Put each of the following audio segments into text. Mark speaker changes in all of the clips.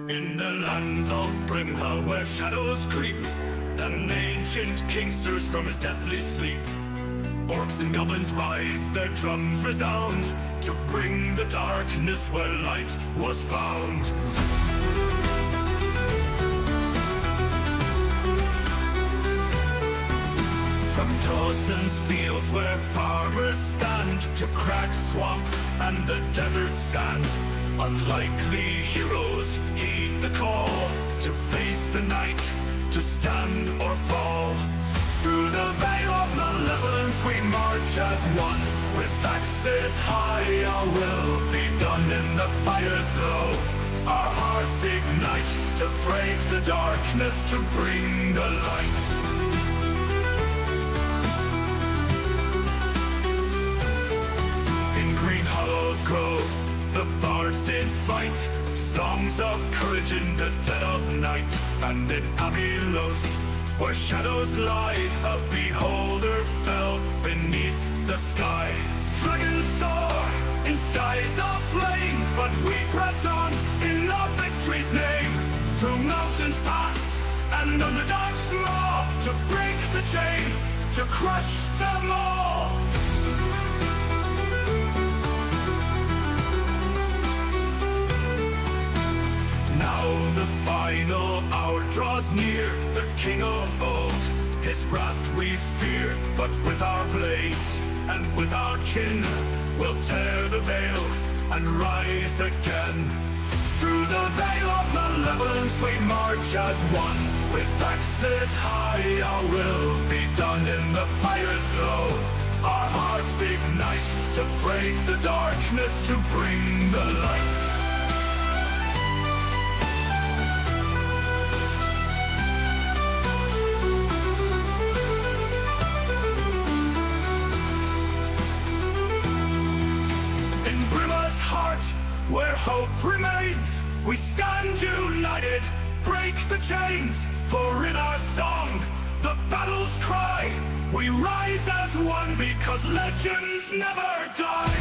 Speaker 1: In the lands of Minhal where shadows creep, an ancient king stirs from his deathly sleep. Orcs and goblins rise, their drums resound, to bring the darkness where light was found. From Dawson's fields where farmers stand, to Crack's swamp and the desert sand, unlikely heroes heed the call, to face the night, to stand or fall. Through the veil of malevolence we march as one, with axes high our will be done in the fire's glow. Our hearts ignite to break the darkness, to bring the light. Grove, the bards did fight, songs of courage in the dead of night. And in Abylos, where shadows lie, a beholder fell beneath the sky. Dragons soar in skies of flame, but we press on in our victory's name. Through mountains pass and Underdark's maw, to break the chains, to crush them all. Now the final hour draws near, the king of old, his wrath we fear. But with our blades and with our kin, we'll tear the veil and rise again. Through the veil of malevolence we march as one, with axes high our will be done in the fire's glow. Our hearts ignite to break the darkness, to bring the light. Where hope remains, we stand united, break the chains, for in our song, the battle's cry, we rise as one because legends never die.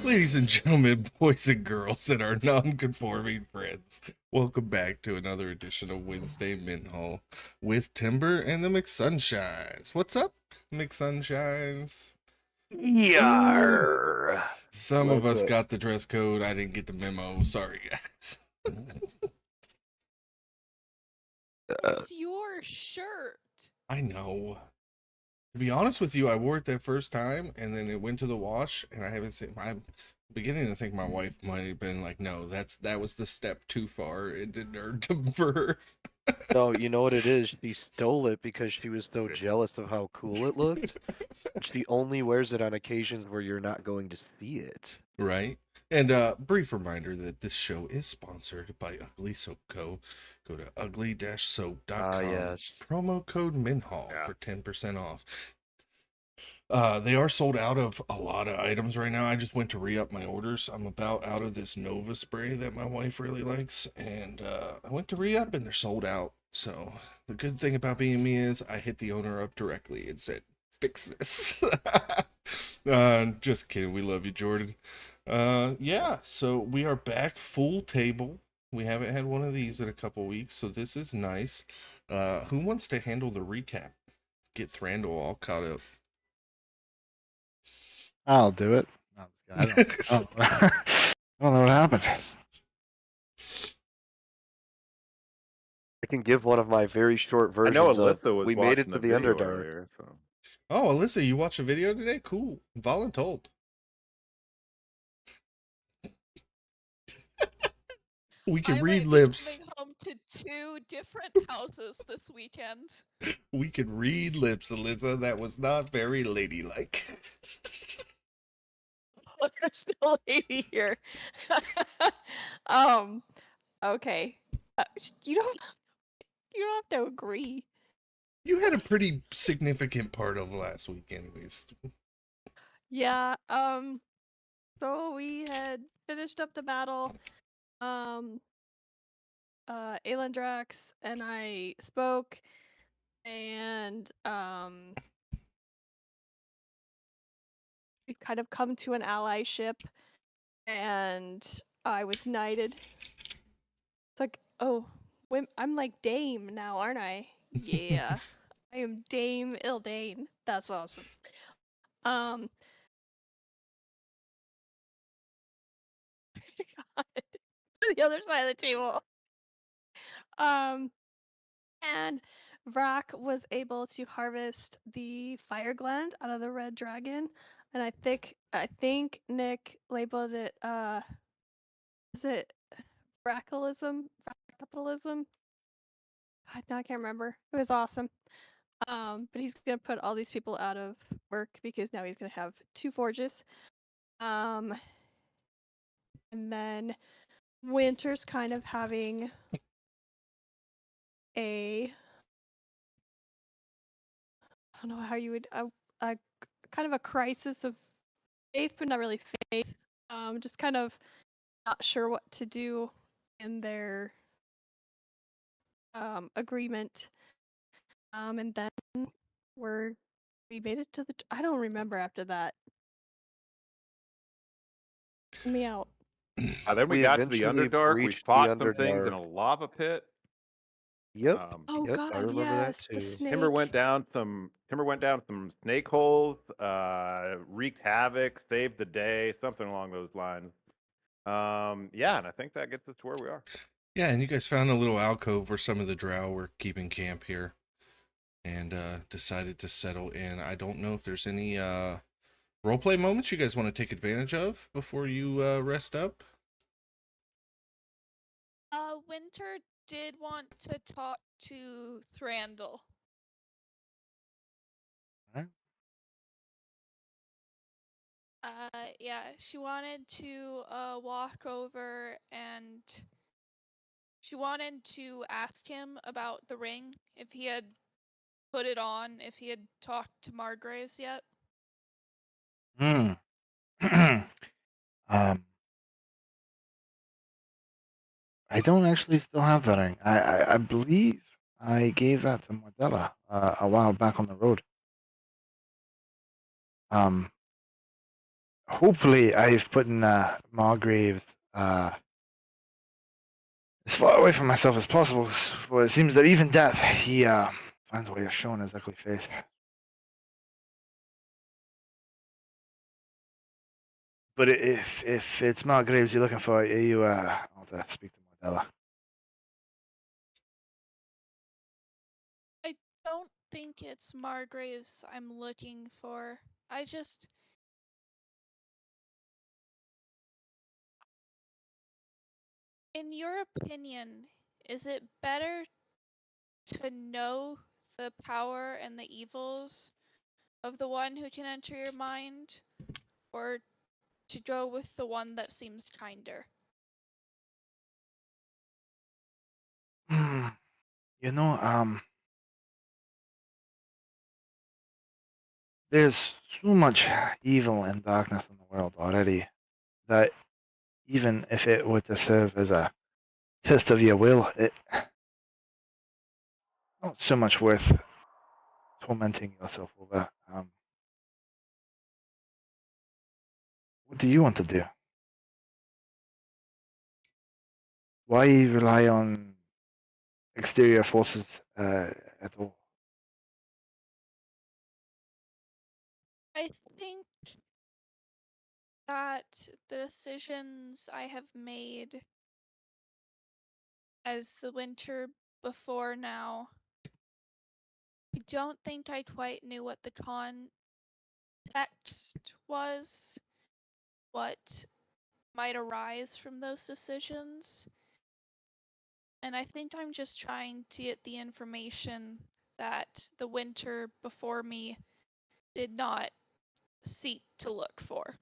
Speaker 2: Ladies and gentlemen, boys and girls, and our non-conforming friends, welcome back to another edition of Wednesday Minhal with Timber and the McSunshines. What's up, McSunshines?
Speaker 3: Yarr.
Speaker 2: Some of us got the dress code. I didn't get the memo. Sorry, guys.
Speaker 4: It's your shirt.
Speaker 2: I know. To be honest with you, I wore it that first time, and then it went to the wash, and I haven't seen. I'm beginning to think my wife might have been like, "No, that was the step too far. It didn't earn for her."
Speaker 3: No, you know what it is? She stole it because she was so jealous of how cool it looked. She only wears it on occasions where you're not going to see it.
Speaker 2: Right. And brief reminder that this show is sponsored by Ugly Soap Co. Go to ugly-soap.com.
Speaker 3: Yes.
Speaker 2: Promo code Minhal for 10% off. They are sold out of a lot of items right now. I just went to re-up my orders. I'm about out of this Nova spray that my wife really likes, and I went to re-up and they're sold out. So the good thing about being me is I hit the owner up directly and said, "Fix this." Just kidding. We love you, Jordan. Yeah, so we are back full table. We haven't had one of these in a couple weeks, so this is nice. Who wants to handle the recap? Get Thranduil all caught up.
Speaker 5: I'll do it. I don't know what happened.
Speaker 3: I can give one of my very short
Speaker 6: I
Speaker 3: versions.
Speaker 6: know Alyssa was
Speaker 3: we made it
Speaker 6: watching
Speaker 3: to the
Speaker 6: video
Speaker 3: Underdark.
Speaker 6: earlier, so.
Speaker 2: Oh, Alyssa, you watched a video today? Cool. Voluntold. We can read lips.
Speaker 4: Coming home to 2 different houses this weekend.
Speaker 2: We can read lips, Alyssa. That was not very ladylike.
Speaker 4: Oh, there's no lady here. Okay. You don't have to agree.
Speaker 2: You had a pretty significant part of last week, anyways.
Speaker 4: Yeah, so we had finished up the battle. Um, Aelandrax and I spoke, and we kind of come to an allyship, and I was knighted. It's like, oh, I'm like Dame now, aren't I? Yeah, I am Dame Ildane. That's awesome. Um, God, the other side of the table. And Vrak was able to harvest the fire gland out of the red dragon, and I think Nick labeled it is it Vracalism? Capitalism? Now I can't remember. It was awesome. But he's gonna put all these people out of work because now he's gonna have 2 forges. Um, and then Winter's kind of having a I don't know how you would a kind of a crisis of faith, but not really faith. Just kind of not sure what to do in their agreement. And then we made it to the. I don't remember after that. Me out.
Speaker 6: Then we
Speaker 3: We
Speaker 6: got to the
Speaker 3: eventually
Speaker 6: Underdark. We
Speaker 3: breached the
Speaker 6: fought some things in
Speaker 3: Underdark.
Speaker 6: a lava pit.
Speaker 3: Yep.
Speaker 4: Oh
Speaker 3: Yep, I
Speaker 4: God,
Speaker 3: remember that
Speaker 4: yes, the
Speaker 3: too.
Speaker 4: snake.
Speaker 6: Timber went down some snake holes, wreaked havoc, saved the day, something along those lines. Yeah, and I think that gets us to where we are.
Speaker 2: Yeah, and you guys found a little alcove where some of the drow were keeping camp here, and decided to settle in. I don't know if there's any roleplay moments you guys want to take advantage of before you rest up.
Speaker 4: Winter did want to talk to Thrandal.
Speaker 5: Alright.
Speaker 4: Yeah, she wanted to walk over and she wanted to ask him about the ring, if he had put it on, if he had talked to Margraves yet.
Speaker 5: Hmm. I don't actually still have that ring. I believe I gave that to Mordella a while back on the road. Hopefully I've put in Margraves as far away from myself as possible, for it seems that even death, he finds a way of showing his ugly face. But if it's Margraves you're looking for, you I'll have to speak to Mordella.
Speaker 4: I don't think it's Margraves I'm looking for. In your opinion, is it better to know the power and the evils of the one who can enter your mind, or to go with the one that seems kinder?
Speaker 5: You know, there's so much evil and darkness in the world already that even if it were to serve as a test of your will, it not so much worth tormenting yourself over. What do you want to do? Why rely on exterior forces at all?
Speaker 4: I think that the decisions I have made as the winter before now, I don't think I quite knew what the context was, what might arise from those decisions. And I think I'm just trying to get the information that the winter before me did not seek to look for.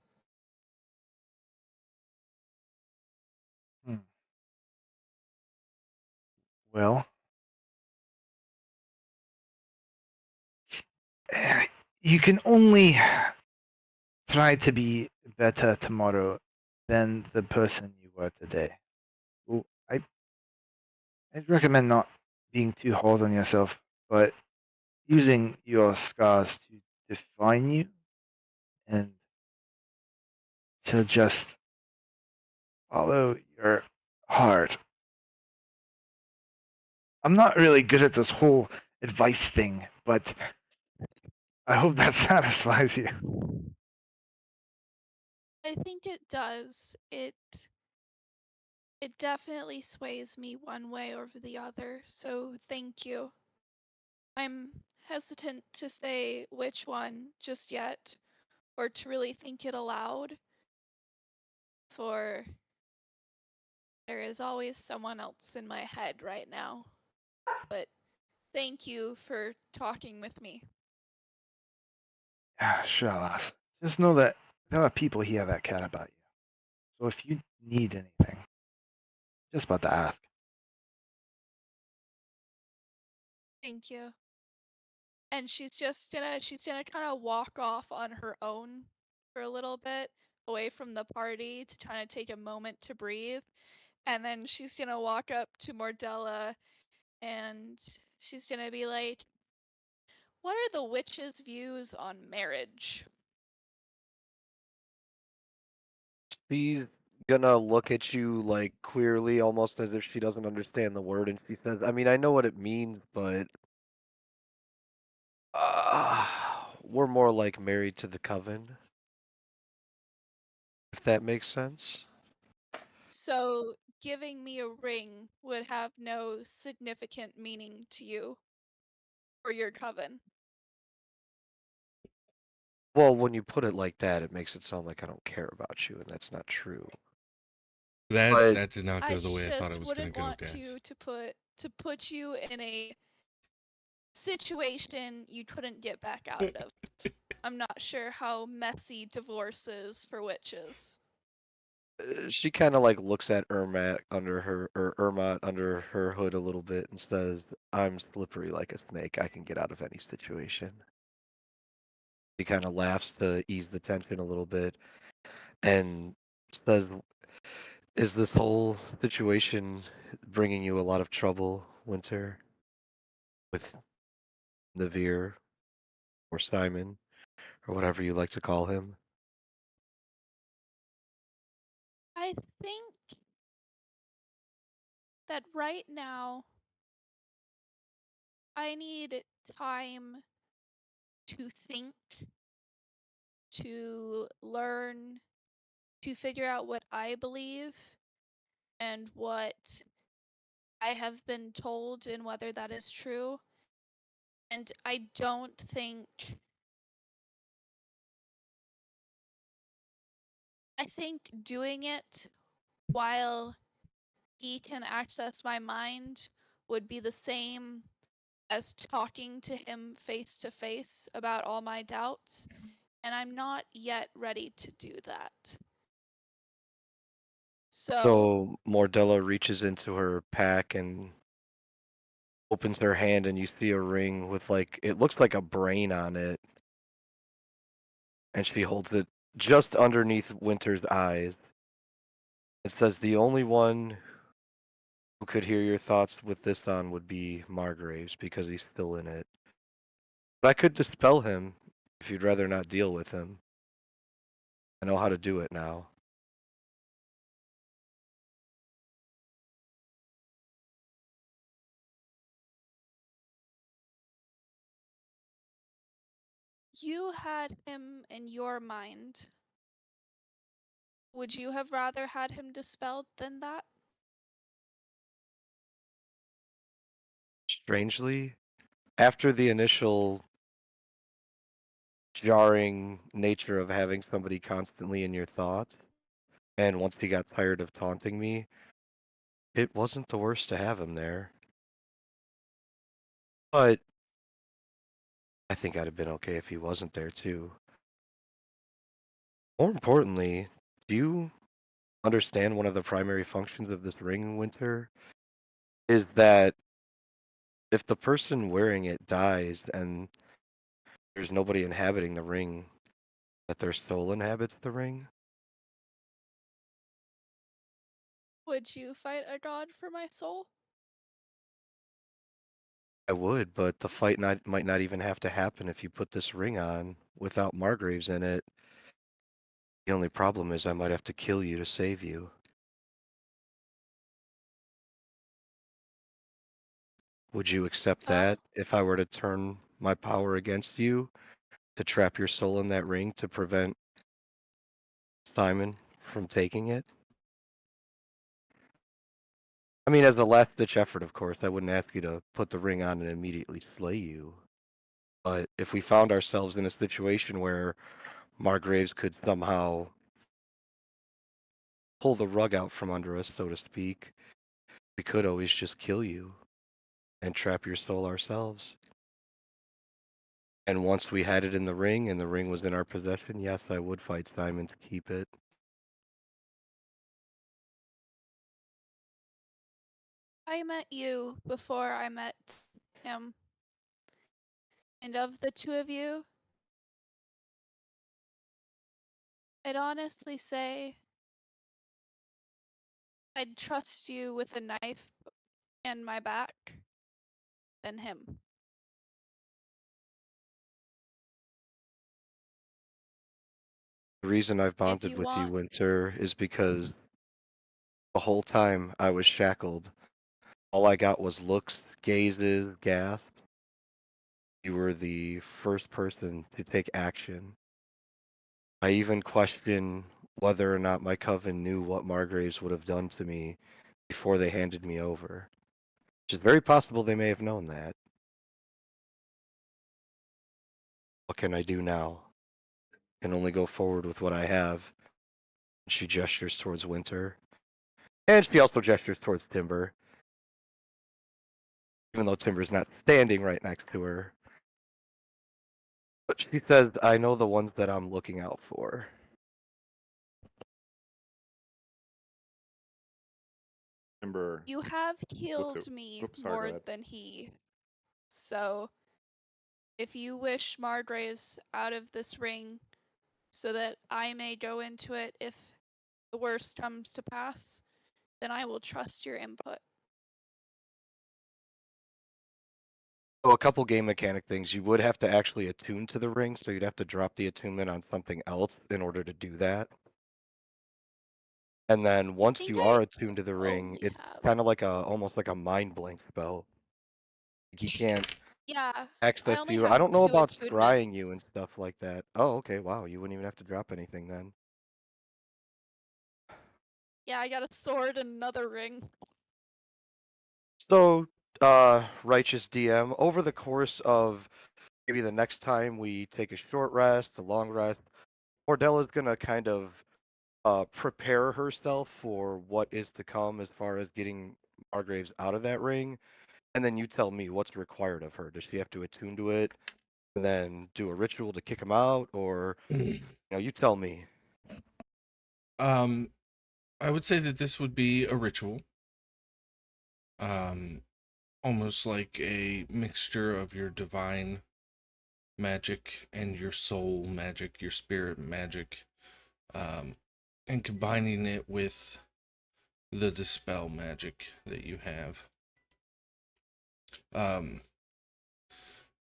Speaker 5: Hmm. Well, you can only try to be better tomorrow than the person you were today. Well, I'd recommend not being too hard on yourself, but using your scars to define you and to just follow your heart. I'm not really good at this whole advice thing, but I hope that satisfies you.
Speaker 7: I think it does. It definitely sways me one way over the other, so thank you. I'm hesitant to say which one just yet, or to really think it aloud, for there is always someone else in my head right now. But thank you for talking with me.
Speaker 5: Yeah, sure, lass. Just know that there are people here that care about you. So if you need anything, just about to ask.
Speaker 7: Thank you. And she's gonna kind of walk off on her own for a little bit away from the party to try to take a moment to breathe. And then she's gonna walk up to Mordella and she's gonna be like, "What are the witch's views on marriage?"
Speaker 3: She's gonna look at you like queerly, almost as if she doesn't understand the word, and she says, I mean, I know what it means, but we're more like married to the coven, if that makes sense.
Speaker 7: So giving me a ring would have no significant meaning to you or your coven.
Speaker 3: Well, when you put it like that, it makes it sound like I don't care about you, and that's not true. But
Speaker 2: That did not
Speaker 7: I
Speaker 2: go the way I thought it
Speaker 7: just
Speaker 2: was going
Speaker 7: wouldn't
Speaker 2: to go,
Speaker 7: want
Speaker 2: guys.
Speaker 7: you to put you in a situation you couldn't get back out of. I'm not sure how messy divorce is for witches.
Speaker 3: she kind of like looks at Ermat under her or Ermot under her hood a little bit and says, "I'm slippery like a snake. I can get out of any situation." She kind of laughs to ease the tension a little bit and says, "Is this whole situation bringing you a lot of trouble, Winter, with Navir or Simon or whatever you like to call him?"
Speaker 7: I think that right now I need time to think, to learn, to figure out what I believe and what I have been told and whether that is true. And I don't think. I think doing it while he can access my mind would be the same as talking to him face to face about all my doubts. And I'm not yet ready to do that. So
Speaker 3: So Mordella reaches into her pack and opens her hand, and you see a ring with like it looks like a brain on it, and she holds it just underneath Winter's eyes. It says, "The only one who could hear your thoughts with this on would be Margraves because he's still in it. But I could dispel him if you'd rather not deal with him. I know how to do it now."
Speaker 7: you had him in your mind. Would you have rather had him dispelled than that?
Speaker 3: Strangely, after the initial jarring nature of having somebody constantly in your thoughts, and once he got tired of taunting me, it wasn't the worst to have him there. But I think I'd have been okay if he wasn't there too. More importantly, do you understand one of the primary functions of this ring, Winter? Is that if the person wearing it dies and There's nobody inhabiting the ring, that their soul inhabits the ring.
Speaker 7: Would you fight a god for my soul?
Speaker 3: I would, but the fight might not even have to happen if you put this ring on without Margraves in it. The only problem is I might have to kill you to save you. Would you accept
Speaker 7: Uh,
Speaker 3: that if I were to turn my power against you to trap your soul in that ring to prevent Simon from taking it? I mean, as a last-ditch effort, of course, I wouldn't ask you to put the ring on and immediately slay you. But if we found ourselves in a situation where Margraves could somehow pull the rug out from under us, so to speak, we could always just kill you and trap your soul ourselves. And once we had it in the ring and the ring was in our possession, yes, I would fight Simon to keep it.
Speaker 7: I met you before I met him. And of the two of you, I'd honestly say I'd trust you with a knife in my back than him.
Speaker 3: The reason I've
Speaker 7: If
Speaker 3: bonded
Speaker 7: you
Speaker 3: with you,
Speaker 7: want,
Speaker 3: Winter, is because the whole time I was shackled, all I got was looks, gazes, gasps. You were the first person to take action. I even question whether or not my coven knew what Margraves would have done to me before they handed me over. Which is very possible they may have known that. What can I do now? Can only go forward with what I have. She gestures towards Winter. And she also gestures towards Timber. Even though Timber's not standing right next to her. But she says, I know the ones that I'm looking out for.
Speaker 6: Timber.
Speaker 7: you have
Speaker 6: Looks
Speaker 7: killed
Speaker 6: at.
Speaker 7: me
Speaker 6: Oops, sorry. Go
Speaker 7: more
Speaker 6: ahead.
Speaker 7: than he. So, if you wish Margraves out of this ring so that I may go into it if the worst comes to pass, then I will trust your input.
Speaker 3: So a couple game mechanic things. You would have to actually attune to the ring, so you'd have to drop the attunement on something else in order to do that. And then
Speaker 7: I
Speaker 3: once
Speaker 7: think
Speaker 3: you
Speaker 7: I
Speaker 3: are attuned to the ring,
Speaker 7: only
Speaker 3: it's
Speaker 7: have.
Speaker 3: kind of like almost like a mind blink spell. He can't
Speaker 7: Yeah, I
Speaker 3: access
Speaker 7: only
Speaker 3: you.
Speaker 7: have
Speaker 3: I don't know
Speaker 7: 2
Speaker 3: about scrying
Speaker 7: attunements.
Speaker 3: you and stuff like that. Oh, okay, wow. You wouldn't even have to drop anything then.
Speaker 7: Yeah, I got a sword and another ring.
Speaker 3: So, righteous DM, over the course of maybe the next time we take a short rest, a long rest, Ordella's gonna kind of prepare herself for what is to come as far as getting Margraves out of that ring, and then you tell me what's required of her. Does she have to attune to it, and then do a ritual to kick him out, or you tell me.
Speaker 2: Um, I would say that this would be a ritual. Almost like a mixture of your divine magic and your soul magic, your spirit magic, and combining it with the dispel magic that you have.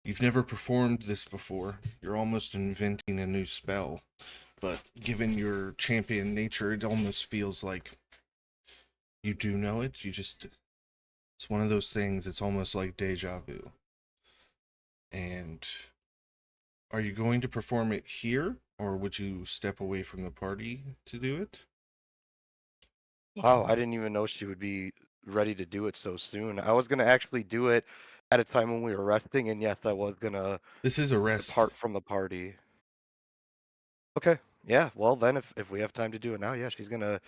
Speaker 2: You've never performed this before. You're almost inventing a new spell, but given your champion nature, it almost feels like you do know it. It's one of those things, it's almost like deja vu. And are you going to perform it here, or would you step away from the party to do it?
Speaker 3: Wow, I didn't even know she would be ready to do it so soon. I was gonna actually do it at a time when we were resting, and yes, I was gonna
Speaker 2: This is a rest.
Speaker 3: depart from the party. Okay, yeah, well then if we have time to do it now, yeah, she's gonna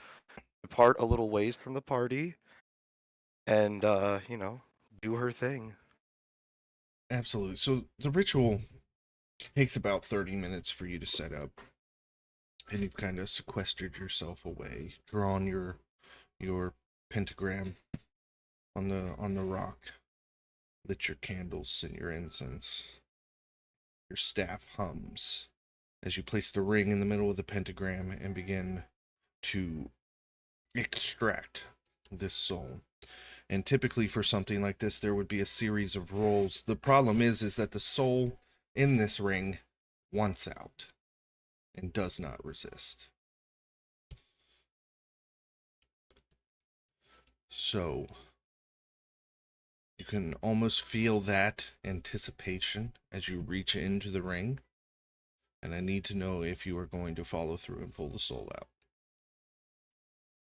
Speaker 3: depart a little ways from the party and do her thing.
Speaker 2: Absolutely. So the ritual takes about 30 minutes for you to set up. And you've kind of sequestered yourself away, drawn your pentagram on the rock, lit your candles and your incense. Your staff hums as you place the ring in the middle of the pentagram and begin to extract this soul. And typically for something like this, there would be a series of rolls. The problem is that the soul in this ring wants out and does not resist. So you can almost feel that anticipation as you reach into the ring. And I need to know if you are going to follow through and pull the soul out.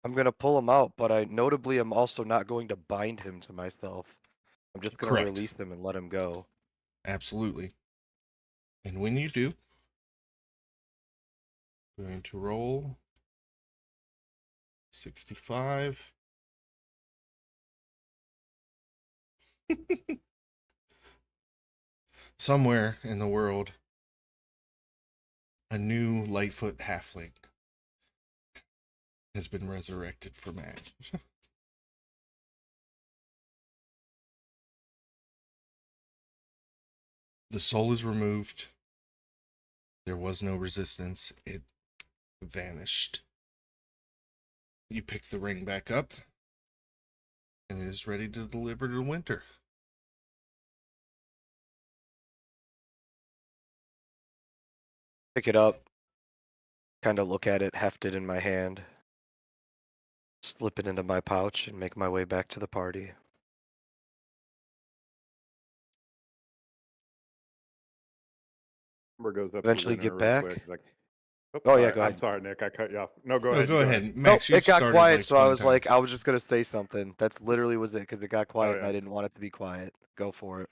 Speaker 3: I'm gonna pull him out, but I notably am also not going to bind him to myself. I'm just gonna
Speaker 2: Correct.
Speaker 3: release him and let him go.
Speaker 2: Absolutely. And when you do, I'm going to roll 65. Somewhere in the world, a new Lightfoot halfling has been resurrected from ash. The soul is removed. There was no resistance. It vanished. You pick the ring back up, and it is ready to deliver to Winter.
Speaker 3: Pick it up, kind of look at it, heft it in my hand, slip it into my pouch, and make my way back to the party.
Speaker 6: Timber goes up
Speaker 3: Eventually
Speaker 6: to
Speaker 3: get
Speaker 6: Winter real
Speaker 3: back.
Speaker 6: quick. He's like, "Oh,
Speaker 3: Oh, yeah,
Speaker 6: sorry.
Speaker 3: go
Speaker 6: I'm
Speaker 3: ahead.
Speaker 6: sorry, Nick. I cut you off. No, go
Speaker 2: No,
Speaker 6: ahead.
Speaker 2: go
Speaker 6: you
Speaker 2: ahead.
Speaker 3: No,
Speaker 2: Max, you
Speaker 3: it got
Speaker 2: started
Speaker 3: quiet,
Speaker 2: like
Speaker 3: so I
Speaker 2: 20
Speaker 3: was like,
Speaker 2: times.
Speaker 3: I was just gonna say something. That's literally was it, because it got quiet
Speaker 6: Oh,
Speaker 3: and
Speaker 6: yeah.
Speaker 3: I didn't want it to be quiet. Go for it.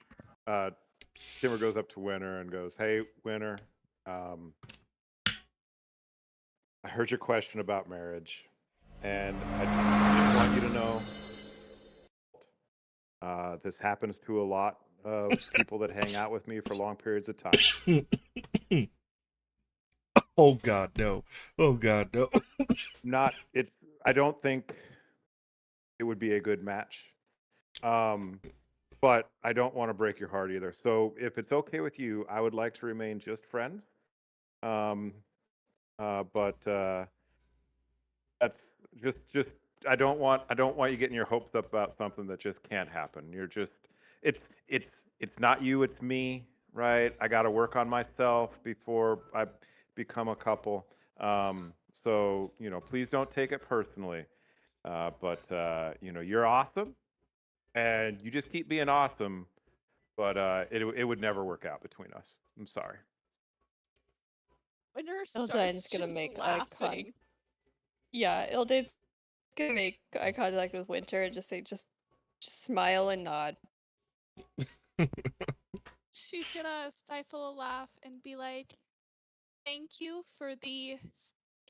Speaker 6: Timber goes up to Winter and goes, "Hey, Winter, I heard your question about marriage, and I just want you to know this happens to a lot of people that hang out with me for long periods of time.
Speaker 2: Oh God, no. Oh God, no.
Speaker 6: I don't think it would be a good match. But I don't want to break your heart either. So if it's okay with you, I would like to remain just friends. But that's just I don't want you getting your hopes up about something that just can't happen. It's it's it's not you, it's me, right? I got to work on myself before I become a couple. So please don't take it personally. But you're awesome, and you just keep being awesome. But it would never work out between us. I'm sorry.
Speaker 7: Winter
Speaker 4: Ildane's
Speaker 7: starts
Speaker 4: gonna
Speaker 7: just
Speaker 4: make
Speaker 7: laughing.
Speaker 4: Yeah, Ildane's gonna make eye contact with Winter and just say, just smile and nod.
Speaker 7: She's gonna stifle a laugh and be like, "Thank you for the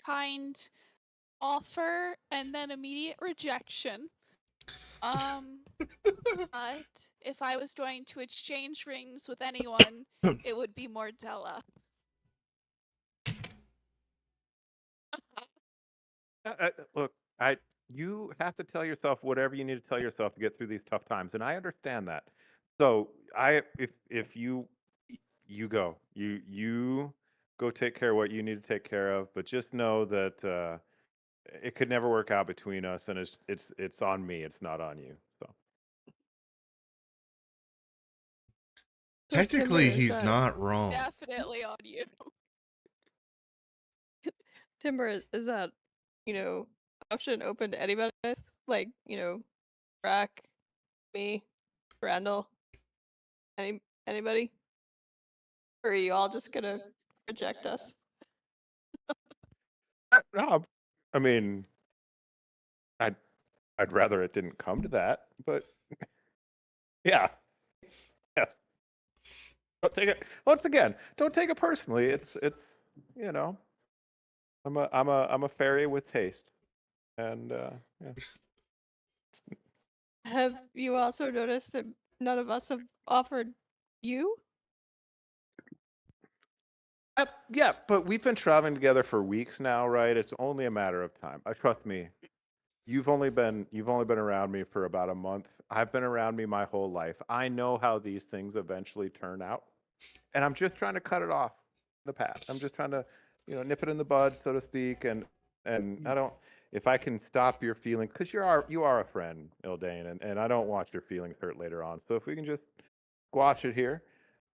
Speaker 7: kind offer and then immediate rejection. But if I was going to exchange rings with anyone, it would be Mordella."
Speaker 6: Look, you have to tell yourself whatever you need to tell yourself to get through these tough times, and I understand that. So if you go, you go take care of what you need to take care of, but just know that it could never work out between us, and it's on me. It's not on you. So
Speaker 4: So
Speaker 2: Technically,
Speaker 4: Timber, is
Speaker 2: he's
Speaker 4: that
Speaker 2: not wrong.
Speaker 7: Definitely on you.
Speaker 4: Timber, is that, option open to anybody? Like, Rack, me, Randall, anybody? Or are you all just gonna reject us?
Speaker 6: no, I mean, I'd rather it didn't come to that, but yeah, yes. Don't take it once again. Don't take it personally. It's you know I'm a fairy with taste, and yeah.
Speaker 4: Have you also noticed that none of us have offered you?
Speaker 6: Yeah, but we've been traveling together for weeks now, right? It's only a matter of time. Trust me. You've only been around me for about a month. I've been around me my whole life. I know how these things eventually turn out. and I'm just trying to cut it off the path. I'm just trying to, nip it in the bud, so to speak, and I don't. If I can stop your feelings, because you are a friend, Ildane, and I don't want your feelings hurt later on. So if we can just squash it here,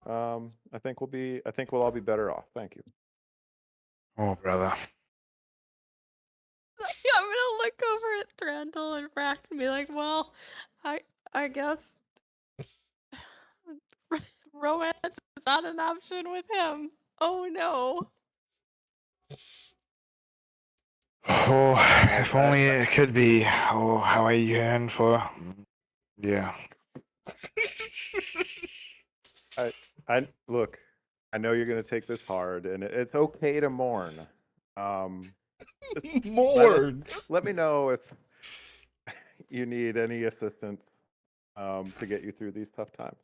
Speaker 6: I think we'll all be better off. Thank you.
Speaker 5: Oh, brother.
Speaker 4: Yeah, I'm gonna look over at Thranduil and Brack and be like, well, I guess romance is not an option with him. Oh no.
Speaker 5: Oh, if
Speaker 6: I-
Speaker 5: only it could be. Oh, how I yearn for. Yeah.
Speaker 6: I look. I know you're gonna take this hard, and it's okay to mourn. Just
Speaker 2: More.
Speaker 6: let me know if you need any assistance to get you through these tough times.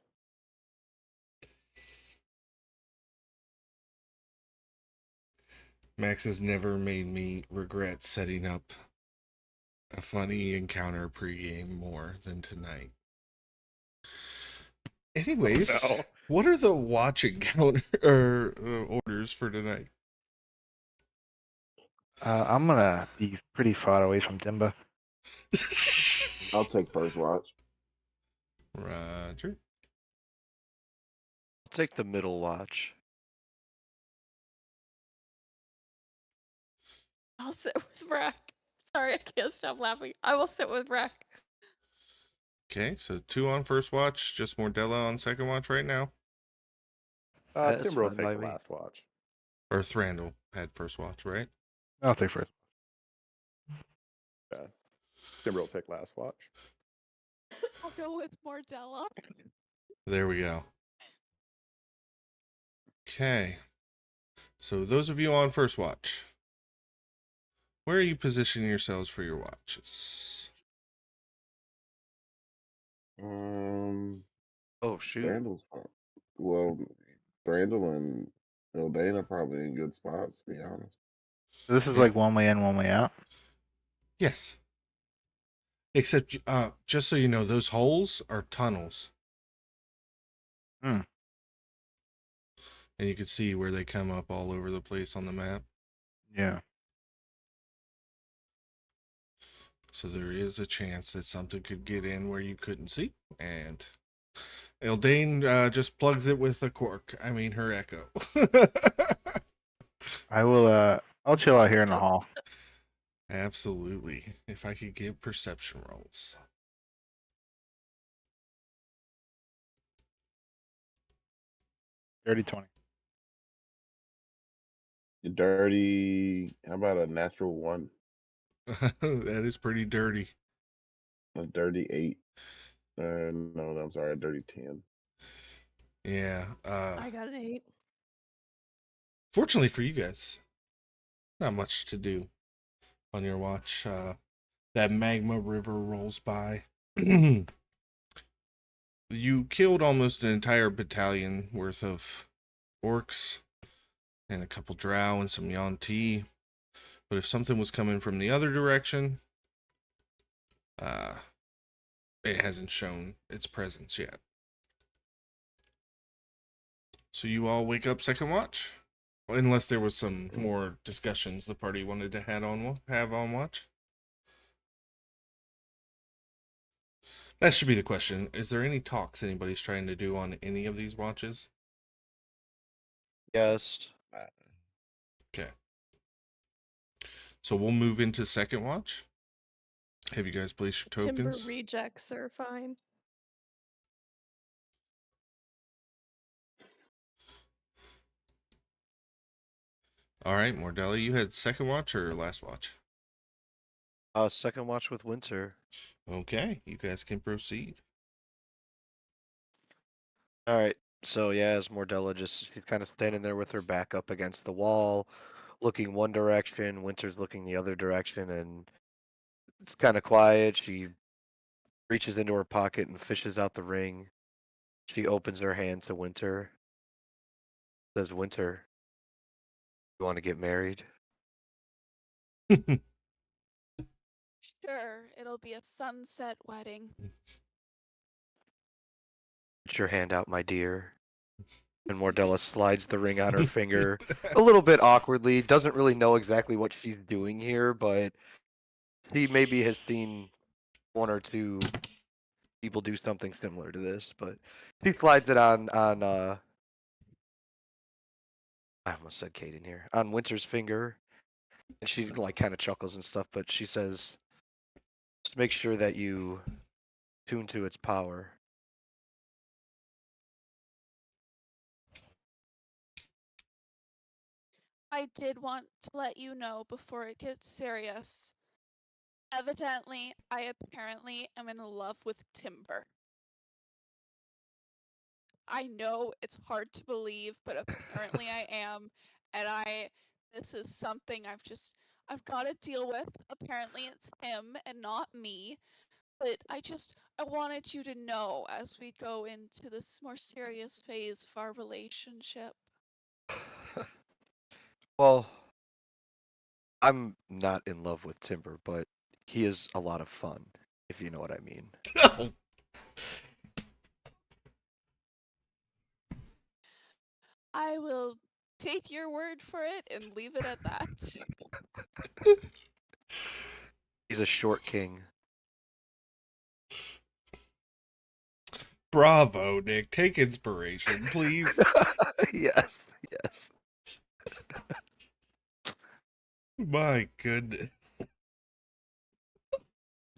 Speaker 2: Max has never made me regret setting up a funny encounter pregame more than tonight. Anyways,
Speaker 6: No.
Speaker 2: what are the watch encounter or orders for tonight?
Speaker 5: I'm gonna be pretty far away from Timber.
Speaker 8: I'll take first watch.
Speaker 2: Roger.
Speaker 3: I'll take the middle watch.
Speaker 4: I'll sit with Brack. Sorry, I can't stop laughing. I will sit with Brack.
Speaker 2: Okay, so 2 on first watch, just Mordella on second watch right now.
Speaker 3: That's
Speaker 6: Timber will
Speaker 3: fine
Speaker 6: take
Speaker 3: by
Speaker 6: the
Speaker 3: me.
Speaker 6: last watch.
Speaker 2: Or Thranduil had first watch, right?
Speaker 5: I'll take first.
Speaker 6: Yeah. Timber will take last watch.
Speaker 7: I'll go with Mordella.
Speaker 2: There we go. Okay. So those of you on first watch, where are you positioning yourselves for your watches?
Speaker 3: Oh shoot.
Speaker 8: Thranduil's fine. Well, Thranduil and Ildane are probably in good spots, to be honest.
Speaker 5: So this is
Speaker 2: Yeah.
Speaker 5: like one way in, one way out.
Speaker 2: Yes. Except, just so you know, those holes are tunnels.
Speaker 5: Hmm.
Speaker 2: And you can see where they come up all over the place on the map.
Speaker 5: Yeah.
Speaker 2: So there is a chance that something could get in where you couldn't see. And Ildane just plugs it with a cork. I mean, her echo.
Speaker 5: I will. I'll chill out here in the hall.
Speaker 2: Absolutely. If I could give perception rolls.
Speaker 5: Dirty 20.
Speaker 8: Dirty. How about a natural 1?
Speaker 2: That is pretty dirty.
Speaker 8: A dirty 8. No, I'm sorry, a dirty 10.
Speaker 2: Yeah.
Speaker 4: I got an 8.
Speaker 2: Fortunately for you guys, not much to do on your watch. That magma river rolls by. You killed almost an entire battalion worth of orcs and a couple drow and some Yuan-ti. But if something was coming from the other direction, it hasn't shown its presence yet. So you all wake up second watch? Unless there was some more discussions the party wanted to have on watch. That should be the question. Is there any talks anybody's trying to do on any of these watches?
Speaker 3: Yes.
Speaker 2: Okay. So we'll move into second watch. Have you guys placed your
Speaker 4: Timber
Speaker 2: tokens?
Speaker 4: rejects are fine.
Speaker 2: All right, Mordella, you had second watch or last watch?
Speaker 3: Second watch with Winter.
Speaker 2: Okay, you guys can proceed.
Speaker 3: All right. So yeah, as Mordella she's kind of standing there with her back up against the wall, looking one direction. Winter's looking the other direction, and it's kind of quiet. She reaches into her pocket and fishes out the ring. She opens her hand to Winter. Says, "Winter, you want to get married?"
Speaker 7: Sure, it'll be a sunset wedding.
Speaker 3: Put your hand out, my dear. And Mordella slides the ring on her finger a little bit awkwardly. Doesn't really know exactly what she's doing here, but she maybe has seen one or two people do something similar to this. But she slides it on I almost said Kate in here, on Winter's finger, and she like kind of chuckles and stuff. But she says, "Just make sure that you tune to its power."
Speaker 7: I did want to let you know before it gets serious. Evidently, I apparently am in love with Timber. I know it's hard to believe, but apparently I am. And this is something I've got to deal with. Apparently it's him and not me. But I wanted you to know as we go into this more serious phase of our relationship.
Speaker 3: Well, I'm not in love with Timber, but he is a lot of fun, if you know what I mean.
Speaker 2: Oh,
Speaker 7: I will take your word for it and leave it at that.
Speaker 3: He's a short king.
Speaker 2: bravo, Nick. Take inspiration, please.
Speaker 3: Yes, yes.
Speaker 2: My goodness.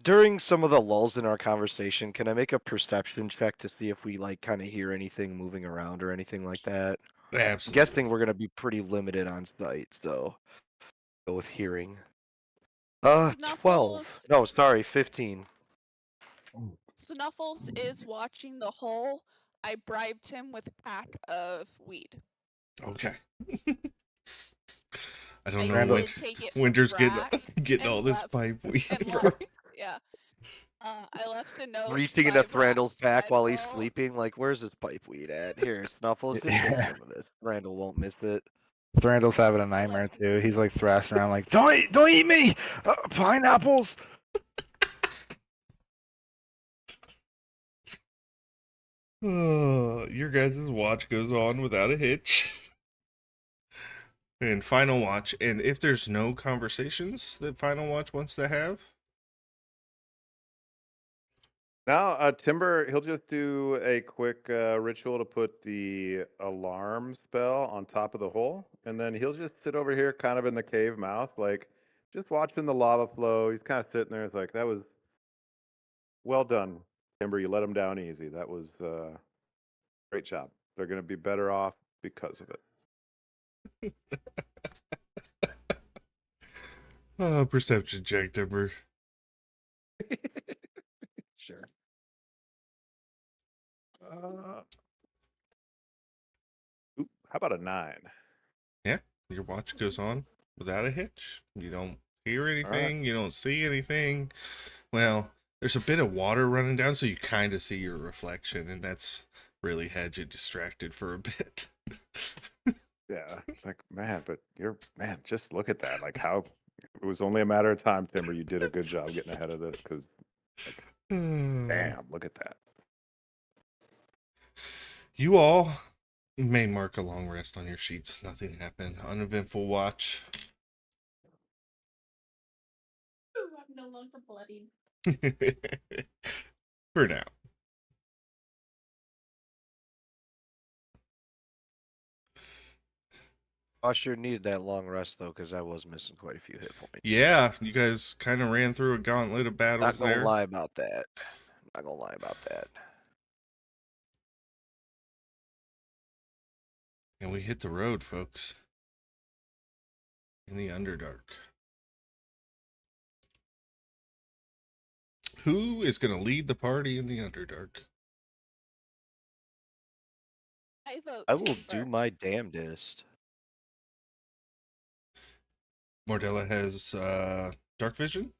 Speaker 3: During some of the lulls in our conversation, can I make a perception check to see if we like kind of hear anything moving around or anything like that? I'm
Speaker 2: Absolutely.
Speaker 3: guessing we're gonna be pretty limited on sight, so go with hearing. 12.
Speaker 7: Snuffles
Speaker 3: No, sorry, 15.
Speaker 7: Snuffles is watching the whole. I bribed him with a pack of weed.
Speaker 2: Okay. I don't
Speaker 7: I
Speaker 2: know when
Speaker 7: did take it from
Speaker 2: Winter's
Speaker 7: Brack
Speaker 2: getting
Speaker 7: and
Speaker 2: all this
Speaker 7: left
Speaker 2: pipe weed
Speaker 7: and
Speaker 2: from.
Speaker 7: left. Yeah. I left a note
Speaker 3: Reaching into
Speaker 7: by
Speaker 3: Thranduil's
Speaker 7: Brack's
Speaker 3: pack while he's
Speaker 7: bedroll.
Speaker 3: sleeping, like, where's his pipe weed at? Here, Snuffles, just take some of this. Thranduil won't miss it.
Speaker 5: Thranduil's having a
Speaker 7: I
Speaker 5: nightmare
Speaker 7: left
Speaker 5: too. He's like thrashing around like, don't eat me! Pineapples!
Speaker 2: Oh, your guys' watch goes on without a hitch. And final watch. And if there's no conversations that final watch wants to have,
Speaker 6: Now, Timber, he'll just do a quick ritual to put the alarm spell on top of the hole, and then he'll just sit over here, kind of in the cave mouth, like just watching the lava flow. He's kind of sitting there. It's like, that was well done, Timber. You let him down easy. That was great job. They're going to be better off because of it.
Speaker 2: perception check, Timber.
Speaker 6: Sure. Uh, how about a 9?
Speaker 2: Yeah, your watch goes on without a hitch. You don't hear
Speaker 6: All right.
Speaker 2: anything. You don't see anything. Well, there's a bit of water running down, so you kind of see your reflection, and that's really had you distracted for a bit.
Speaker 6: Yeah, it's like, man, but man, just look at that. Like, how it was only a matter of time, Timber. You did a good job getting ahead of this because, like, damn, look at that.
Speaker 2: You all may mark a long rest on your sheets. Nothing happened. Uneventful watch.
Speaker 4: I'm no longer bloodied.
Speaker 2: For now.
Speaker 3: I sure needed that long rest, though, because I was missing quite a few hit points.
Speaker 2: Yeah, you guys kind of ran through a gauntlet of battles
Speaker 3: Not gonna
Speaker 2: there.
Speaker 3: lie about that. Not gonna lie about that.
Speaker 2: And we hit the road, folks. In the Underdark. Who is going to lead the party in the Underdark?
Speaker 7: I vote
Speaker 3: I will
Speaker 7: Timber.
Speaker 3: do my damnedest.
Speaker 2: Mordella has dark vision.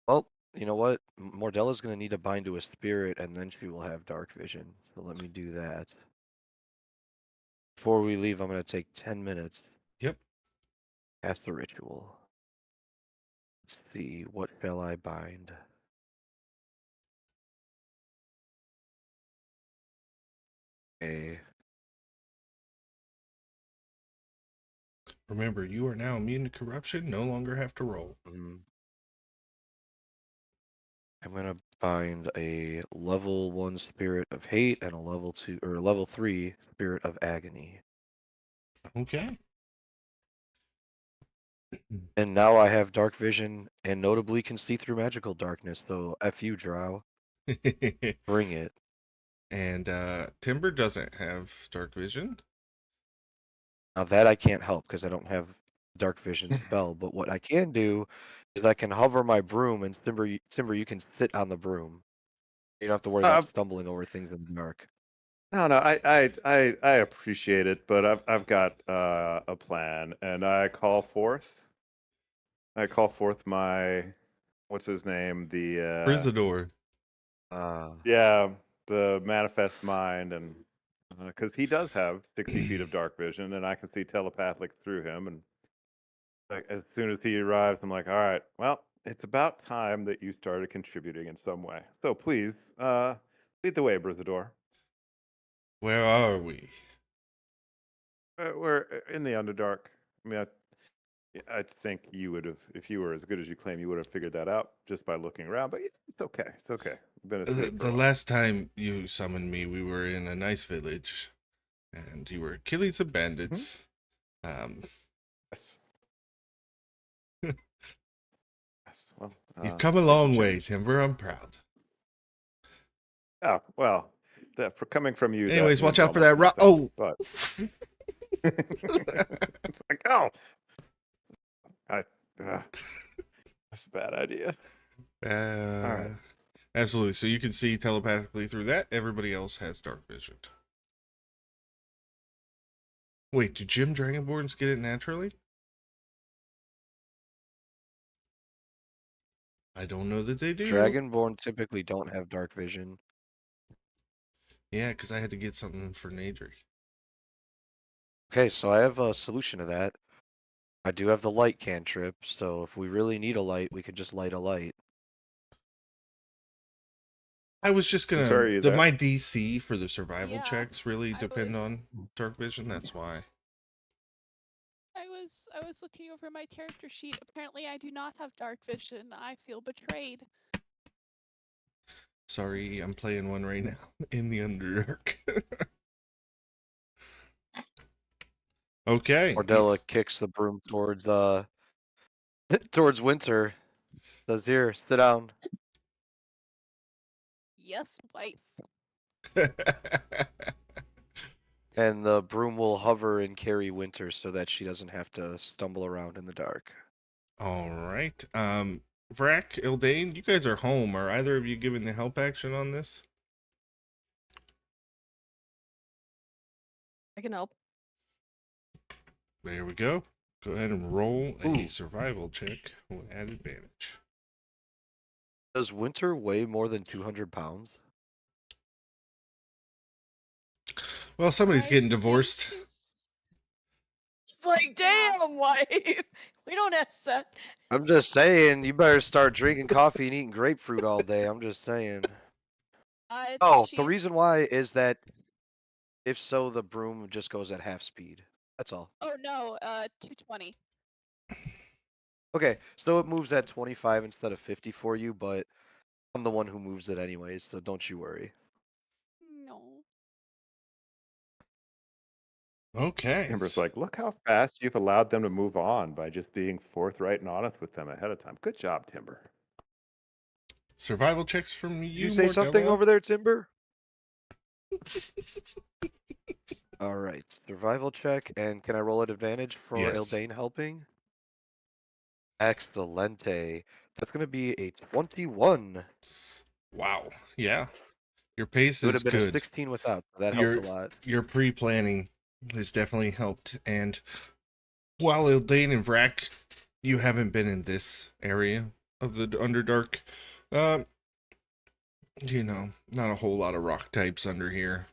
Speaker 3: Well, you know what? Mordella's gonna need to bind to a spirit, and then she will have dark vision. So let me do that. Before we leave, I'm gonna take 10 minutes.
Speaker 2: Yep.
Speaker 3: Cast the ritual. Let's see, what shall I bind? Okay.
Speaker 2: Remember, you are now immune to corruption. No longer have to roll.
Speaker 3: I'm gonna find a level 1 Spirit of Hate and a level 2 or level 3 Spirit of Agony.
Speaker 2: Okay.
Speaker 3: And now I have dark vision and notably can see through magical darkness, so F you, Drow. Bring it.
Speaker 2: And Timber doesn't have dark vision.
Speaker 3: Now that I can't help because I don't have dark vision spell, but what I can do is I can hover my broom and Timber, you can sit on the broom. You don't have to worry about stumbling over things in the dark.
Speaker 6: No, I appreciate it, but I've got a plan, and I call forth my what's his name, the
Speaker 2: Brisador.
Speaker 6: yeah, the manifest mind, and because he does have 60 feet of dark vision, and I can see telepathic through him, and like as soon as he arrives, I'm like, all right, well, it's about time that you started contributing in some way. So please, lead the way, Brizador.
Speaker 2: Where are we?
Speaker 6: We're in the Underdark. I mean, I think you would have, if you were as good as you claim, you would have figured that out just by looking around. But yeah, it's okay. It's okay. I've been asleep for
Speaker 2: The
Speaker 6: a while.
Speaker 2: last time you summoned me, we were in a nice village, and you were killing some bandits.
Speaker 6: Yes. Yes. Well,
Speaker 2: You've come a
Speaker 6: things
Speaker 2: long
Speaker 6: have
Speaker 2: way,
Speaker 6: changed.
Speaker 2: Timber. I'm proud.
Speaker 6: Oh well, that for coming from you.
Speaker 2: Anyways,
Speaker 6: that
Speaker 2: watch
Speaker 6: means
Speaker 2: out for that
Speaker 6: almost
Speaker 2: rock.
Speaker 6: nothing,
Speaker 2: Oh!
Speaker 6: but it's like, oh, I, that's a bad idea. All right.
Speaker 2: Absolutely. So you can see telepathically through that. Everybody else has dark vision. Wait, do Gym Dragonborns get it naturally? I don't know that they do.
Speaker 3: Dragonborn typically don't have dark vision.
Speaker 2: Yeah, because I had to get something for Nadri.
Speaker 3: Okay, so I have a solution to that. I do have the light cantrip, so if we really need a light, we could just light a light.
Speaker 2: I was just
Speaker 6: Sorry,
Speaker 2: gonna.
Speaker 6: are you there?
Speaker 2: My DC for the survival
Speaker 7: Yeah,
Speaker 2: checks really
Speaker 7: I
Speaker 2: depend
Speaker 7: was-
Speaker 2: on dark vision. That's why.
Speaker 7: I was looking over my character sheet. Apparently, I do not have dark vision. I feel betrayed.
Speaker 2: Sorry, I'm playing one right now in the Underdark. Okay.
Speaker 3: Ordella kicks the broom towards towards Winter. Says, "Here, sit down."
Speaker 7: Yes, wife.
Speaker 3: And the broom will hover and carry Winter so that she doesn't have to stumble around in the dark.
Speaker 2: All right. Vrac, Ildane, you guys are home. Are either of you giving the help action on this?
Speaker 4: I can help.
Speaker 2: There we go. Go ahead and roll a
Speaker 3: Ooh.
Speaker 2: survival check at advantage.
Speaker 3: Does Winter weigh more than 200 pounds?
Speaker 2: Well, somebody's
Speaker 7: I
Speaker 2: getting
Speaker 7: think
Speaker 2: divorced.
Speaker 4: It's like, damn, wife. We don't have that.
Speaker 3: I'm just saying, you better start drinking coffee and eating grapefruit all day. I'm just saying. Oh, the reason why is that if so, the broom just goes at half speed. That's all.
Speaker 7: Oh no, 220.
Speaker 3: Okay, so it moves at 25 instead of 50 for you, but I'm the one who moves it anyways, so don't you worry.
Speaker 7: No.
Speaker 2: Okay.
Speaker 6: Timber's like, look how fast you've allowed them to move on by just being forthright and honest with them ahead of time. Good job, Timber.
Speaker 2: Survival checks from
Speaker 3: Did
Speaker 2: you,
Speaker 3: you say something
Speaker 2: Mordella?
Speaker 3: over there, Timber? All right, survival check, and can I roll at advantage for
Speaker 2: Yes.
Speaker 3: Ildane helping? Excelente. That's gonna be a 21.
Speaker 2: Wow. Yeah. Your pace
Speaker 3: It would
Speaker 2: is
Speaker 3: have been a
Speaker 2: good.
Speaker 3: 16 without, so that helped a lot.
Speaker 2: Your pre-planning has definitely helped. And while Ildane and Vrac, you haven't been in this area of the Underdark, you know, not a whole lot of rock types under here.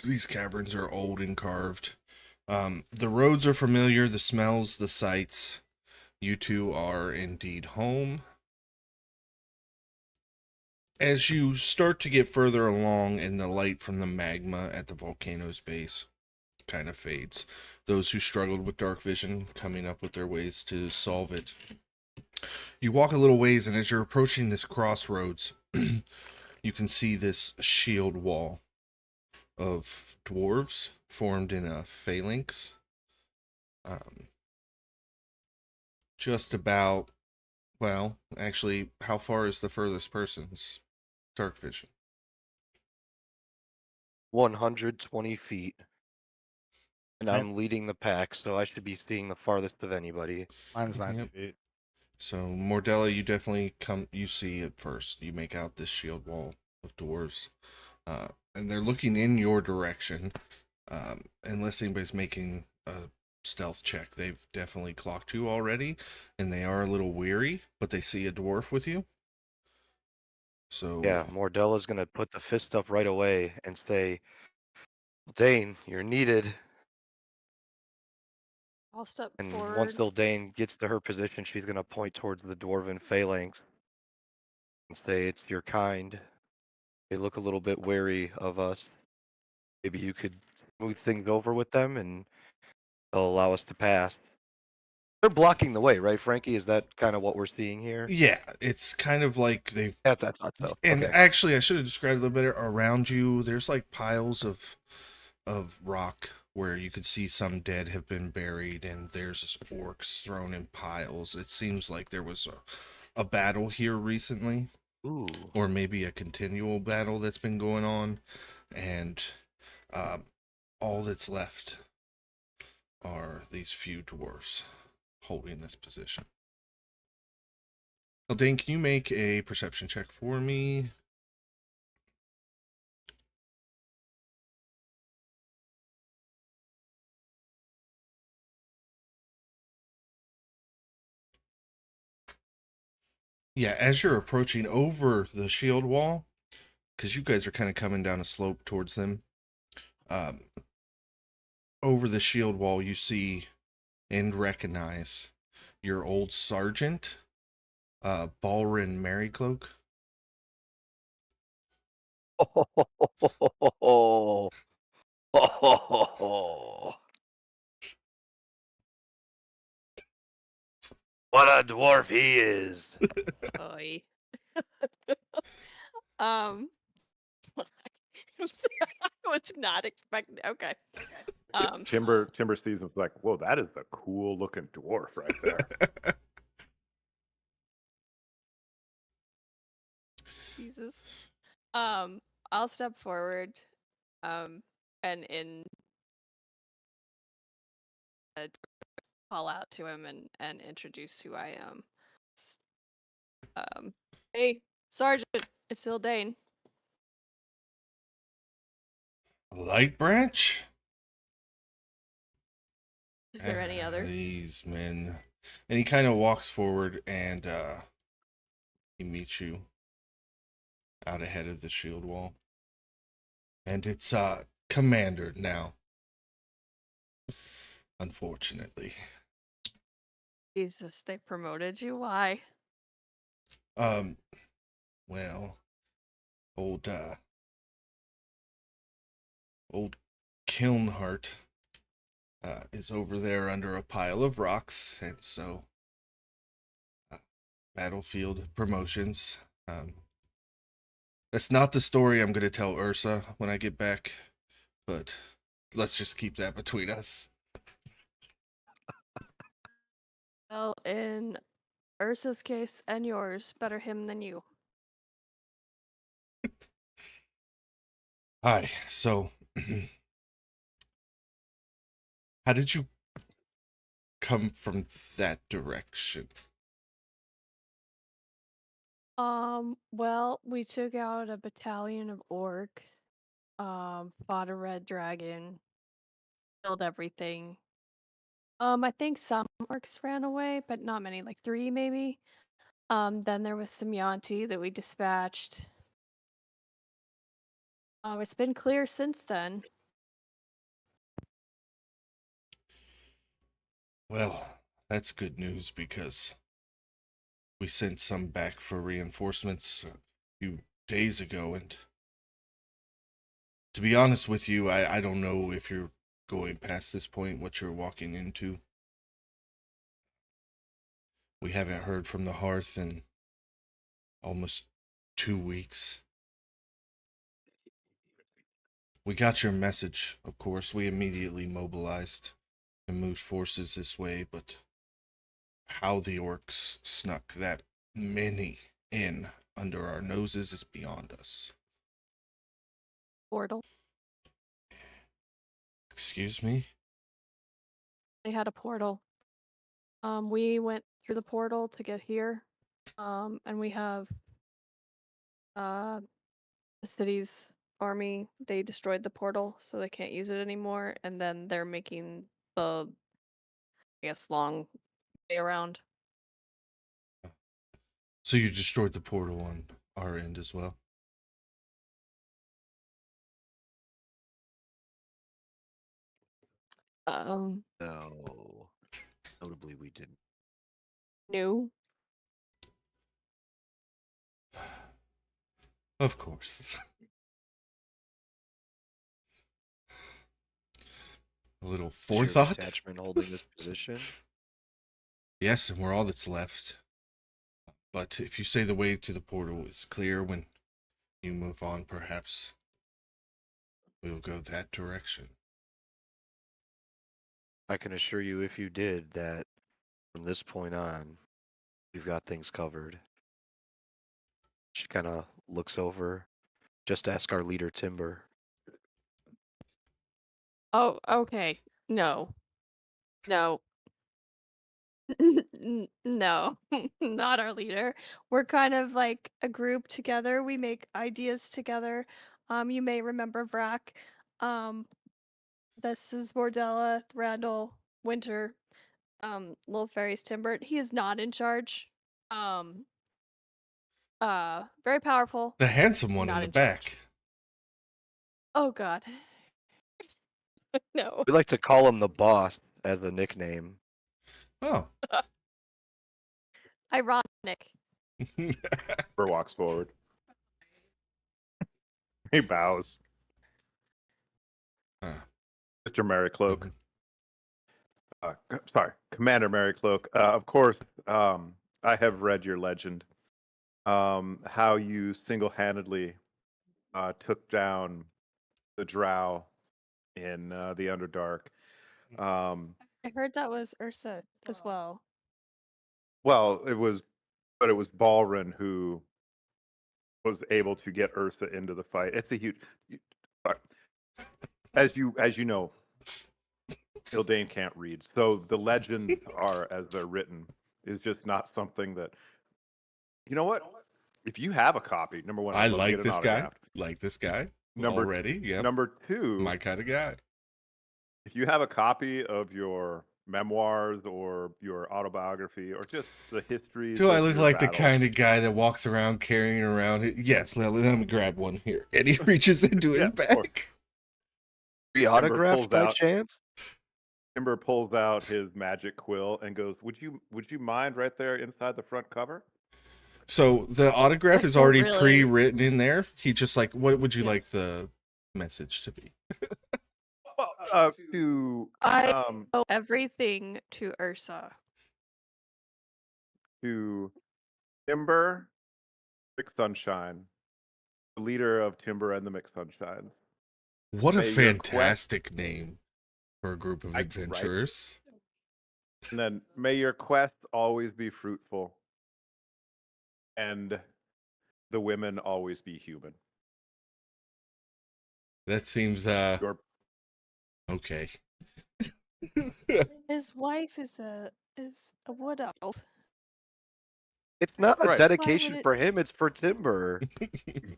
Speaker 2: These caverns are old and carved. The roads are familiar, the smells, the sights. You two are indeed home. as you start to get further along and the light from the magma at the volcano's base kind of fades, those who struggled with dark vision coming up with their ways to solve it. You walk a little ways, and as you're approaching this crossroads, you can see this shield wall of dwarves formed in a phalanx. Just about, well, actually, how far is the furthest person's dark vision?
Speaker 3: 120 feet. And
Speaker 5: Right.
Speaker 3: I'm leading the pack, so I should be seeing the farthest of anybody.
Speaker 5: Mine's 90
Speaker 2: Yep.
Speaker 5: feet.
Speaker 2: So, Mordella, you definitely you see it first. You make out this shield wall of dwarves. And they're looking in your direction. Unless anybody's making a stealth check, they've definitely clocked you already, and they are a little weary, but they see a dwarf with you. So,
Speaker 3: Yeah, Mordella's gonna put the fist up right away and say, Dane, you're needed.
Speaker 4: I'll step
Speaker 3: And once
Speaker 4: forward.
Speaker 3: Dane gets to her position, she's gonna point towards the dwarven phalanx and say, it's your kind. They look a little bit wary of us. Maybe you could smooth things over with them and they'll allow us to pass. They're blocking the way, right, Frankie? Is that kind of what we're seeing here?
Speaker 2: yeah, it's kind of like they've.
Speaker 3: Yeah, I thought so.
Speaker 2: And
Speaker 3: Okay.
Speaker 2: actually, I should have described it a little better. Around you, there's like piles of rock where you could see some dead have been buried, and there's orcs thrown in piles. It seems like there was a battle here recently,
Speaker 3: Ooh.
Speaker 2: or maybe a continual battle that's been going on, and all that's left are these few dwarfs holding this position. Well, Dane, can you make a perception check for me? Yeah, as you're approaching over the shield wall, because you guys are kind of coming down a slope towards them, um, over the shield wall, you see and recognize your old sergeant, Balrin Merrycloak.
Speaker 3: Oh, oh, what a dwarf he is.
Speaker 4: Oy. um, I was not expecting. Okay.
Speaker 6: Timber sees him like, whoa, that is a cool looking dwarf right there.
Speaker 4: Jesus. I'll step forward, and call out to him and introduce who I am. Hey, Sergeant, it's Dane.
Speaker 2: Light Branch?
Speaker 4: Is there any other?
Speaker 2: These men. And he kind of walks forward and he meets you out ahead of the shield wall. And it's Commander now. Unfortunately.
Speaker 4: Jesus, they promoted you? Why?
Speaker 2: Well, old Kilnheart is over there under a pile of rocks, and so battlefield promotions. That's not the story I'm going to tell Ursa when I get back, but let's just keep that between us.
Speaker 4: Well, in Ursa's case and yours, better him than you.
Speaker 2: Hi, so how did you come from that direction?
Speaker 4: Well, we took out a battalion of orcs, fought a red dragon, killed everything. I think some orcs ran away, but not many, like 3 maybe. Then there was some Yanti that we dispatched. It's been clear since then.
Speaker 2: Well, that's good news because we sent some back for reinforcements a few days ago, and to be honest with you, I don't know if you're going past this point, what you're walking into. We haven't heard from the Hearth in almost 2 weeks. We got your message, of course. We immediately mobilized and moved forces this way, but how the orcs snuck that many in under our noses is beyond us.
Speaker 4: Portal.
Speaker 2: Excuse me?
Speaker 4: They had a portal. We went through the portal to get here. And we have the city's army. They destroyed the portal, so they can't use it anymore. And then they're making the, I guess, long way around.
Speaker 2: So you destroyed the portal on our end as well?
Speaker 3: No. Notably, we didn't.
Speaker 4: New.
Speaker 2: Of course. A little
Speaker 3: Is your
Speaker 2: forethought?
Speaker 3: detachment holding this position?
Speaker 2: Yes, and we're all that's left. But if you say the way to the portal is clear when you move on, perhaps we'll go that direction.
Speaker 3: I can assure you, if you did, that from this point on, you've got things covered. She kind of looks over. Just ask our leader, Timber.
Speaker 4: Oh, okay. No. No. No, not our leader. We're kind of like a group together. We make ideas together. You may remember Vrac. This is Bordella, Randall, Winter, Little Fairies Timbert. He is not in charge. Um, very powerful.
Speaker 2: The handsome one in
Speaker 4: Not
Speaker 2: the
Speaker 4: in charge.
Speaker 2: back.
Speaker 4: Oh God. No.
Speaker 3: We like to call him the boss as a nickname.
Speaker 2: Oh.
Speaker 4: Ironic.
Speaker 6: Timber walks forward. He bows. Mr. Merrycloak. Sorry, Commander Merrycloak. Of course, I have read your legend. How you single-handedly took down the Drow in the Underdark.
Speaker 4: I heard that was Ursa as well.
Speaker 6: Well, it was Balrin who was able to get Ursa into the fight. It's a huge. Sorry. As you know, Ildane can't read, so the legends are as they're written. Is just not something that. You know what? If you have a copy, number one,
Speaker 2: I
Speaker 6: I'd love to
Speaker 2: like
Speaker 6: get an
Speaker 2: this guy.
Speaker 6: autographed.
Speaker 2: Like this guy.
Speaker 6: Number
Speaker 2: already. Yep.
Speaker 6: Number two,
Speaker 2: My kind of guy.
Speaker 6: if you have a copy of your memoirs or your autobiography or just the histories.
Speaker 2: Do I
Speaker 6: of
Speaker 2: look
Speaker 6: your
Speaker 2: like the
Speaker 6: battles,
Speaker 2: kind of guy that walks around carrying around it? Yes, let me grab one here. And he reaches into
Speaker 6: Yeah,
Speaker 2: his
Speaker 6: of course.
Speaker 2: bag.
Speaker 3: Be
Speaker 6: pulls
Speaker 3: autographed by
Speaker 6: out-
Speaker 3: chance?
Speaker 6: Timber pulls out his magic quill and goes, "Would you mind right there inside the front cover?"
Speaker 2: So the autograph is
Speaker 4: don't
Speaker 2: already
Speaker 4: really-
Speaker 2: pre-written in there. He just like, what would you
Speaker 4: Yeah.
Speaker 2: like the message to be?
Speaker 6: Well,
Speaker 4: I owe everything to Ursa.
Speaker 6: to Timber, McSunshine, the leader of Timber and the McSunshines.
Speaker 2: What a
Speaker 6: May your
Speaker 2: fantastic name for a group of
Speaker 6: Right?
Speaker 2: adventurers.
Speaker 6: And then may your quest always be fruitful, and the women always be human.
Speaker 2: That seems
Speaker 6: Your
Speaker 2: okay.
Speaker 4: His wife is a wood elf.
Speaker 3: It's not a
Speaker 6: Right.
Speaker 3: dedication
Speaker 4: Why would
Speaker 3: for him, it's for Timber.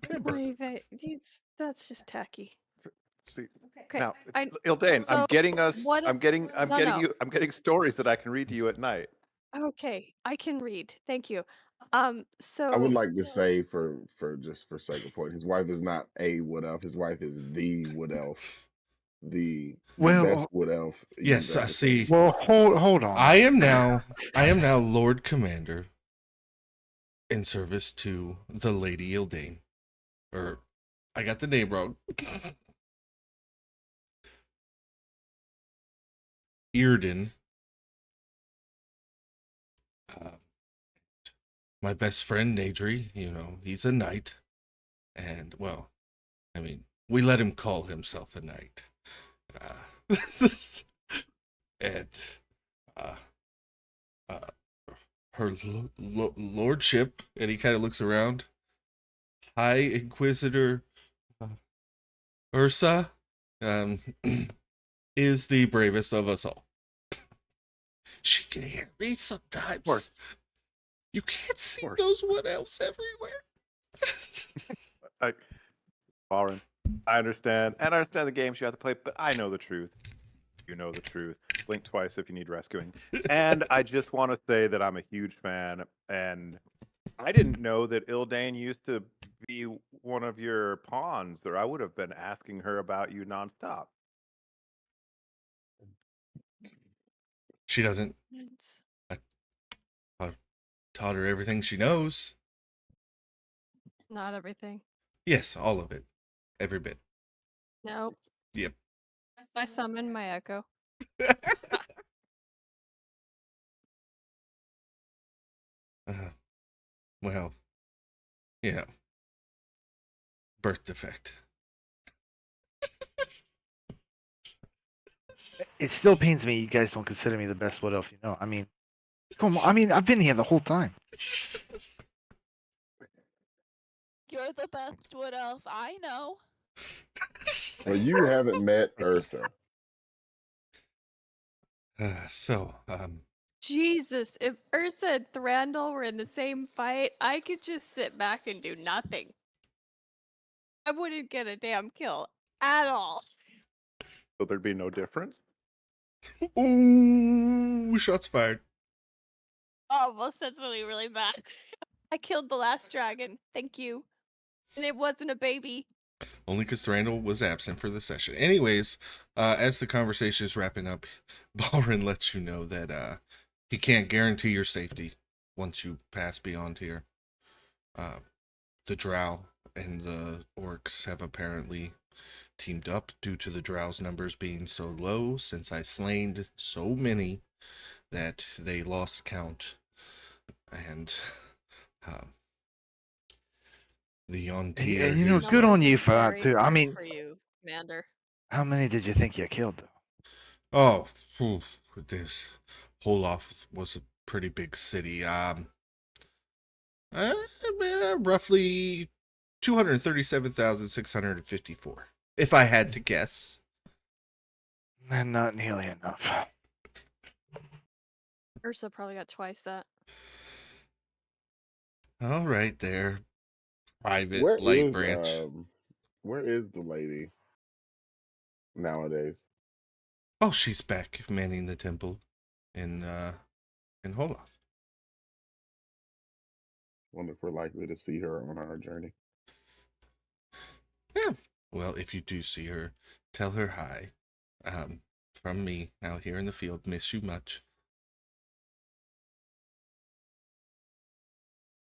Speaker 2: Timber.
Speaker 4: That's just tacky.
Speaker 6: see
Speaker 4: Okay.
Speaker 6: now,
Speaker 4: I-
Speaker 6: Ildane, I'm
Speaker 4: so
Speaker 6: getting us.
Speaker 4: what
Speaker 6: I'm
Speaker 4: if-
Speaker 6: getting
Speaker 4: No.
Speaker 6: I'm getting stories that I can read to you at night.
Speaker 4: Okay, I can read. Thank you. So
Speaker 8: I would like to say for just for sake of point, his wife is not a wood elf. His wife is the wood elf, the
Speaker 5: Well,
Speaker 8: best wood elf.
Speaker 2: Yes,
Speaker 8: you've
Speaker 2: I
Speaker 8: ever
Speaker 2: see.
Speaker 8: seen.
Speaker 5: Well, hold on.
Speaker 2: I am now Lord Commander in service to the Lady Ildane. or I got the name wrong. Earden. Uh, my best friend Nadri, he's a knight, and well, I mean, we let him call himself a knight. And uh, uh, her lordship, and he kind of looks around. High Inquisitor Ursa, um, is the bravest of us all. She can hear me sometimes. You can't see those what else everywhere.
Speaker 6: Lauren, I understand, and I understand the games you have to play, but I know the truth. You know the truth. Blink twice if you need rescuing. And I just want to say that I'm a huge fan, and I didn't know that Ildane used to be one of your pawns, or I would have been asking her about you nonstop.
Speaker 2: She doesn't. I taught her everything she knows.
Speaker 4: Not everything.
Speaker 2: Yes, all of it. Every bit.
Speaker 4: Nope.
Speaker 2: Yep.
Speaker 4: I summoned my echo.
Speaker 2: Well, birth defect.
Speaker 5: It still pains me you guys don't consider me the best Wood Elf you know. I mean, come on. I mean, I've been here the whole time.
Speaker 7: You're the best wood elf I know.
Speaker 8: Well, you haven't met Ursa.
Speaker 2: So,
Speaker 4: Jesus, if Ursa and Thranduil were in the same fight, I could just sit back and do nothing. I wouldn't get a damn kill at all.
Speaker 6: So there'd be no difference?
Speaker 2: ooh, shots fired.
Speaker 4: Oh, well, that's really bad. I killed the last dragon. Thank you. And it wasn't a baby.
Speaker 2: Only because Thranduil was absent for the session. Anyways, as the conversation is wrapping up, Balrin lets you know that he can't guarantee your safety once you pass beyond here. The Drow and the Orcs have apparently teamed up due to the Drow's numbers being so low since I slain so many that they lost count. And the Yontir...
Speaker 5: And good on you for that too. I mean,
Speaker 4: for you, Commander.
Speaker 5: how many did you think you killed though?
Speaker 2: Oh, this Holof was a pretty big city. Roughly 237,654, if I had to guess.
Speaker 5: And not nearly enough.
Speaker 4: Ursa probably got twice that.
Speaker 2: All right, there, private
Speaker 8: Where
Speaker 2: light
Speaker 8: is
Speaker 2: branch.
Speaker 8: where is the lady nowadays?
Speaker 2: Oh, she's back manning the temple in Holof.
Speaker 8: Wonder if we're likely to see her on our journey.
Speaker 2: Yeah. Well, if you do see her, tell her hi. From me out here in the field. Miss you much.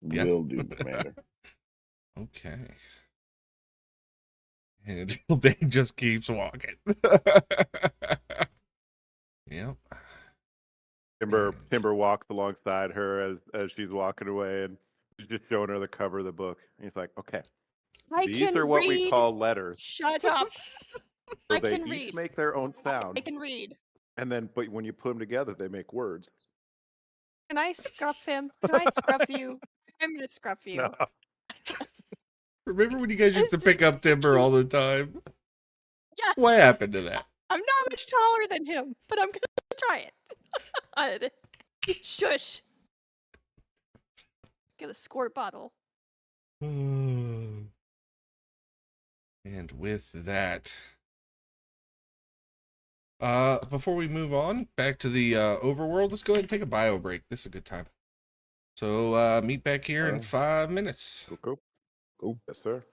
Speaker 2: Yes.
Speaker 8: Will do, Commander.
Speaker 2: Okay. And Dane just keeps walking. Yep.
Speaker 6: Timber walks alongside her as she's walking away, and she's just showing her the cover of the book. And he's like, "Okay,
Speaker 4: I
Speaker 6: these
Speaker 4: can
Speaker 6: are what we
Speaker 4: read.
Speaker 6: call letters.
Speaker 4: Shut up.
Speaker 6: So
Speaker 4: I
Speaker 6: they
Speaker 4: can
Speaker 6: each
Speaker 4: read.
Speaker 6: make their own sound,
Speaker 4: I can read.
Speaker 6: and then but when you put them together, they make words."
Speaker 4: Can I scruff him? Can I scruff you? I'm gonna scruff you.
Speaker 6: No.
Speaker 2: Remember when you guys used to
Speaker 4: It's just
Speaker 2: pick up Timber all the time?
Speaker 4: Yes.
Speaker 2: What happened to that?
Speaker 4: I'm not much taller than him, but I'm gonna try it. Shush. Get a squirt bottle.
Speaker 2: And with that, before we move on back to the overworld, let's go ahead and take a bio break. This is a good time. So meet back here in 5 minutes.
Speaker 6: Cool. Yes, sir.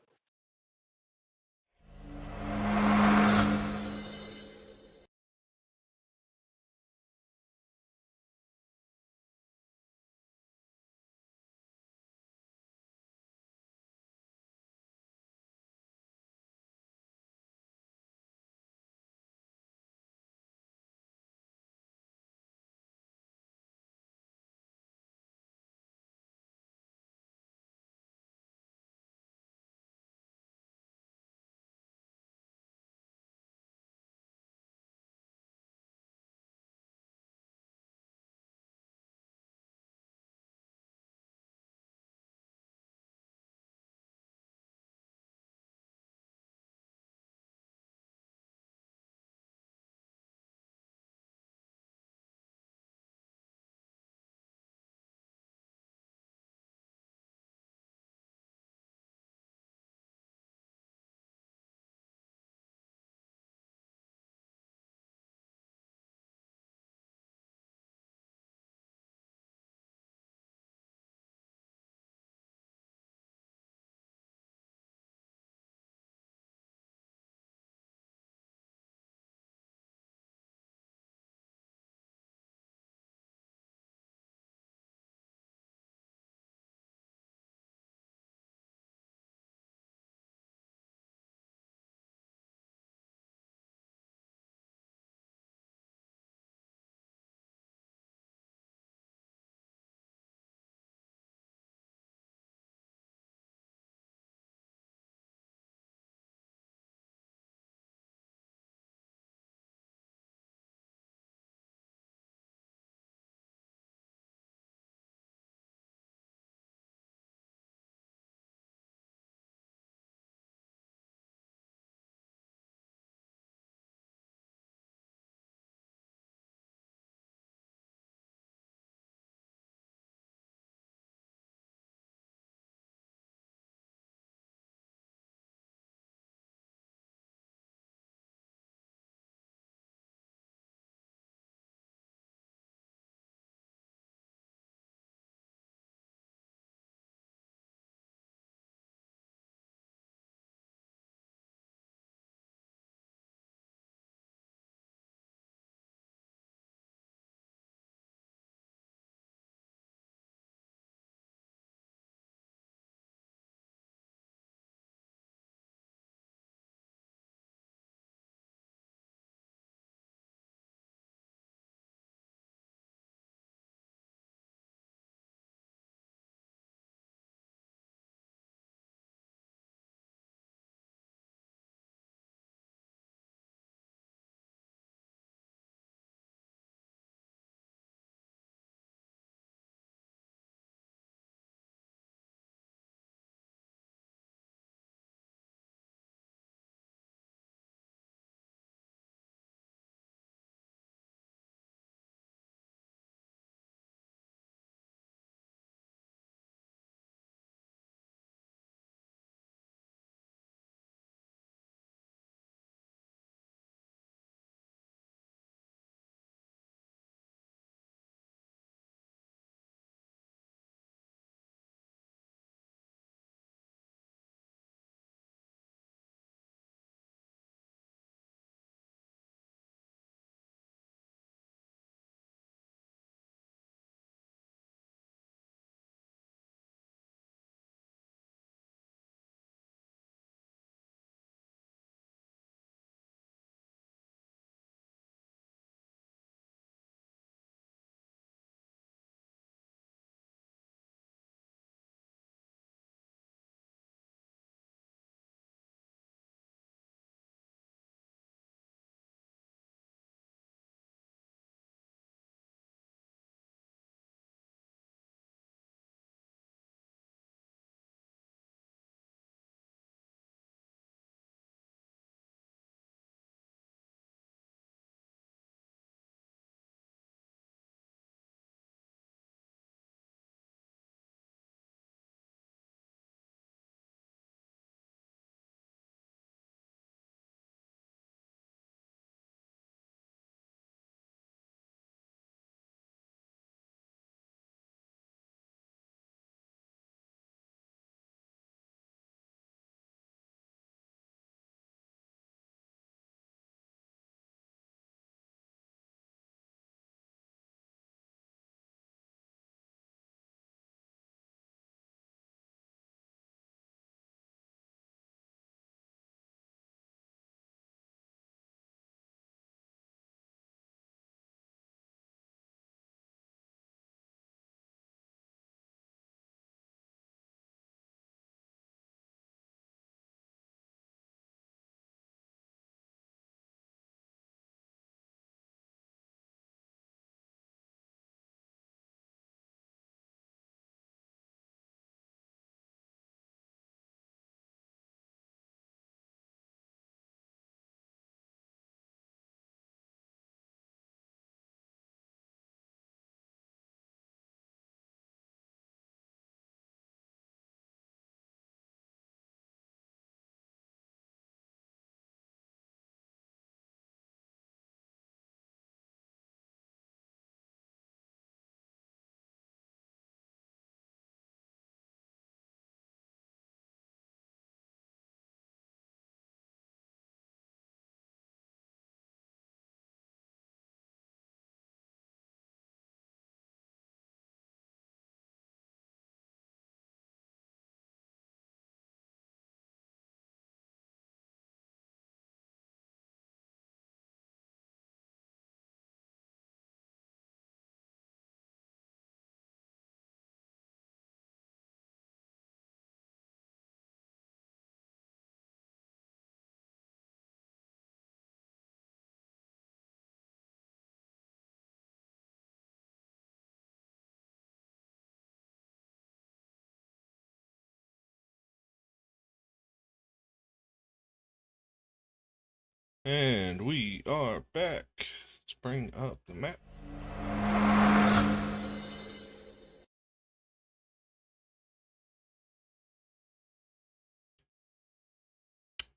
Speaker 2: And we are back. Let's bring up the map.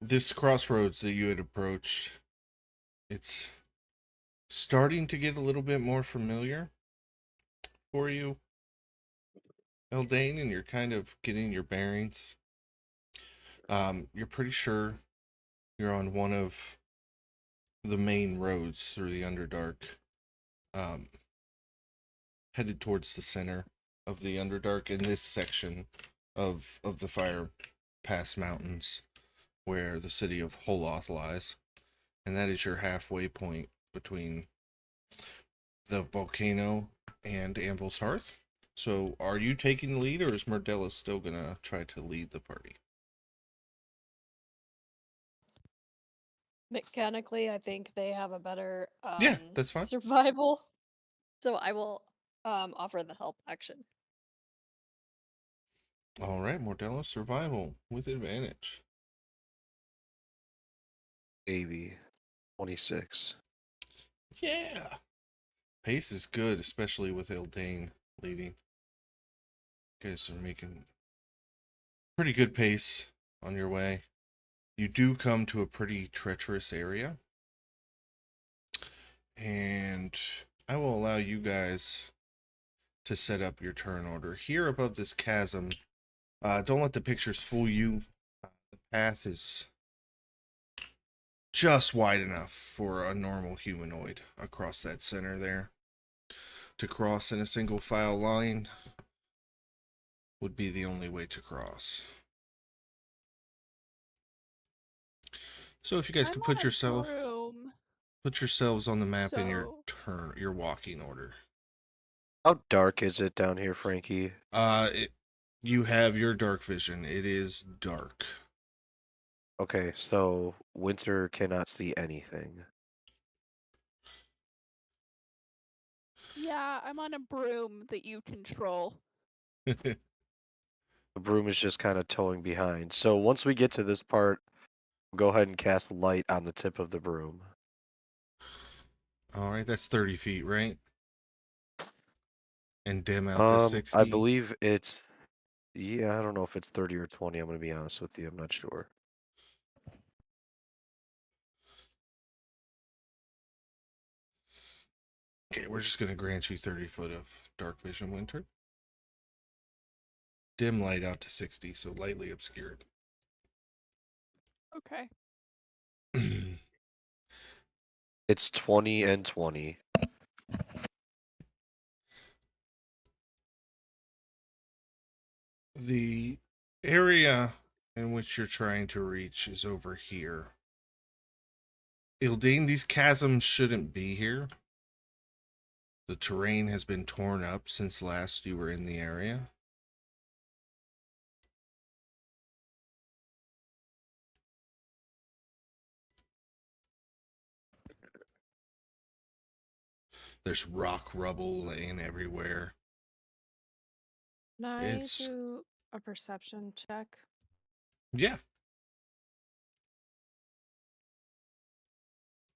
Speaker 2: This crossroads that you had approached, it's starting to get a little bit more familiar for you, Eldane, and you're kind of getting your bearings. You're pretty sure you're on one of the main roads through the Underdark, headed towards the center of the Underdark in this section of the Fire Pass Mountains, where the city of Holoth lies, and that is your halfway point between the volcano and Anvil's Hearth. So, are you taking the lead, or is Merdella still gonna try to lead the party?
Speaker 4: Mechanically, I think they have a better
Speaker 2: Yeah, that's fine.
Speaker 4: survival. So I will offer the help action.
Speaker 2: All right, Mordella, survival with advantage.
Speaker 3: Maybe 26.
Speaker 2: Yeah. Pace is good, especially with Eldane leading. You guys are making pretty good pace on your way. You do come to a pretty treacherous area. And I will allow you guys to set up your turn order. Here above this chasm, don't let the pictures fool you. The path is just wide enough for a normal humanoid across that center there. To cross in a single file line would be the only way to cross. So if you guys
Speaker 7: I'm
Speaker 2: could
Speaker 7: on a broom,
Speaker 2: put yourselves on the map in your
Speaker 7: so
Speaker 2: your walking order.
Speaker 3: How dark is it down here, Frankie?
Speaker 2: You have your dark vision. It is dark.
Speaker 3: Okay, so Winter cannot see anything.
Speaker 7: yeah, I'm on a broom that you control.
Speaker 3: The broom is just kind of towing behind. So once we get to this part, go ahead and cast light on the tip of the broom.
Speaker 2: All right, that's 30 feet, right? And dim out to
Speaker 3: I
Speaker 2: 60.
Speaker 3: believe it's, yeah, I don't know if it's 30 or 20. I'm gonna be honest with you. I'm not sure.
Speaker 2: Okay, we're just going to grant you 30 foot of dark vision, Winter. Dim light out to 60, so lightly obscured.
Speaker 7: Okay.
Speaker 3: It's 20 and 20.
Speaker 2: The area in which you're trying to reach is over here. Ildane, these chasms shouldn't be here. The terrain has been torn up since last you were in the area. There's rock rubble laying everywhere.
Speaker 4: Can I
Speaker 2: It's
Speaker 4: do a perception check?
Speaker 2: yeah.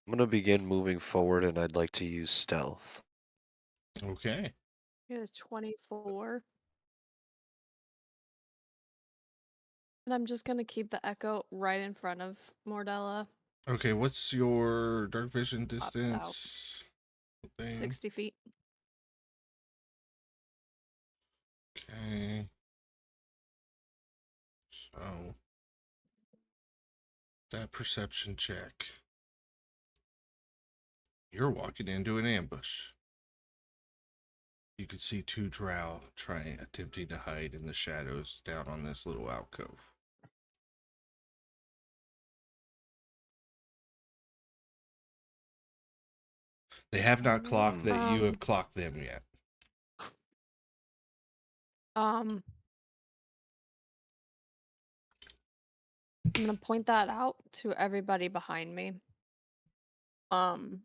Speaker 3: I'm gonna begin moving forward, and I'd like to use stealth.
Speaker 2: Okay.
Speaker 4: It is 24. And I'm just gonna keep the echo right in front of Mordella.
Speaker 2: Okay, what's your dark vision
Speaker 4: Pops out.
Speaker 2: distance? Thing?
Speaker 4: 60 feet.
Speaker 2: Okay. So that perception check. You're walking into an ambush. You could see two drow attempting to hide in the shadows down on this little alcove. They have not clocked that you have clocked them yet.
Speaker 4: I'm gonna point that out to everybody behind me. Can't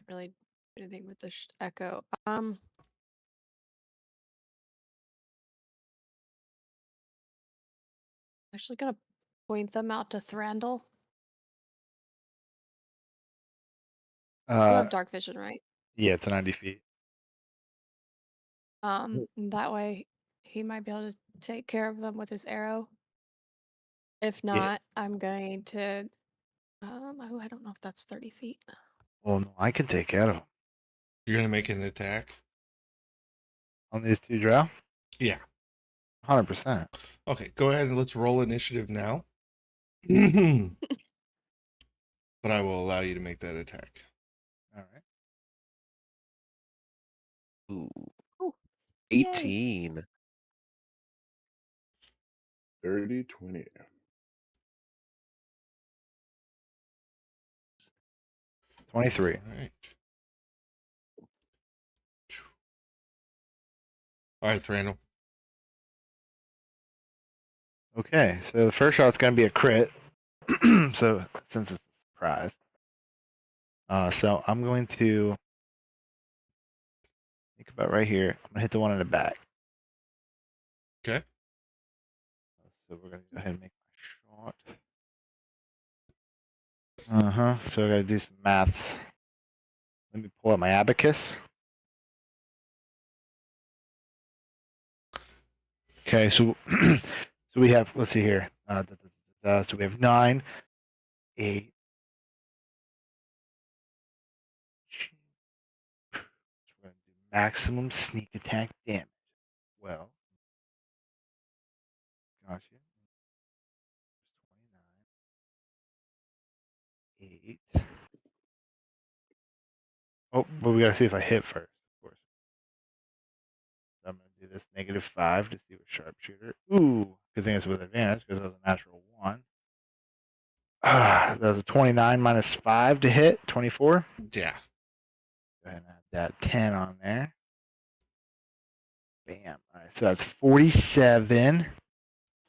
Speaker 4: really do anything with the echo. Actually gonna point them out to Thrandle? You
Speaker 5: Uh,
Speaker 4: have dark vision, right?
Speaker 5: yeah, to 90 feet.
Speaker 4: That way he might be able to take care of them with his arrow. If
Speaker 5: Yeah.
Speaker 4: not, I'm going to. I don't know if that's 30 feet.
Speaker 5: Well, no, I can take care of them.
Speaker 2: You're gonna make an attack?
Speaker 5: On these two drow?
Speaker 2: Yeah.
Speaker 5: 100%.
Speaker 2: Okay, go ahead and let's roll initiative now. But I will allow you to make that attack.
Speaker 5: All right.
Speaker 3: Ooh,
Speaker 4: Oh, yay.
Speaker 3: 18.
Speaker 8: 30, 20.
Speaker 5: 23.
Speaker 2: All right. All right, Thranduil.
Speaker 5: Okay, so the first shot's going to be a crit. So, since it's a surprise. So I'm going to think about right here. I'm going to hit the one in the back.
Speaker 2: Okay.
Speaker 5: So we're going to go ahead and make my shot. So I got to do some maths. Let me pull out my abacus. Okay, so so we have, let's see here. So we have 9, 8. So we're going to do maximum sneak attack damage. Well, gotcha. 29, 8. Oh, but we got to see if I hit first, of course. So I'm going to do this -5 to see what sharpshooter. Ooh, good thing it's with advantage because that was a natural 1. That was a 29 minus 5 to hit, 24.
Speaker 2: Yeah.
Speaker 5: Go ahead and add that 10 on there. Bam. All right, so that's 47.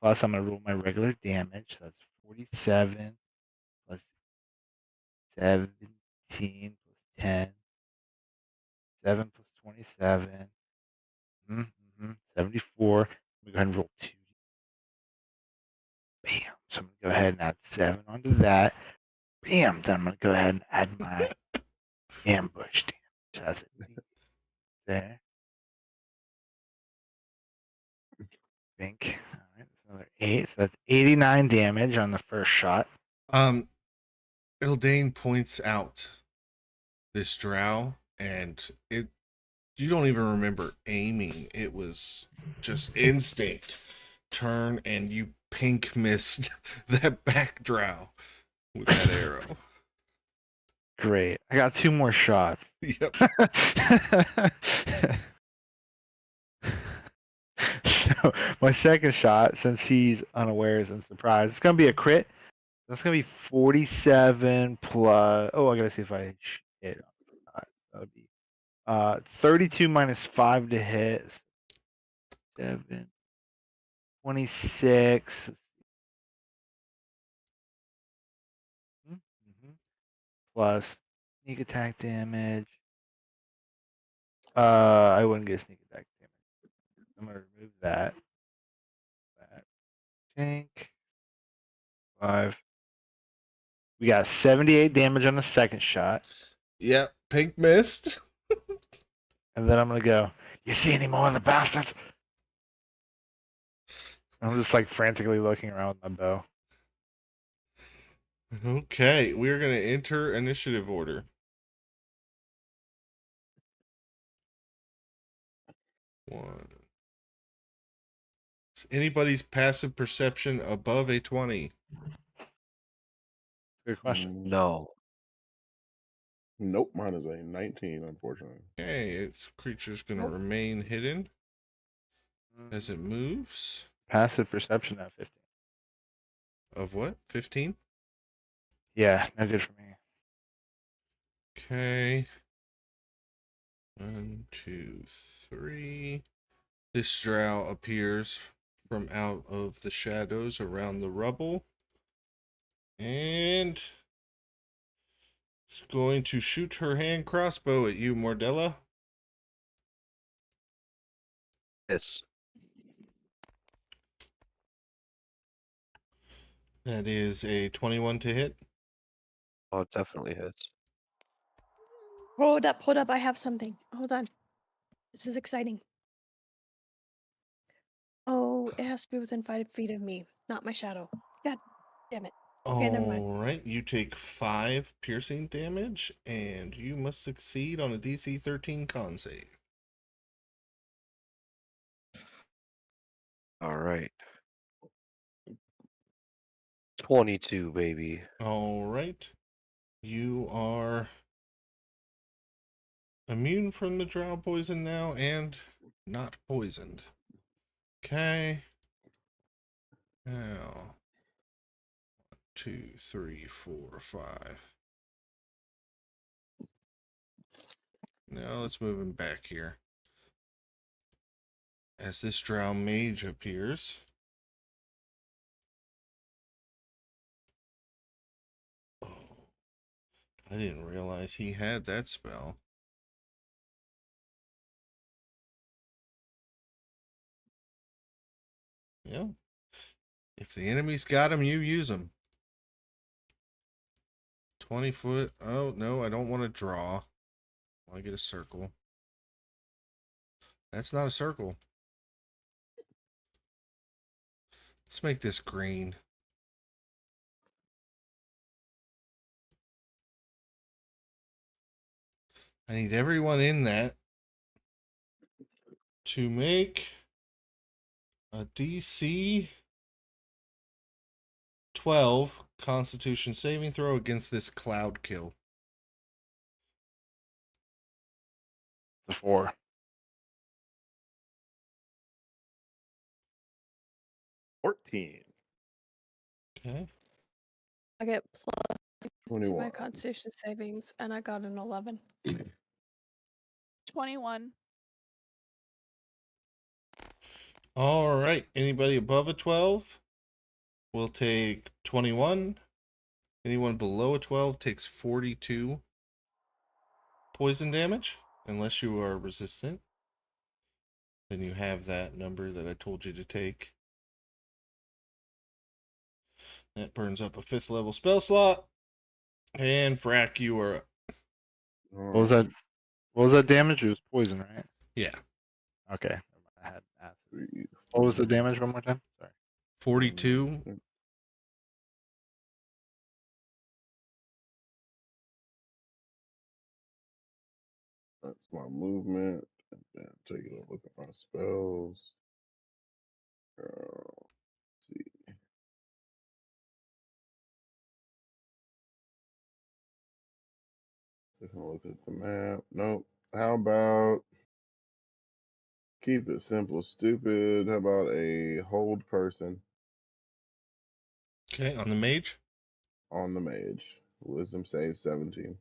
Speaker 5: Plus, I'm going to roll my regular damage. So that's 47 plus 17 plus 10. 7 plus 27. 74. We go ahead and roll 2. Bam. So I'm going to go ahead and add 7 onto that. Bam. Then I'm going to go ahead and add my ambush damage. So that's it. There. Think. All right. That's another 8. So that's 89 damage on the first shot.
Speaker 2: Eldane points out this drow, and you don't even remember aiming. It was just instinct. Turn, and you pink missed that back drow with that arrow.
Speaker 5: Great. I got 2 more shots.
Speaker 2: Yep.
Speaker 5: So my second shot, since he's unawares and surprised, it's gonna be a crit. That's gonna be 47 plus. Oh, I gotta see if I hit. That'll be 32 minus 5 to hit. 7, 26. Plus sneak attack damage. I wouldn't get sneak attack damage. I'm gonna remove that. Tank. 5. We got 78 damage on the second shot.
Speaker 2: Yep. Pink missed.
Speaker 5: And then I'm gonna go, you see any more of the bastards? I'm just like frantically looking around with my bow.
Speaker 2: Okay, we're gonna enter initiative order. 1. Is anybody's passive perception above a 20?
Speaker 5: Good question.
Speaker 3: No.
Speaker 8: Nope, mine is a 19, unfortunately.
Speaker 2: Okay, its creature's gonna remain hidden as it moves.
Speaker 5: Passive perception at 15.
Speaker 2: Of what? 15?
Speaker 5: Yeah, no good for me.
Speaker 2: Okay. 1, 2, 3. This drow appears from out of the shadows around the rubble. And it's going to shoot her hand crossbow at you, Mordella.
Speaker 3: Yes.
Speaker 2: That is a 21 to hit.
Speaker 3: Oh, it definitely hits.
Speaker 9: Hold up, I have something. Hold on. This is exciting. Oh, it has to be within 5 feet of me, not my shadow. God damn it. Okay, never mind.
Speaker 2: All right, you take 5 piercing damage, and you must succeed on a DC 13 con save.
Speaker 3: All right. 22, baby.
Speaker 2: All right, you are immune from the drow poison now, and not poisoned. Okay. Now, 2, 3, 4, 5. Now let's move him back here. As this drow mage appears. Oh, I didn't realize he had that spell. Yeah. If the enemy's got him, you use him. 20 foot. Oh, no, I don't want to draw. I want to get a circle. That's not a circle. Let's make this green. I need everyone in that to make a DC 12 Constitution saving throw against this cloud kill.
Speaker 5: The 4.
Speaker 6: 14.
Speaker 2: Okay.
Speaker 4: I get plus to
Speaker 8: 21.
Speaker 4: my Constitution savings, and I got an 11.
Speaker 7: 21.
Speaker 2: All right. Anybody above a 12 will take 21. Anyone below a 12 takes 42 poison damage, unless you are resistant. Then you have that number that I told you to take. That burns up a 5th level spell slot. And Frack, you are up.
Speaker 5: What was that? What was that damage? It was poison, right?
Speaker 2: Yeah.
Speaker 5: Okay. I had acid.
Speaker 8: 3,
Speaker 5: What was the damage one more time? Sorry.
Speaker 2: 42.
Speaker 8: That's my movement. And then take a look at my spells. Let's see. Taking a look at the map. Nope. How about keep it simple, stupid? How about a hold person
Speaker 2: Okay, on the mage.
Speaker 8: on the mage? Wisdom save 17.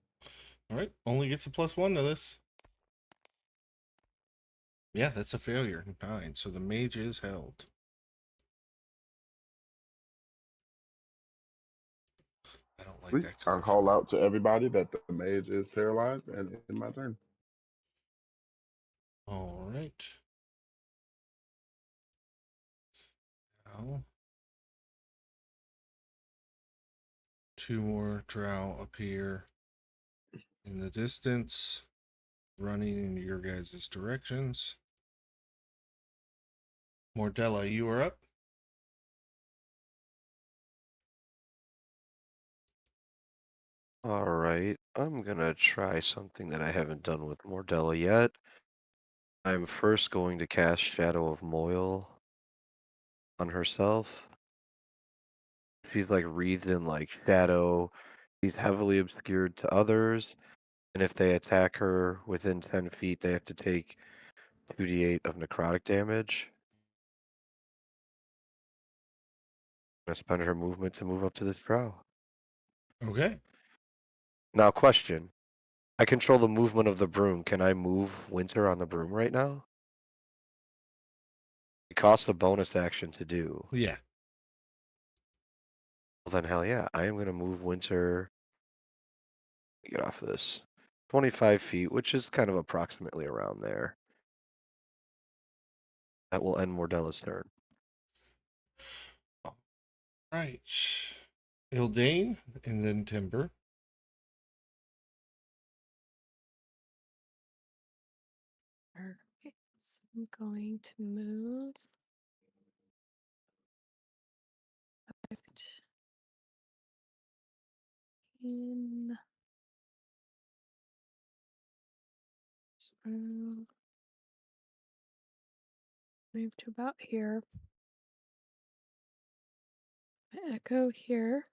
Speaker 2: All right, only gets a +1 to this. Yeah, that's a failure. 9. So the mage is held. I don't like
Speaker 8: Sweet.
Speaker 2: that
Speaker 8: I'll
Speaker 2: color.
Speaker 8: call out to everybody that the mage is paralyzed and in my turn.
Speaker 2: All right. Now, 2 more drow appear in the distance, running in your guys' directions. Mordella, you are up.
Speaker 3: All right. I'm gonna try something that I haven't done with Mordella yet. I'm first going to cast Shadow of Moil on herself. She's like wreathed in like shadow. She's heavily obscured to others. And if they attack her within 10 feet, they have to take 2d8 of necrotic damage. I'm gonna spend her movement to move up to this drow.
Speaker 2: Okay.
Speaker 3: Now, question. I control the movement of the broom. Can I move Winter on the broom right now? It costs a bonus action to do.
Speaker 2: Yeah.
Speaker 3: Well, then hell yeah. I am going to move Winter. Get off of this. 25 feet, which is kind of approximately around there. That will end Mordella's turn.
Speaker 2: Right. Ildane and then Timber.
Speaker 9: Alright, so I'm going to move. Left in. So move to about here. Echo here.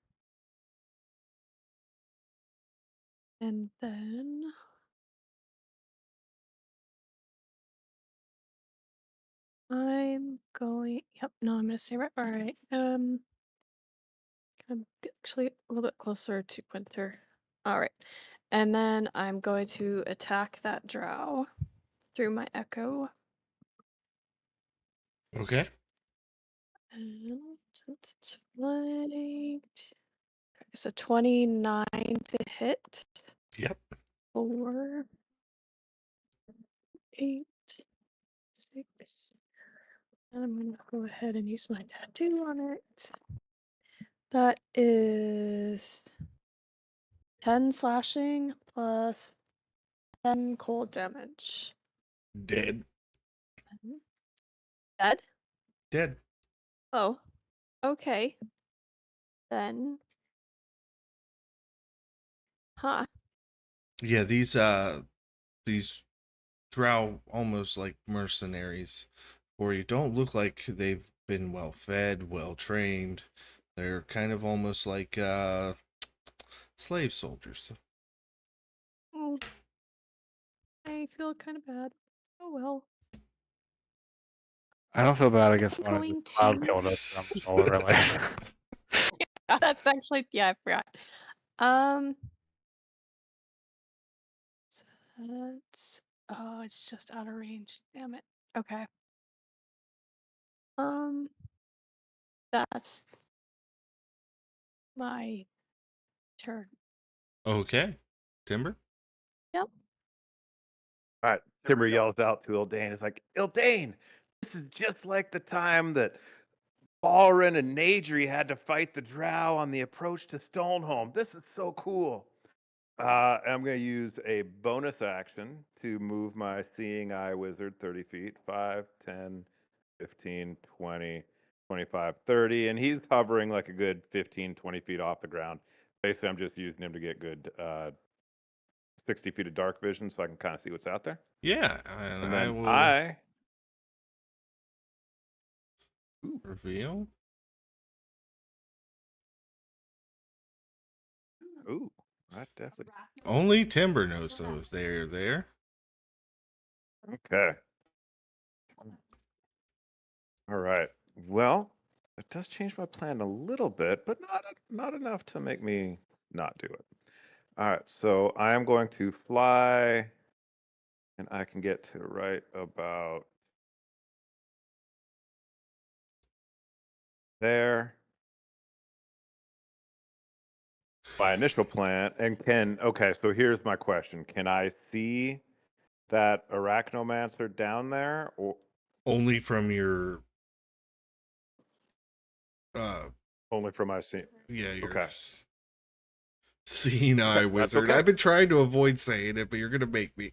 Speaker 9: And then I'm going. Yep, no, I'm gonna stay right. All right. I'm actually a little bit closer to Quinter. All right, and then I'm going to attack that drow through my echo.
Speaker 2: Okay.
Speaker 9: And since it's flanked, okay, so 29 to hit.
Speaker 2: Yep.
Speaker 9: 4, 8, 6. And I'm gonna go ahead and use my tattoo on it. That is 10 slashing plus 10 cold damage.
Speaker 2: Dead.
Speaker 9: Dead?
Speaker 2: Dead.
Speaker 9: Oh, okay. Then. Huh.
Speaker 2: Yeah, these drow almost like mercenaries for you don't look like they've been well fed, well trained. They're kind of almost like slave soldiers.
Speaker 9: Mm, I feel kind of bad. Oh well.
Speaker 5: I don't feel bad against
Speaker 9: I'm
Speaker 5: one of the
Speaker 9: going
Speaker 5: cloud
Speaker 9: to.
Speaker 5: killed us. I'm smaller in life.
Speaker 9: Yeah, that's actually. Yeah, I forgot. Um. So that's. Oh, it's just out of range. Damn it. Okay. Um. That's my turn.
Speaker 2: Okay. Timber?
Speaker 9: Yep.
Speaker 6: All right, Timber yells out to Ildane. It's like, Ildane, this is just like the time that Balrin and Nadri had to fight the Drow on the approach to Stoneholm. This is so cool. I'm going to use a bonus action to move my Seeing Eye Wizard 30 feet, 5, 10, 15, 20, 25, 30, and he's hovering like a good 15, 20 feet off the ground. Basically, I'm just using him to get good 60 feet of dark vision so I can kind of see what's out there.
Speaker 2: Yeah, and
Speaker 6: And
Speaker 2: I
Speaker 6: then
Speaker 2: will
Speaker 6: I
Speaker 2: reveal.
Speaker 6: Ooh, I definitely.
Speaker 2: Only Timber knows those. They're there.
Speaker 6: Okay. All right. Well, it does change my plan a little bit, but not enough to make me not do it. All right. So I am going to fly, and I can get to right about there. My initial plan, and okay, so here's my question. Can I see that arachnomancer down there, or
Speaker 2: Only from your uh
Speaker 6: only from my scene?
Speaker 2: yeah, your
Speaker 6: Okay.
Speaker 2: Seeing
Speaker 6: Okay,
Speaker 2: Eye
Speaker 6: that's
Speaker 2: Wizard.
Speaker 6: okay.
Speaker 2: I've been trying to avoid saying it, but you're gonna make me.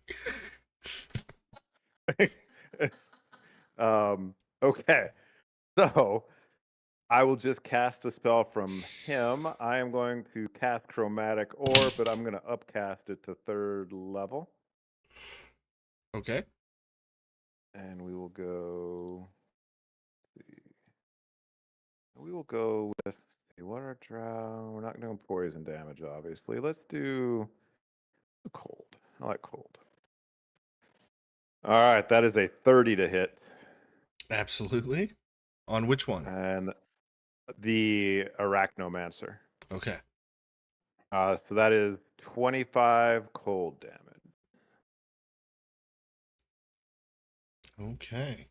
Speaker 6: Okay. So I will just cast a spell from him. I am going to cast Chromatic Orb, but I'm going to upcast it to 3rd level.
Speaker 2: Okay.
Speaker 6: And we will go. We will go with. What are drow? We're not doing poison damage, obviously. Let's do cold. I like cold. All right, that is a 30 to hit.
Speaker 2: Absolutely. On which one?
Speaker 6: And the Arachnomancer.
Speaker 2: Okay.
Speaker 6: So that is 25 cold damage.
Speaker 2: Okay.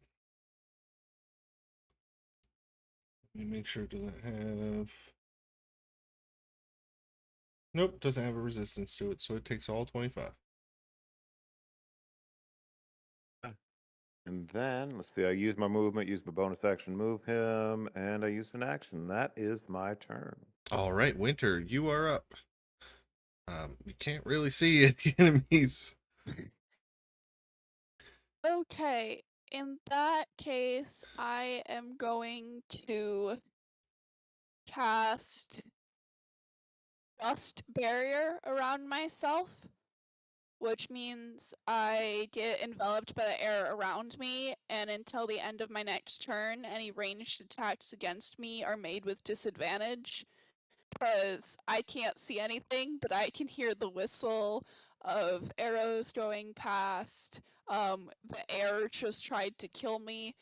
Speaker 2: Let me make sure. Does it have? Nope, doesn't have a resistance to it, so it takes all 25.
Speaker 6: And then, let's see, I use my movement, use my bonus action, move him, and I use an action. That is my turn.
Speaker 2: All right, Winter, you are up. You can't really see any enemies.
Speaker 7: Okay, in that case, I am going to cast Dust Barrier around myself, which means I get enveloped by the air around me, and until the end of my next turn, any ranged attacks against me are made with disadvantage. Because I can't see anything, but I can hear the whistle of arrows going past. The air just tried to kill me,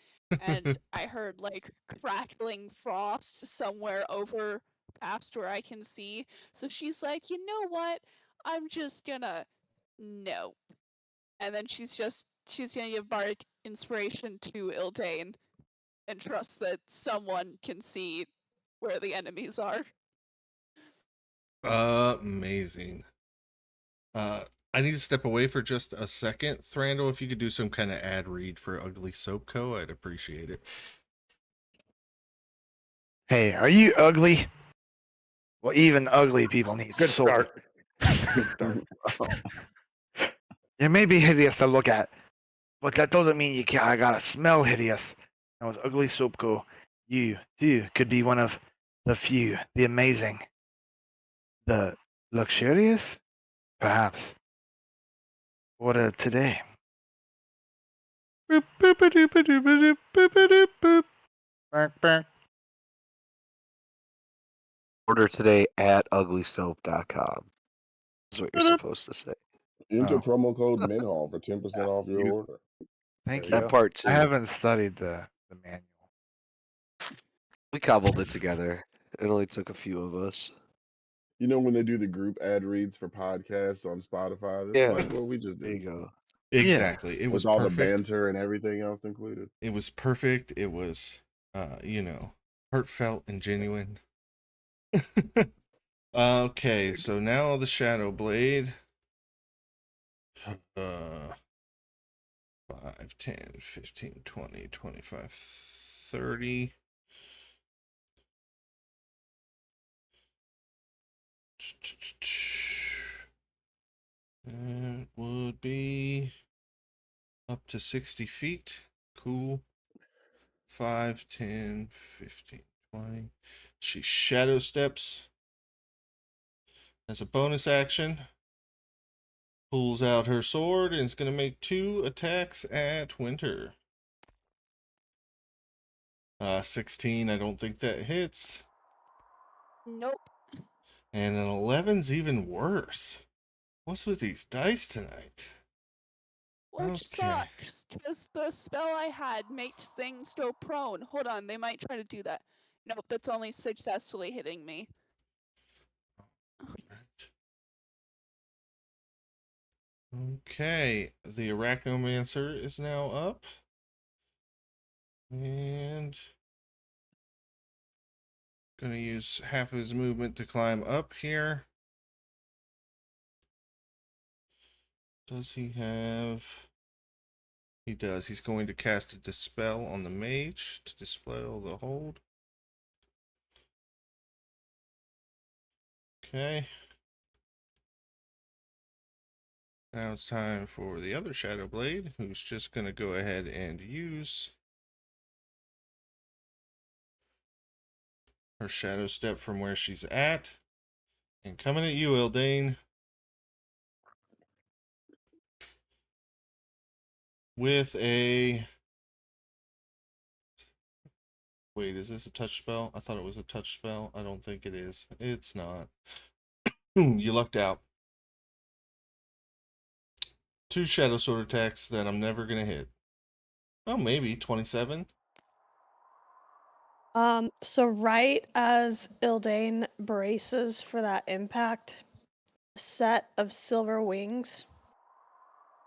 Speaker 7: and I heard like crackling frost somewhere over past where I can see. So she's like, you know what? I'm just gonna no. And then she's gonna give bardic inspiration to Ildane and trust that someone can see where the enemies are.
Speaker 2: Amazing. I need to step away for just a second. Thrandle, if you could do some kind of ad read for Ugly Soap Co., I'd appreciate it.
Speaker 5: Hey, are you ugly? Well, even ugly people need
Speaker 6: Good
Speaker 5: soap.
Speaker 6: start. Good start.
Speaker 5: You may be hideous to look at, but that doesn't mean you can't. I gotta smell hideous. And with Ugly Soap Co., you too could be one of the few, the amazing, the luxurious, perhaps. Order today. Boop, boop, boop, boop, boop, boop, boop, boop, boop. Bark, bark.
Speaker 3: Order today at uglysoap.com. That's what you're supposed to say.
Speaker 8: Enter
Speaker 5: Oh.
Speaker 8: promo code Minhal for 10% off your
Speaker 6: You-
Speaker 8: order.
Speaker 5: Thank
Speaker 6: There
Speaker 5: you.
Speaker 6: you
Speaker 3: That
Speaker 6: go.
Speaker 3: part too.
Speaker 5: I haven't studied the manual.
Speaker 3: We cobbled it together. It only took a few of us.
Speaker 8: You know when they do the group ad reads for podcasts on Spotify? This is
Speaker 3: Yeah.
Speaker 8: like what we just
Speaker 3: There you
Speaker 8: did.
Speaker 3: go.
Speaker 2: Exactly. It was
Speaker 8: With all the
Speaker 2: perfect.
Speaker 8: banter and everything else included.
Speaker 2: It was perfect. It was, heartfelt and genuine. Okay, so now the Shadow Blade. 5, 10, 15, 20, 25, 30. It would be up to 60 feet. Cool. 5, 10, 15, 20. She shadow steps as a bonus action. Pulls out her sword and is going to make 2 attacks at Winter. 16, I don't think that hits.
Speaker 7: Nope.
Speaker 2: And an 11's even worse. What's with these dice tonight?
Speaker 7: Which
Speaker 2: Okay.
Speaker 7: sucks, because the spell I had makes things go prone. Hold on, they might try to do that. Nope, that's only successfully hitting me.
Speaker 2: Okay, the Arachnomancer is now up. And gonna use half of his movement to climb up here. Does he have... He does. He's going to cast a Dispel on the mage to dispel the hold. Okay. Now it's time for the other Shadow Blade, who's just going to go ahead and use her Shadow Step from where she's at. And coming at you, Ildane. With a... Wait, is this a touch spell? I thought it was a touch spell. I don't think it is. It's not. You lucked out. 2 Shadow Sword attacks that I'm never going to hit. Oh, maybe 27.
Speaker 4: So right as Ildane braces for that impact, a set of silver wings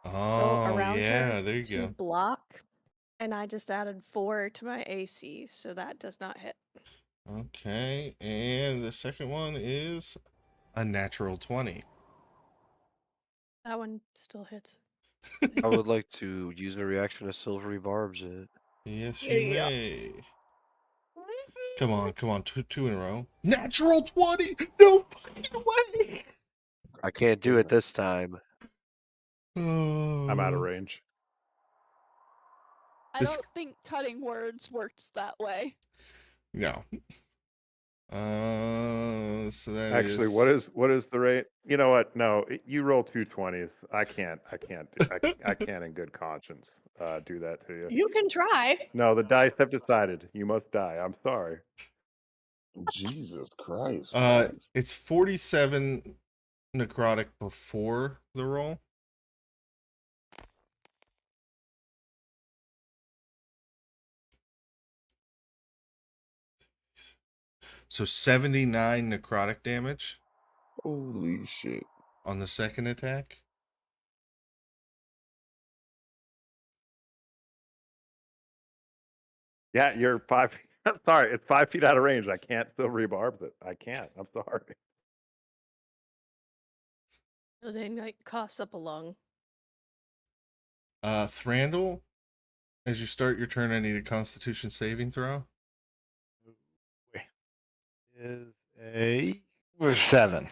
Speaker 4: go
Speaker 2: Oh,
Speaker 4: around
Speaker 2: yeah,
Speaker 4: her
Speaker 2: there you
Speaker 4: to
Speaker 2: go.
Speaker 4: block, and I just added 4 to my AC, so that does not hit.
Speaker 2: Okay, and the second one is a natural 20.
Speaker 4: That one still hits.
Speaker 3: I would like to use a reaction to silvery barbs it.
Speaker 2: Yes,
Speaker 9: Yeah,
Speaker 2: you
Speaker 9: yeah.
Speaker 2: may. Come on, two in a row. Natural 20! No fucking way!
Speaker 3: I can't do it this time.
Speaker 6: I'm out of
Speaker 2: Oh,
Speaker 6: range.
Speaker 7: I
Speaker 2: this
Speaker 7: don't think cutting words works that way.
Speaker 2: no. So that
Speaker 6: Actually,
Speaker 2: is
Speaker 6: what is the rate? You know what? No, you roll 220s. I can't I can't in good conscience do that to you.
Speaker 9: You can try.
Speaker 6: No, the dice have decided you must die. I'm sorry.
Speaker 8: Jesus Christ, Max.
Speaker 2: it's 47 necrotic before the roll. So 79 necrotic damage
Speaker 8: Holy shit.
Speaker 2: on the second attack.
Speaker 6: Yeah, you're 5. Sorry, it's 5 feet out of range. I can't still rebarb it. I can't. I'm sorry.
Speaker 9: Building like coughs up a lung.
Speaker 2: Thrandle, as you start your turn, I need a Constitution saving throw.
Speaker 5: Is a 7.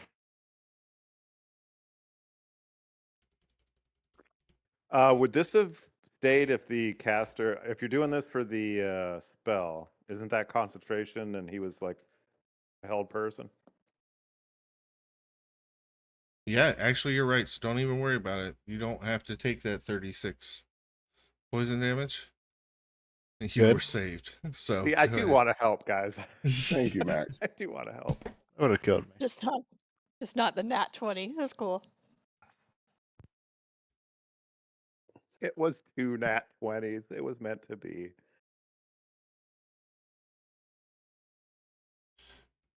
Speaker 6: Would this have stayed if the caster, if you're doing this for the spell, isn't that concentration and he was like a held person?
Speaker 2: Yeah, actually, you're right. So don't even worry about it. You don't have to take that 36 poison damage. You
Speaker 5: Good.
Speaker 2: were saved. So
Speaker 6: See, I
Speaker 2: go
Speaker 6: do
Speaker 2: ahead.
Speaker 6: want to help, guys.
Speaker 8: Thank you, Max.
Speaker 6: I do want to help.
Speaker 5: That would have killed me.
Speaker 9: Just not the nat 20. That's cool.
Speaker 6: It was 2 nat 20s. It was meant to be.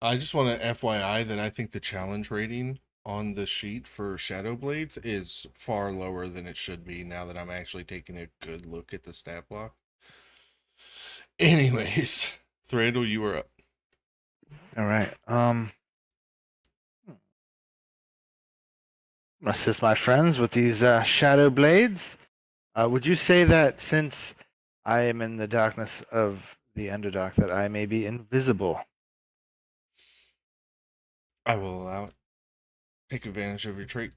Speaker 2: I just want to FYI that I think the challenge rating on the sheet for Shadow Blades is far lower than it should be now that I'm actually taking a good look at the stat block. Anyways, Thrandle, you are up.
Speaker 5: All right. Assist my friends with these shadow blades. Would you say that since I am in the darkness of the Underdark, that I may be invisible?
Speaker 2: I will allow it. Take advantage of your trait.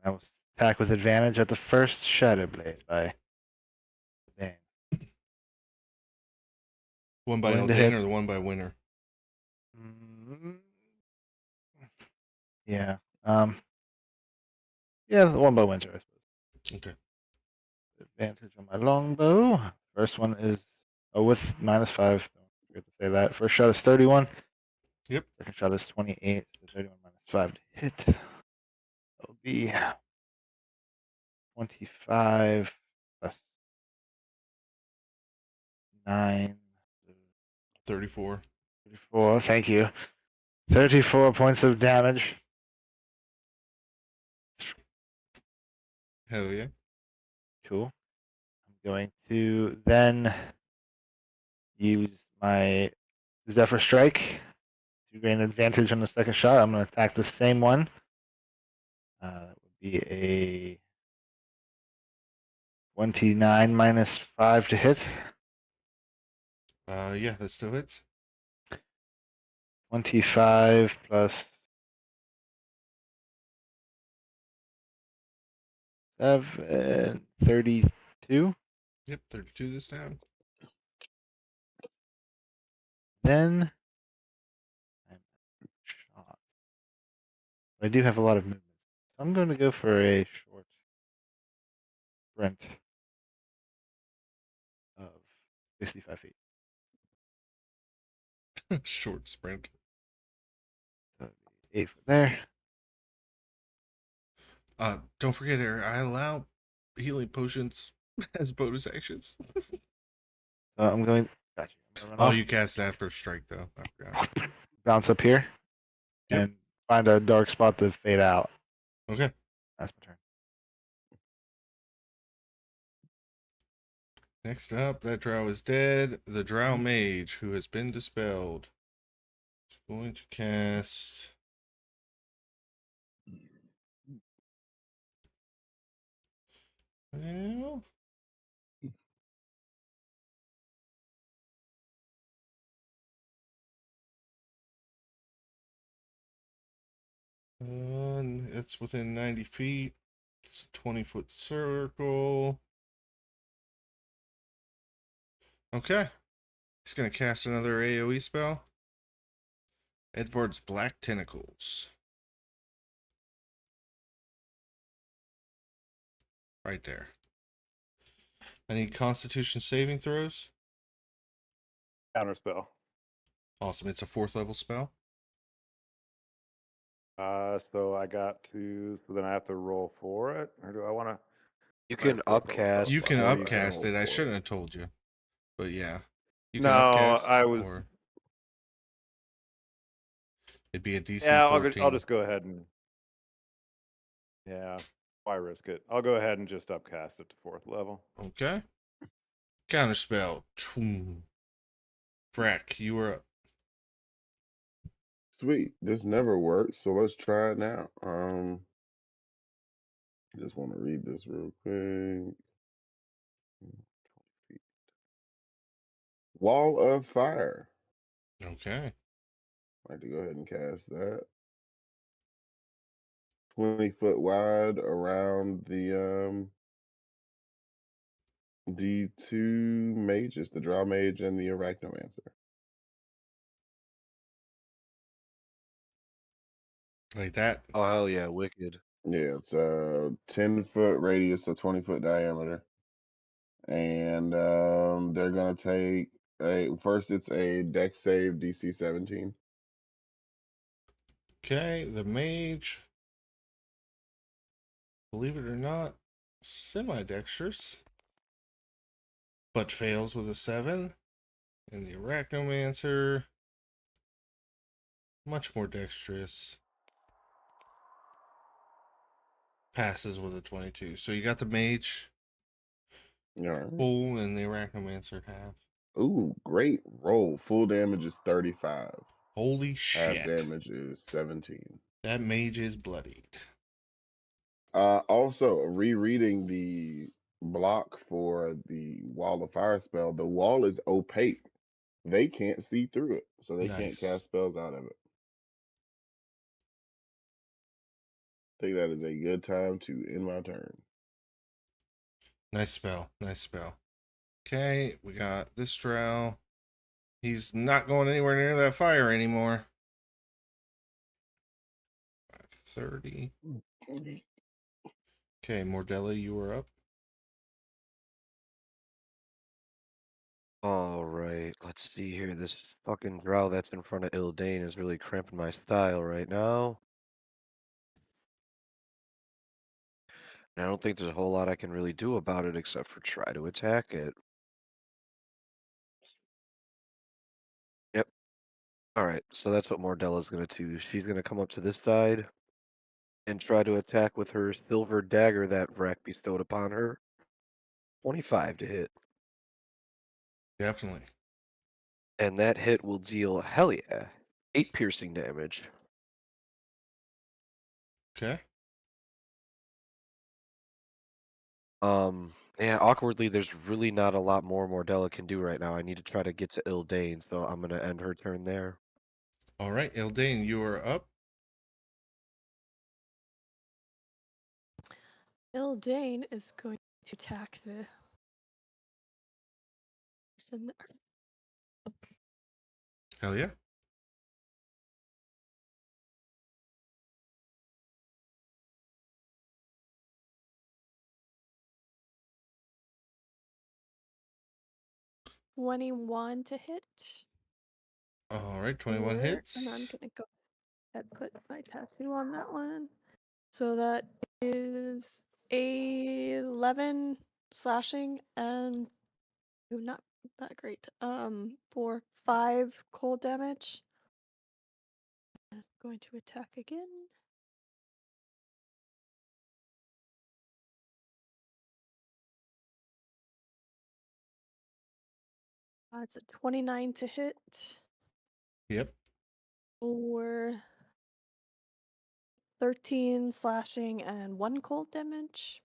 Speaker 5: I will attack with advantage at the first shadow blade by Bane.
Speaker 2: One by
Speaker 5: Going to
Speaker 2: Eldane
Speaker 5: hit.
Speaker 2: or the one by Winter?
Speaker 5: Mm, yeah. Yeah, the one by Winter, I suppose.
Speaker 2: Okay.
Speaker 5: Advantage on my longbow. First one is with -5. Don't forget to say that. First shot is 31.
Speaker 2: Yep.
Speaker 5: Second shot is 28. So 31 -5 to hit. That'll be 25 plus 9.
Speaker 2: 34.
Speaker 5: 34. Thank you. 34 points of damage.
Speaker 2: Hell yeah.
Speaker 5: Cool. I'm going to then use my Zephyr Strike to gain advantage on the second shot. I'm going to attack the same one. That would be a 29 -5 to hit.
Speaker 2: Yeah, that still hits.
Speaker 5: 25 plus 7, 32.
Speaker 2: Yep, 32 this time.
Speaker 5: Then I'm shot. I do have a lot of movement. So I'm going to go for a short sprint of 65 feet.
Speaker 2: Short sprint.
Speaker 5: So that'd be 8 foot there.
Speaker 2: Don't forget, Eric, I allow healing potions as bonus actions.
Speaker 5: So I'm going. Gotcha. I'm gonna run
Speaker 2: Oh,
Speaker 5: off,
Speaker 2: you cast that for strike, though. I forgot.
Speaker 5: bounce up here,
Speaker 2: Yep.
Speaker 5: and find a dark spot to fade out.
Speaker 2: Okay.
Speaker 5: That's my turn.
Speaker 2: Next up, that drow is dead. The drow mage, who has been dispelled, is going to cast Well, it's within 90 feet. It's a 20-foot circle. Okay. He's going to cast another AoE spell. Edward's Black Tentacles. Right there. I need Constitution saving throws.
Speaker 6: Counterspell.
Speaker 2: Awesome. It's a 4th level spell.
Speaker 6: So I got to. So then I have to roll for it, or do I want to?
Speaker 3: You can upcast.
Speaker 2: You can
Speaker 3: or you
Speaker 2: upcast
Speaker 3: roll
Speaker 2: it. I
Speaker 3: for
Speaker 2: shouldn't have told you. But yeah. You can
Speaker 6: No,
Speaker 2: upcast.
Speaker 6: I was.
Speaker 2: Or it'd be a DC
Speaker 6: Yeah,
Speaker 2: 14.
Speaker 6: I'll just go ahead and. Yeah, why risk it? I'll go ahead and just upcast it to 4th level.
Speaker 2: Okay. Counterspell. Frack, you were up.
Speaker 8: Sweet. This never worked, so let's try it now. Just want to read this real quick. Wall of Fire.
Speaker 2: Okay.
Speaker 8: I'd like to go ahead and cast that. 20-foot wide around the two mages, the Draw Mage and the Arachnomancer.
Speaker 2: Like that.
Speaker 3: Oh hell yeah, wicked.
Speaker 8: Yeah, it's a 10-foot radius, so 20-foot diameter. And they're gonna take first it's a dex save DC 17.
Speaker 2: Okay, the mage. Believe it or not, semi-dexterous. But fails with a 7. And the Arachnomancer, much more dexterous. Passes with a 22. So you got the mage
Speaker 8: Alright.
Speaker 2: full and the Arachnomancer half.
Speaker 8: Ooh, great roll. Full damage is 35.
Speaker 2: Holy
Speaker 8: Half
Speaker 2: shit.
Speaker 8: damage is 17.
Speaker 2: That mage is bloodied.
Speaker 8: Also, rereading the block for the Wall of Fire spell, the wall is opaque. They can't see through it, so they can't
Speaker 2: Nice.
Speaker 8: cast spells out of it. I think that is a good time to end my turn.
Speaker 2: Nice spell. Nice spell. Okay, we got this drow. He's not going anywhere near that fire anymore. 30. Okay, Mordella, you are up.
Speaker 3: Alright, let's see here. This fucking drow that's in front of Ildane is really cramping my style right now. And I don't think there's a whole lot I can really do about it except for try to attack it. Yep. Alright, so that's what Mordella's gonna do. She's gonna come up to this side and try to attack with her silver dagger that Vrak bestowed upon her. 25 to hit.
Speaker 2: Definitely.
Speaker 3: And that hit will deal, hell yeah, 8 piercing damage.
Speaker 2: Okay.
Speaker 3: Yeah, awkwardly, there's really not a lot more Mordella can do right now. I need to try to get to Ildane, so I'm gonna end her turn there.
Speaker 2: All right, Eldane, you are up.
Speaker 9: Ildane is going to attack the person there.
Speaker 2: Hell yeah.
Speaker 9: $21 to hit.
Speaker 2: All right, 21
Speaker 9: And
Speaker 2: hits.
Speaker 9: I'm gonna go ahead and put my tattoo on that one. So that is 11 slashing and not that great. For 5 cold damage. I'm going to attack again. It's a 29 to hit.
Speaker 2: Yep.
Speaker 9: Or 13 slashing and 1 cold damage.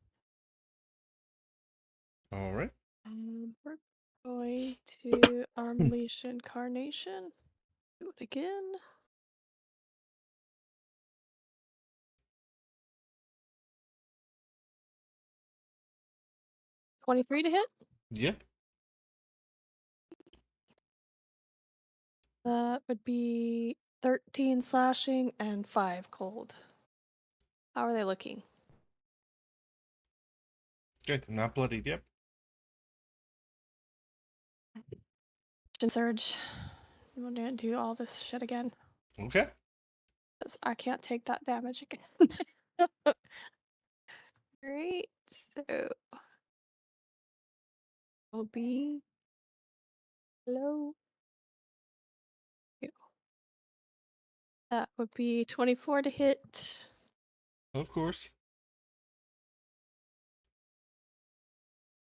Speaker 2: All right.
Speaker 9: We're going to unleash incarnation. Do it again. $23 to hit.
Speaker 2: Yeah.
Speaker 9: That would be 13 slashing and 5 cold. How are they looking?
Speaker 2: Good. Not bloodied. Yep.
Speaker 9: Action surge. I'm gonna do all this shit again.
Speaker 2: Okay.
Speaker 9: 'Cause I can't take that damage again. Great. So will be low. That would be 24 to hit.
Speaker 2: Of course.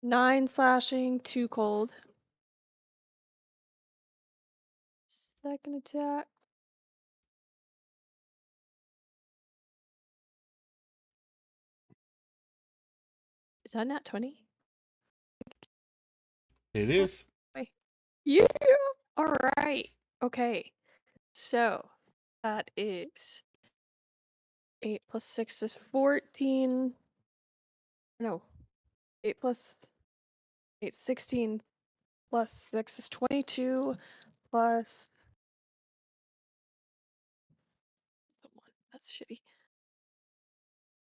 Speaker 9: 9 slashing, 2 cold. Second attack. Is that not 20?
Speaker 2: It is.
Speaker 9: Wait. Yeah. All right. Okay. So that is 8 plus 6 is 14. No. 8 plus 8, 16 plus 6 is 22 plus the 1. That's shitty.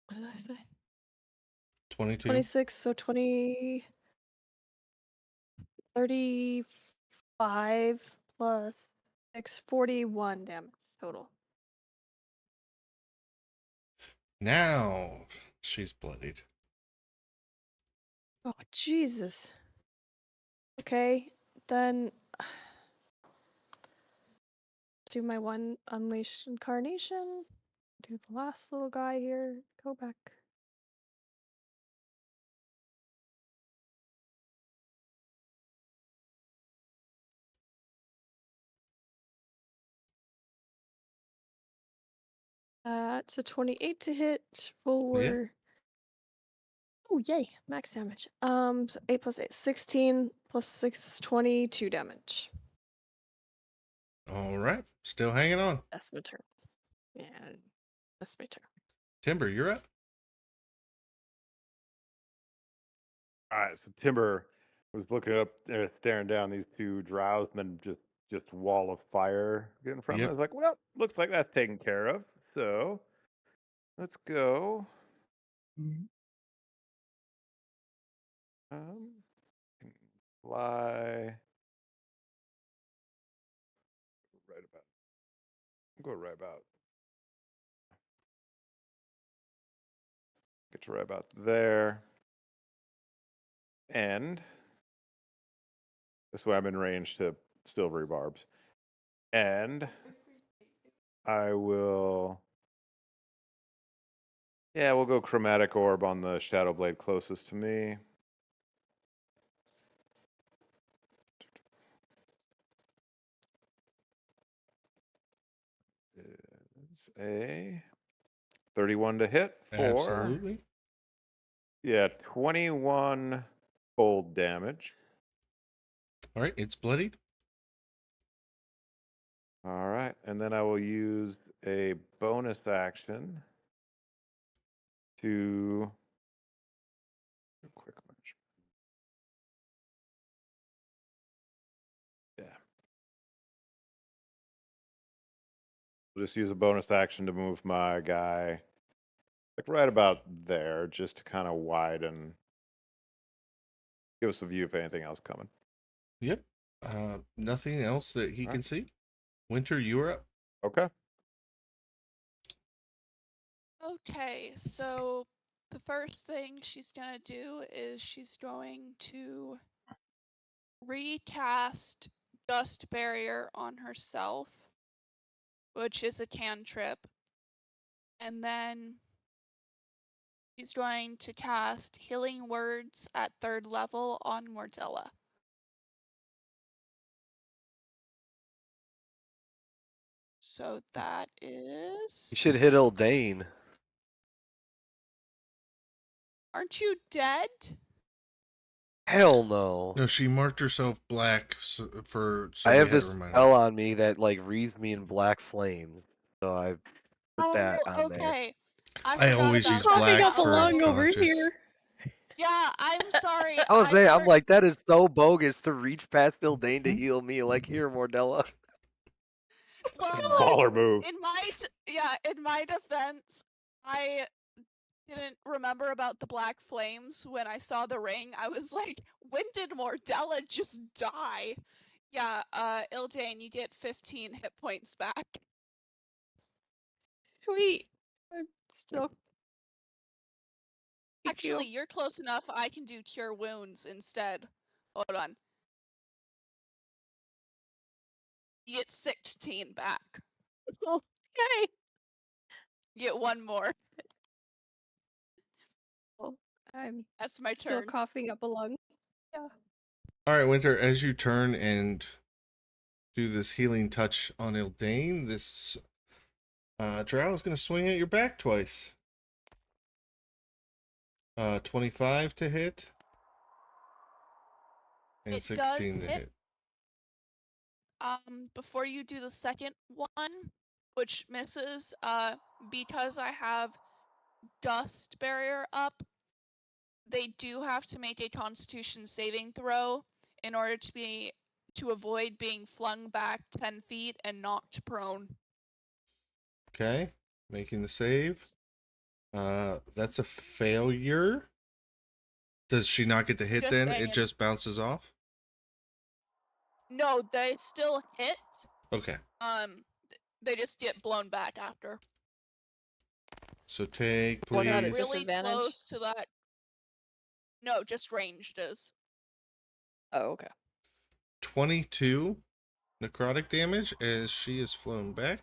Speaker 9: What did I say?
Speaker 2: 22.
Speaker 9: 26, so 20, 35 plus 6, 41 damage total.
Speaker 2: Now she's bloodied.
Speaker 9: Oh, Jesus. Okay, then do my one Unleash Incarnation. Do the last little guy here. Go back. It's a 28 to hit for. Oh, yay! Max damage. So 8 plus 8, 16 plus 6, 22 damage.
Speaker 2: All right. Still hanging on.
Speaker 9: That's my turn. Yeah, that's my turn.
Speaker 2: Timber, you're up.
Speaker 6: All right, so Timber was looking up, staring down these two drows, and then just wall of fire get in front of him.
Speaker 2: Yep.
Speaker 6: I was like, well, looks like that's taken care of. So let's go. Um, fly right about. Go right about. Get to right about there. And this way I'm in range to silvery barbs. And I will. Yeah, we'll go chromatic orb on the shadow blade closest to me. It's a 31 to hit for.
Speaker 2: Absolutely.
Speaker 6: Yeah, 21 cold damage.
Speaker 2: All right. It's bloodied.
Speaker 6: All right, and then I will use a bonus action to quick match. Yeah. We'll just use a bonus action to move my guy like right about there, just to kind of widen, give us a view if anything else coming.
Speaker 2: Yep. Nothing else that he can see. Winter, you're up.
Speaker 6: Okay.
Speaker 7: Okay, so the first thing she's gonna do is she's going to recast Dust Barrier on herself, which is a cantrip. And then she's going to cast Healing Words at 3rd level on Mordella. So that is.
Speaker 3: You should hit Eldane.
Speaker 7: Aren't you dead?
Speaker 3: Hell no.
Speaker 2: No, she marked herself black so
Speaker 3: I
Speaker 2: we
Speaker 3: have
Speaker 2: had
Speaker 3: this
Speaker 2: to remind her.
Speaker 3: spell on me that like wreathes me in black flames, so I put that
Speaker 7: Oh,
Speaker 3: on there.
Speaker 7: okay. I
Speaker 2: I
Speaker 7: forgot
Speaker 2: always
Speaker 7: about
Speaker 2: use
Speaker 7: that.
Speaker 4: Coughing
Speaker 2: black
Speaker 4: up a
Speaker 2: for
Speaker 4: lung over
Speaker 2: unconscious.
Speaker 4: here.
Speaker 7: Yeah, I'm sorry.
Speaker 3: I was
Speaker 7: I
Speaker 3: saying, I'm
Speaker 7: for-
Speaker 3: like, that is so bogus to reach past Ildane to heal me. Like, here, Mordella.
Speaker 7: well,
Speaker 6: Baller move.
Speaker 7: in my defense, I didn't remember about the black flames when I saw the ring. I was like, when did Mordella just die? Yeah, Ildane, you get 15 hit points back.
Speaker 4: Sweet. I'm still. Thank
Speaker 7: Actually,
Speaker 4: you.
Speaker 7: you're close enough. I can do cure wounds instead. Hold on. You get 16 back.
Speaker 4: Okay.
Speaker 7: You get one more.
Speaker 4: Well, I'm
Speaker 7: That's my
Speaker 4: still
Speaker 7: turn.
Speaker 4: coughing up a lung. Yeah.
Speaker 2: All right, Winter, as you turn and do this healing touch on Ildane, this drow is going to swing at your back twice. 25 to hit and
Speaker 7: It
Speaker 2: 16
Speaker 7: does
Speaker 2: to
Speaker 7: hit.
Speaker 2: hit.
Speaker 7: Before you do the second one, which misses, because I have dust barrier up, they do have to make a constitution saving throw in order to avoid being flung back 10 feet and knocked prone.
Speaker 2: Okay, making the save. That's a failure. Does she not get the hit
Speaker 7: Just
Speaker 2: then?
Speaker 7: saying.
Speaker 2: It just bounces off?
Speaker 7: No, they still hit.
Speaker 2: Okay.
Speaker 7: They just get blown back after.
Speaker 2: So take,
Speaker 9: Was that
Speaker 2: please.
Speaker 9: a
Speaker 7: Really
Speaker 9: disadvantage?
Speaker 7: close to that. No, just ranged is.
Speaker 9: Oh, okay.
Speaker 2: 22 necrotic damage as she is flown back.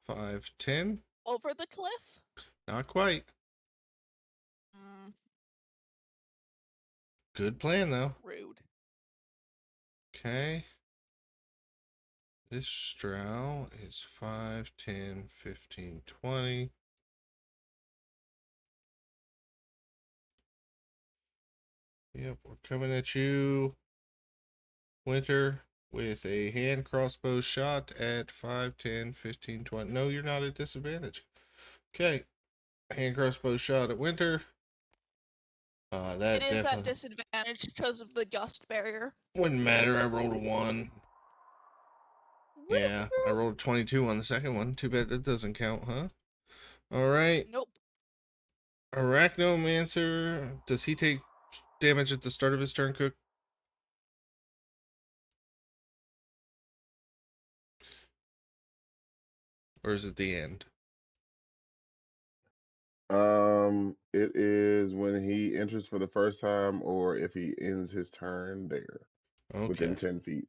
Speaker 2: 5, 10.
Speaker 7: Over the cliff?
Speaker 2: Not quite.
Speaker 7: Mm,
Speaker 2: Good plan, though.
Speaker 7: rude.
Speaker 2: Okay. This Strow is 5, 10, 15, 20. Yep, we're coming at you, Winter, with a hand crossbow shot at 5, 10, 15, 20. No, you're not at disadvantage. Okay. Hand crossbow shot at Winter. That
Speaker 7: It is at
Speaker 2: definitely
Speaker 7: disadvantage because of the gust barrier.
Speaker 2: wouldn't matter. I rolled a 1. Yeah, I rolled a 22 on the second one. Too bad that doesn't count, huh? All right.
Speaker 7: Nope.
Speaker 2: Arachnomancer. Does he take damage at the start of his turn, Cook? Or is it the end?
Speaker 8: It is when he enters for the first time, or if he ends his turn there
Speaker 2: Okay.
Speaker 8: within 10 feet.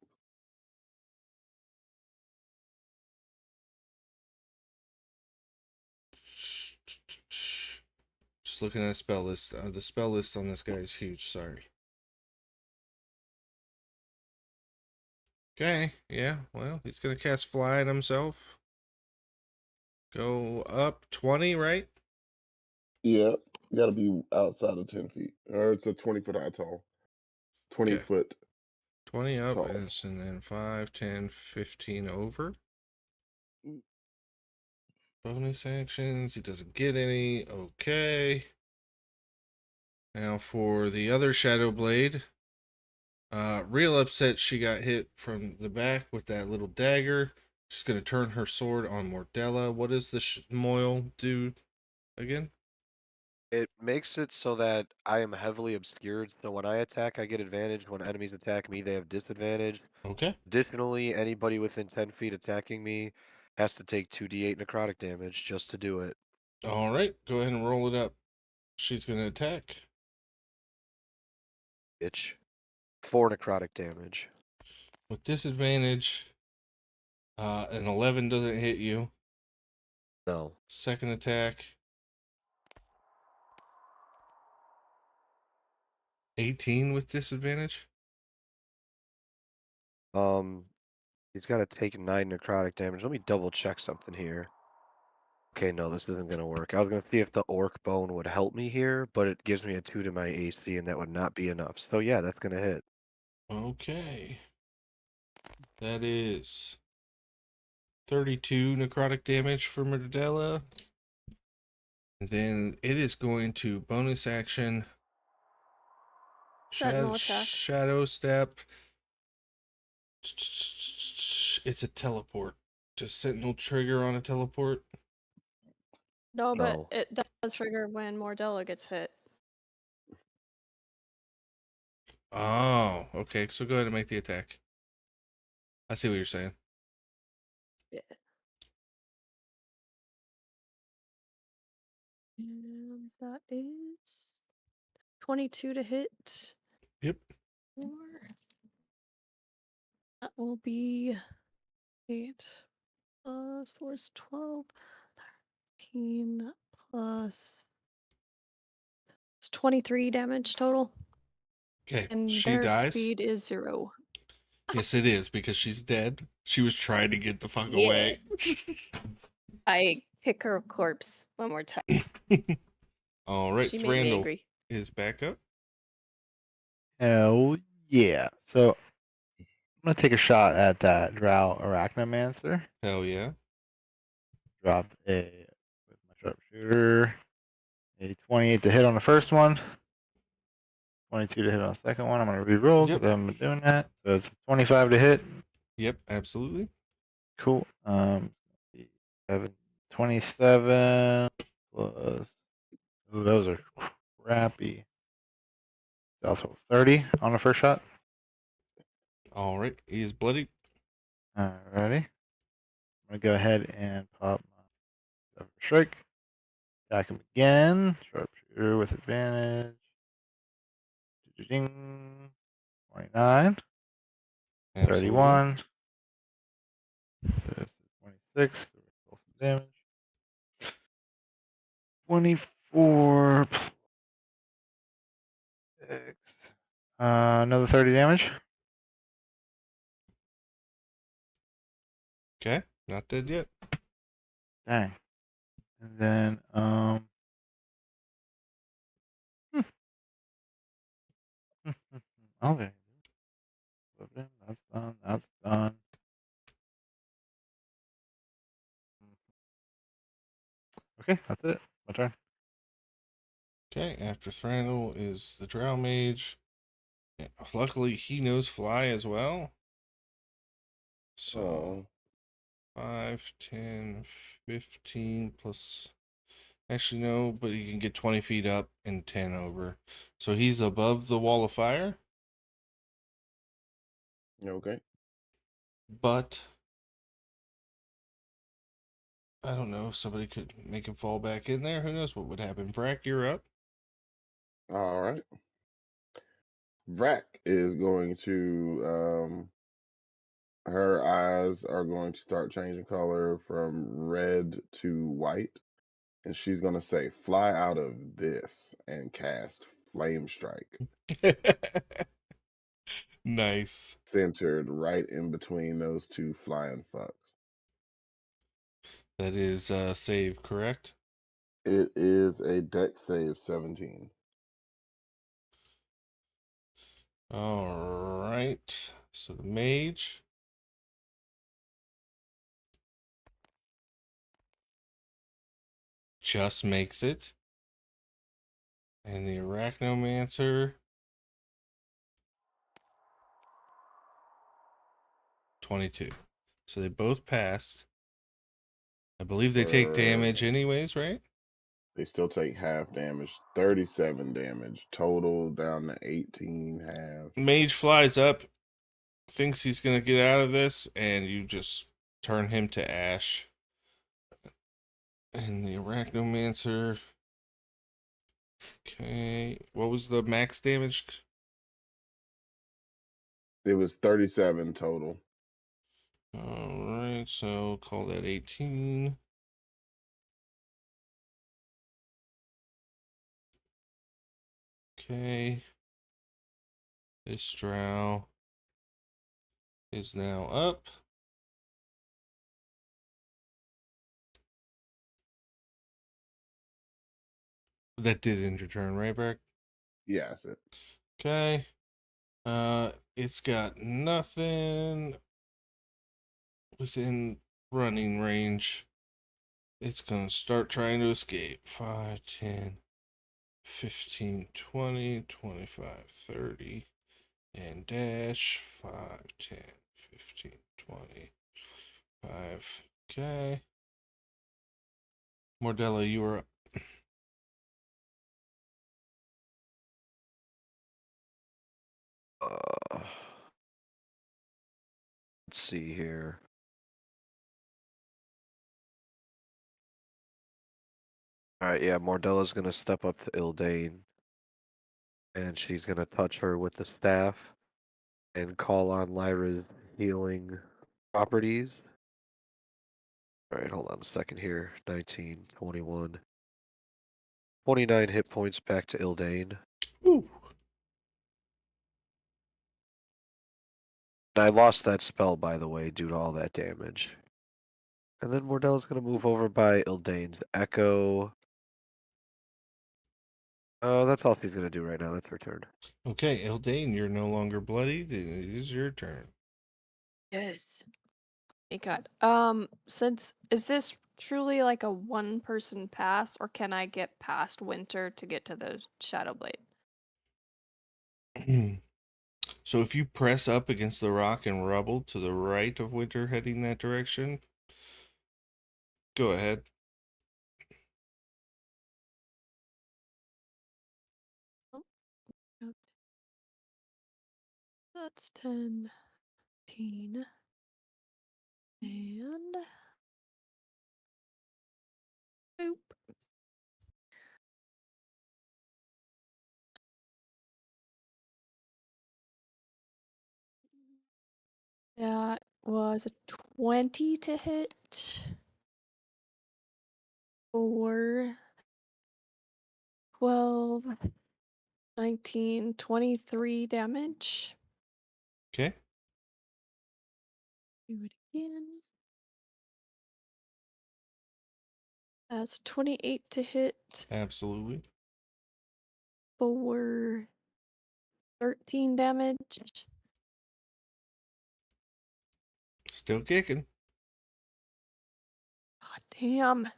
Speaker 2: Just looking at the spell list. The spell list on this guy is huge. Sorry. Okay. Yeah. Well, he's gonna cast fly at himself. Go up 20, right?
Speaker 8: Yeah, got to be outside of 10 feet, or it's a 20-foot high tall. 20
Speaker 2: Okay.
Speaker 8: foot
Speaker 2: 20 up,
Speaker 8: tall.
Speaker 2: and then 5, 10, 15 over. Bonus actions. He doesn't get any. Okay. Now for the other Shadow Blade. Real upset she got hit from the back with that little dagger. She's going to turn her sword on Mordella. What does the Moil do again?
Speaker 3: It makes it so that I am heavily obscured, so when I attack, I get advantage. When enemies attack me, they have disadvantage.
Speaker 2: Okay.
Speaker 3: Additionally, anybody within 10 feet attacking me has to take 2d8 necrotic damage just to do it.
Speaker 2: All right. Go ahead and roll it up. She's going to attack.
Speaker 3: Bitch. 4 necrotic damage.
Speaker 2: With disadvantage, an 11 doesn't hit you.
Speaker 3: No.
Speaker 2: Second attack, 18 with disadvantage.
Speaker 3: He's got to take 9 necrotic damage. Let me double check something here. Okay, no, this isn't gonna work. I was gonna see if the orc bone would help me here, but it gives me a 2 to my AC, and that would not be enough. So yeah, that's gonna hit.
Speaker 2: Okay. That is 32 necrotic damage for Murdella. And then it is going to bonus action
Speaker 9: Sentinel attack.
Speaker 2: shadow step. It's a teleport. Does Sentinel trigger on a teleport?
Speaker 9: No, but
Speaker 3: No.
Speaker 9: it does trigger when Mordella gets hit.
Speaker 2: Oh, okay. So go ahead and make the attack. I see what you're saying.
Speaker 9: Yeah. And that is 22 to hit.
Speaker 2: Yep.
Speaker 9: Four. That will be 8 plus 4 is 12. 13 plus it's 23 damage total.
Speaker 2: Okay.
Speaker 9: And
Speaker 2: She
Speaker 9: their
Speaker 2: dies.
Speaker 9: speed is 0.
Speaker 2: Yes, it is because she's dead. She was trying to get the fuck
Speaker 9: Yeah.
Speaker 2: away.
Speaker 9: I kick her corpse one more time.
Speaker 2: All right,
Speaker 9: She made me
Speaker 2: Thranduil
Speaker 9: angry.
Speaker 2: is back up.
Speaker 5: Hell yeah. So I'm gonna take a shot at that Drow Arachnomancer.
Speaker 2: Hell yeah.
Speaker 5: Drop a with my sharpshooter. A 28 to hit on the first one. 22 to hit on the second one. I'm gonna re-roll because
Speaker 2: Yep.
Speaker 5: I haven't been doing that. So it's 25 to hit.
Speaker 2: Yep, absolutely.
Speaker 5: Cool. 27 plus. Ooh, those are crappy. Also 30 on the first shot.
Speaker 2: All right, he is bloody.
Speaker 5: Alrighty. I'm gonna go ahead and pop my strike. Attack him again. Sharpshooter with advantage. Ding. 29.
Speaker 2: Absolutely.
Speaker 5: 31. 26. So roll some damage. 24. Six. Another 30 damage.
Speaker 2: Okay, not dead yet.
Speaker 5: Dang. And then oh, there. That's done. That's done. Okay, that's it. My turn.
Speaker 2: Okay, after Thranduil is the Drow Mage. Yeah, luckily, he knows fly as well. So,
Speaker 8: Oh,
Speaker 2: 5, 10, 15 plus. Actually, no, but he can get 20 feet up and 10 over. So he's above the wall of fire,
Speaker 8: okay.
Speaker 2: but I don't know if somebody could make him fall back in there. Who knows what would happen? Brack, you're up.
Speaker 8: All right. Vrac is going to her eyes are going to start changing color from red to white, and she's going to say, "Fly out of this," and cast Flame Strike,
Speaker 2: Nice.
Speaker 8: centered right in between those two flying fucks.
Speaker 2: That is save, correct?
Speaker 8: It is a deck save 17.
Speaker 2: All right. So the mage just makes it. And the arachnomancer 22. So they both passed. I believe they take damage anyways, right?
Speaker 8: They still take half damage, 37 damage total, down to 18 half.
Speaker 2: Mage flies up, thinks he's gonna get out of this, and you just turn him to ash. And the arachnomancer. Okay, what was the max damage?
Speaker 8: It was 37 total.
Speaker 2: All right, so call that 18. Okay. This drow is now up. That did end your turn, right, Breck?
Speaker 8: Yeah, that's it.
Speaker 2: Okay. It's got nothing within running range. It's gonna start trying to escape. 5, 10, 15, 20, 25, 30, and dash. 5, 10, 15, 20, 5. Okay. Mordella, you are up.
Speaker 3: Uh, let's see here. Alright, yeah, Mordella's gonna step up to Ildane. And she's gonna touch her with the staff and call on Lyra's healing properties. Alright, hold on a second here. 19, 21. 29 hit points back to Ildane.
Speaker 2: Ooh.
Speaker 3: And I lost that spell, by the way, due to all that damage. And then Mordella's gonna move over by Ildane's Echo. That's all she's gonna do right now. That's her turn.
Speaker 2: Okay, Eldane, you're no longer bloodied. It is your turn.
Speaker 9: Yes. Thank God. Since is this truly like a one-person pass, or can I get past Winter to get to the Shadow Blade?
Speaker 2: So if you press up against the rock and rubble to the right of Winter heading that direction, go ahead.
Speaker 9: Yep. That's 10, 15, and boop. That was a 20 to hit. Or 12, 19, 23 damage.
Speaker 2: Okay.
Speaker 9: Do it again. That's 28 to hit
Speaker 2: Absolutely.
Speaker 9: for 13 damage.
Speaker 2: Still kicking.
Speaker 9: God damn.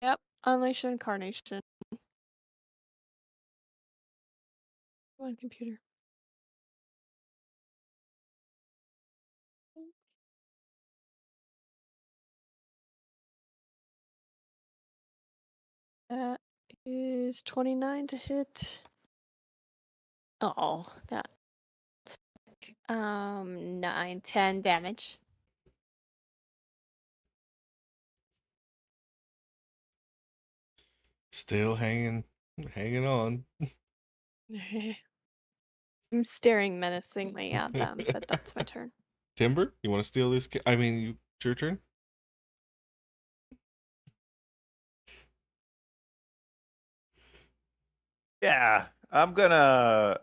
Speaker 9: Yep, Unleash Incarnation. Come on, computer. That is 29 to hit. Oh, that's 9, 10 damage.
Speaker 2: Still hanging on.
Speaker 9: I'm staring menacingly at them, but that's my turn.
Speaker 2: Timber, you want to steal this? I mean, it's your turn.
Speaker 6: Yeah, I'm gonna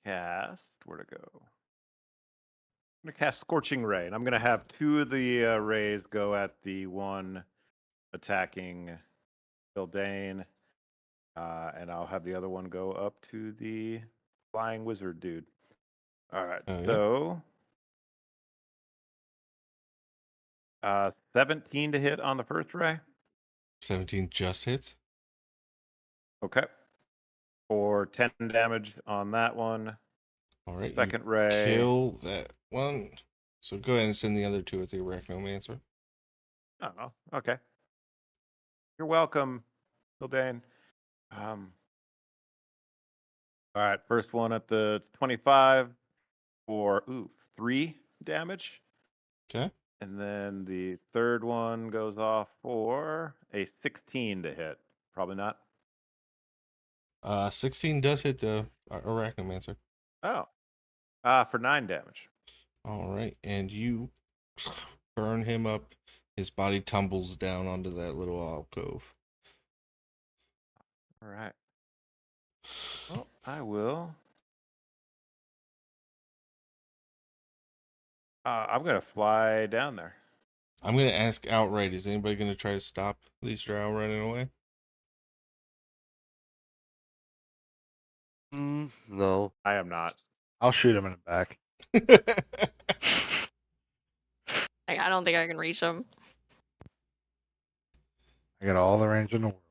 Speaker 6: cast. Where to go? I'm gonna cast Scorching Ray, and I'm gonna have two of the rays go at the one attacking Bildane, and I'll have the other one go up to the flying wizard dude. All right,
Speaker 2: Oh, yeah.
Speaker 6: so 17 to hit on the first ray.
Speaker 2: 17 just hits.
Speaker 6: Okay. For 10 damage on that one.
Speaker 2: All right.
Speaker 6: Second
Speaker 2: you
Speaker 6: ray.
Speaker 2: kill that one. So go ahead and send the other two with the Arachnomancer.
Speaker 6: Oh, okay. You're welcome, Bildane. All right, first one at the 25 for 3 damage.
Speaker 2: Okay.
Speaker 6: And then the third one goes off for a 16 to hit. Probably not.
Speaker 2: 16 does hit the Arachnomancer.
Speaker 6: Oh. For 9 damage.
Speaker 2: All right. And you burn him up. His body tumbles down onto that little alcove.
Speaker 6: All right. Well, I will I'm gonna fly down there.
Speaker 2: I'm gonna ask outright: is anybody gonna try to stop these drow running away?
Speaker 3: No.
Speaker 6: I am not.
Speaker 5: I'll shoot him in the back.
Speaker 9: Like, I don't think I can reach him.
Speaker 5: I got all the range in the world.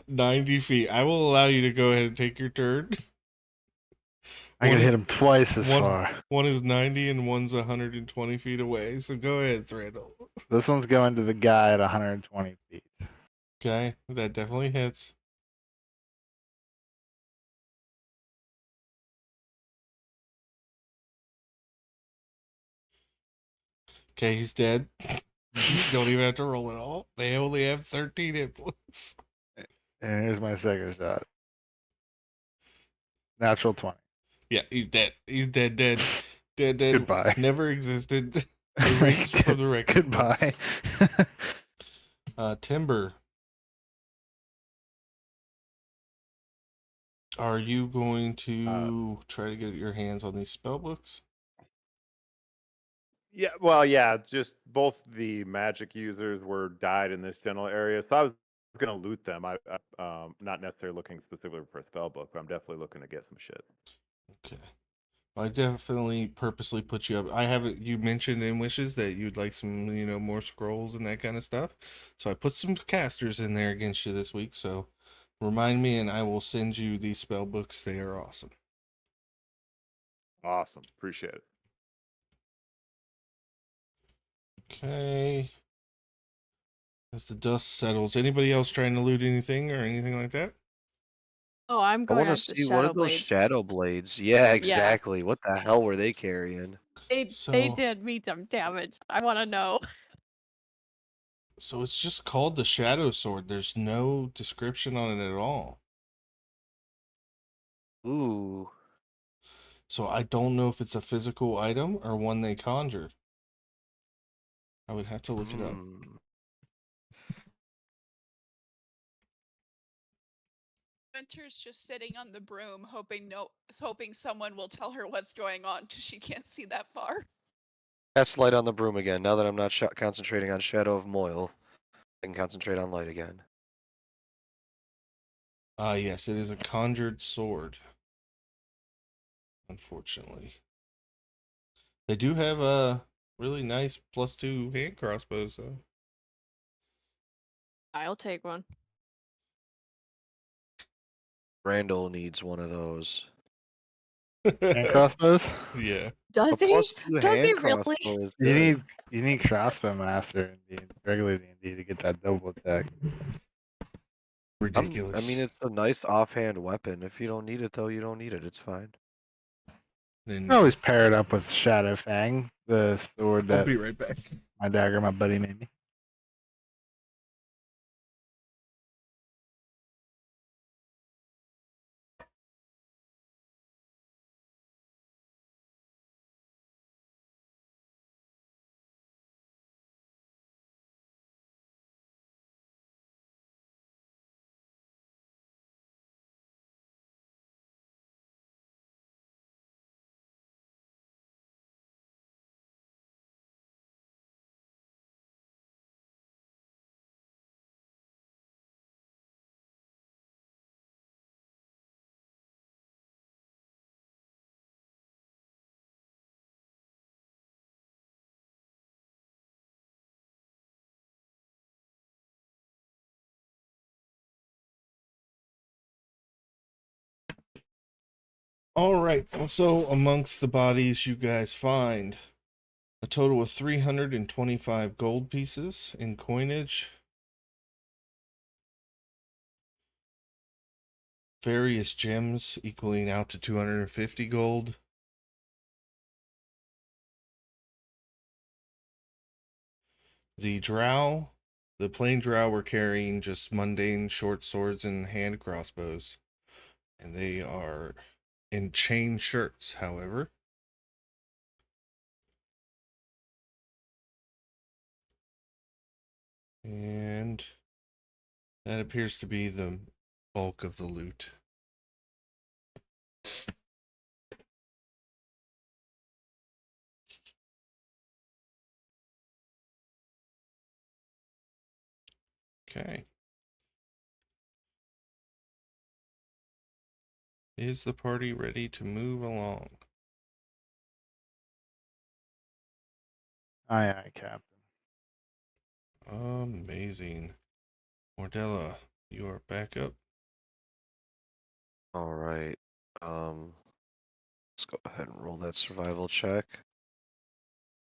Speaker 2: 90 feet. I will allow you to go ahead and take your turn.
Speaker 5: I can hit him twice as
Speaker 2: one,
Speaker 5: far.
Speaker 2: One is 90 and one's 120 feet away. So go ahead, Threadle.
Speaker 5: This one's going to the guy at 120 feet.
Speaker 2: Okay, that definitely hits. Okay, he's dead. You don't even have to roll it all. They only have 13 hit points.
Speaker 5: And here's my second shot. Natural 20.
Speaker 2: Yeah, he's dead. He's dead. Dead.
Speaker 5: Goodbye.
Speaker 2: Never existed. Erased from the record.
Speaker 5: Goodbye.
Speaker 2: Timber. Are you going to try to get your hands on these spell books?
Speaker 6: Yeah, well, yeah, just both the magic users were died in this general area, so I was gonna loot them. I not necessarily looking specifically for a spell book, but I'm definitely looking to get some shit.
Speaker 2: Okay. I definitely purposely put you up. I haven't. You mentioned in wishes that you'd like some, more scrolls and that kind of stuff. So I put some casters in there against you this week. So remind me, and I will send you these spell books. They are awesome.
Speaker 6: Awesome, appreciate it.
Speaker 2: Okay. As the dust settles, anybody else trying to loot anything or anything like that?
Speaker 9: Oh, I'm
Speaker 3: I
Speaker 9: going
Speaker 3: want to
Speaker 9: after
Speaker 3: see one
Speaker 9: Shadow
Speaker 3: of those
Speaker 9: Blades.
Speaker 3: shadow blades. Yeah, exactly. What the hell were they carrying?
Speaker 9: They
Speaker 2: So-
Speaker 9: did me some damage. I want to know.
Speaker 2: So it's just called the Shadow Sword. There's no description on it at all.
Speaker 3: Ooh.
Speaker 2: So I don't know if it's a physical item or one they conjured. I would have to look it up.
Speaker 3: Hmm.
Speaker 7: Winter's just sitting on the broom, hoping someone will tell her what's going on because she can't see that far.
Speaker 3: Cast light on the broom again. Now that I'm not concentrating on Shadow of Moil, I can concentrate on light again.
Speaker 2: Yes, it is a conjured sword. Unfortunately. They do have a really nice +2 hand crossbows, though.
Speaker 9: I'll take one.
Speaker 3: Randall needs one of those.
Speaker 5: And crossbows?
Speaker 2: Yeah.
Speaker 9: Does
Speaker 3: A
Speaker 9: he?
Speaker 3: +2
Speaker 9: Does he
Speaker 3: hand
Speaker 9: really?
Speaker 3: crossbow is
Speaker 5: You
Speaker 3: good.
Speaker 5: need crossbow master in regular D&D to get that double attack.
Speaker 2: Ridiculous.
Speaker 3: I mean, it's a nice offhand weapon. If you don't need it, though, you don't need it. It's fine.
Speaker 2: Then
Speaker 5: I always pair it up with Shadow Fang, the sword
Speaker 2: I'll
Speaker 5: that
Speaker 2: be right back.
Speaker 5: my dagger my buddy made me.
Speaker 2: All right. So amongst the bodies, you guys find a total of 325 gold pieces in coinage, various gems equaling out to 250 gold, the plain drow were carrying just mundane short swords and hand crossbows, and they are in chain shirts, however. And that appears to be the bulk of the loot. Okay. Is the party ready to move along?
Speaker 5: Aye, aye, Captain.
Speaker 2: Amazing. Mordella, you are back up.
Speaker 3: All right. Let's go ahead and roll that survival check.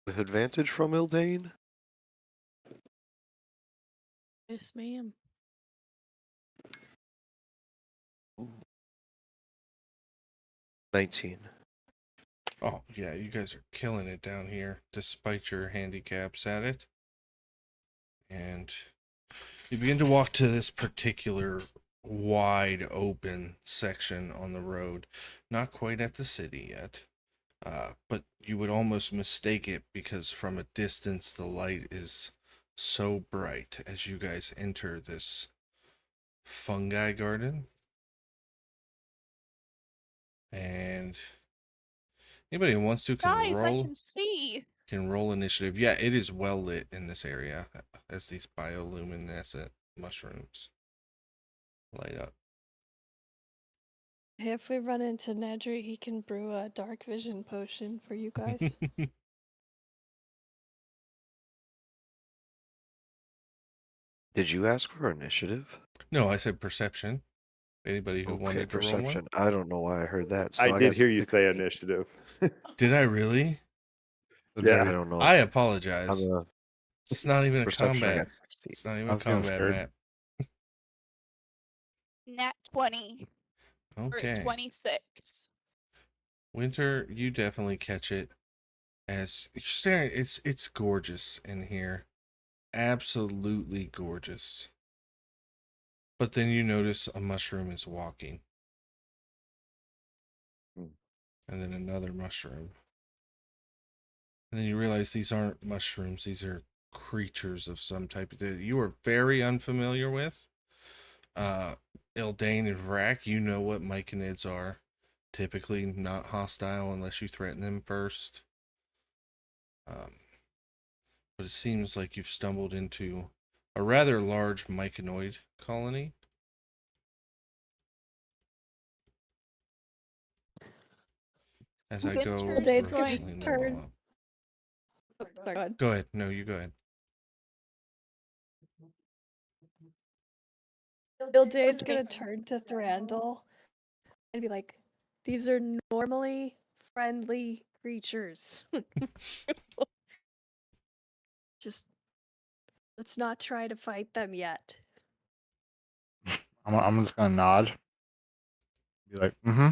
Speaker 3: With advantage from Ildane.
Speaker 9: Yes, ma'am.
Speaker 3: Ooh. 19.
Speaker 2: Oh, yeah, you guys are killing it down here, despite your handicaps at it. And you begin to walk to this particular wide open section on the road. Not quite at the city yet, but you would almost mistake it because from a distance the light is so bright as you guys enter this fungi garden. And anybody who wants to
Speaker 7: Guys, I can see.
Speaker 2: can roll initiative. Yeah, it is well lit in this area as these bioluminescent mushrooms light up.
Speaker 9: If we run into Nedry, he can brew a dark vision potion for you guys.
Speaker 3: Did you ask for initiative?
Speaker 2: No, I said perception. Anybody who
Speaker 3: Okay,
Speaker 2: wanted to roll one?
Speaker 3: perception. I don't know why I heard that. So
Speaker 6: I
Speaker 3: I
Speaker 6: did
Speaker 3: got
Speaker 6: hear you say
Speaker 3: 16.
Speaker 6: initiative.
Speaker 2: Did I really?
Speaker 6: Yeah.
Speaker 3: I don't know.
Speaker 2: I
Speaker 3: I'm
Speaker 2: apologize.
Speaker 3: a
Speaker 2: It's not even a
Speaker 3: perception. I
Speaker 2: combat.
Speaker 3: got 16.
Speaker 2: It's not even
Speaker 5: I
Speaker 2: a
Speaker 5: was getting
Speaker 2: combat
Speaker 5: scared.
Speaker 2: map.
Speaker 7: Nat 20 or
Speaker 2: Okay.
Speaker 7: 26.
Speaker 2: Winter, you definitely catch it as you're staring. It's gorgeous in here. Absolutely gorgeous. But then you notice a mushroom is walking.
Speaker 6: Hmm.
Speaker 2: And then another mushroom. And then you realize these aren't mushrooms, these are creatures of some type that you are very unfamiliar with. Ildane and Vrak, you know what myconids are. Typically not hostile unless you threaten them first. But it seems like you've stumbled into a rather large myconoid colony. As I go
Speaker 7: Winter's
Speaker 9: Dave's
Speaker 2: over
Speaker 9: gonna
Speaker 2: healing them
Speaker 9: turn.
Speaker 2: all up.
Speaker 9: Oh, sorry, go ahead.
Speaker 2: Go ahead. No, you go ahead.
Speaker 9: Dave's gonna turn to Thranduil and be like, "These are normally friendly creatures. Just let's not try to fight them yet."
Speaker 5: I'm just gonna nod. Be like, mm-hmm.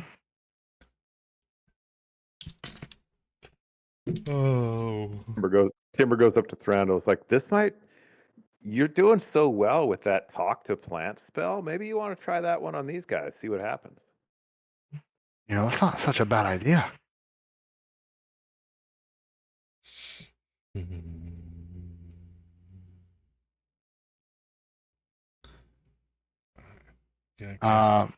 Speaker 2: Oh.
Speaker 6: Timber goes up to Thranduil. It's like, you're doing so well with that talk to plant spell. Maybe you want to try that one on these guys, see what happens.
Speaker 5: You know, it's not such a bad idea.
Speaker 2: Gonna cast,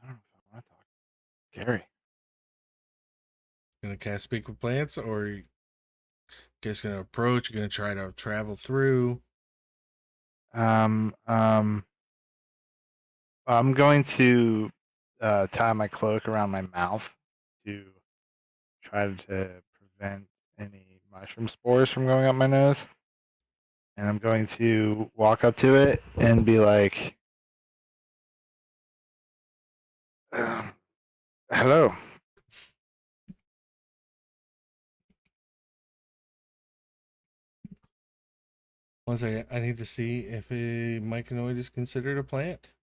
Speaker 5: I don't know if I want to talk. Gary.
Speaker 2: gonna cast speak with plants, or you guys gonna approach? You're gonna try to travel through.
Speaker 5: I'm going to tie my cloak around my mouth to try to prevent any mushroom spores from going up my nose. And I'm going to walk up to it and be like, hello.
Speaker 2: One second, I need to see if a myconoid is considered a plant.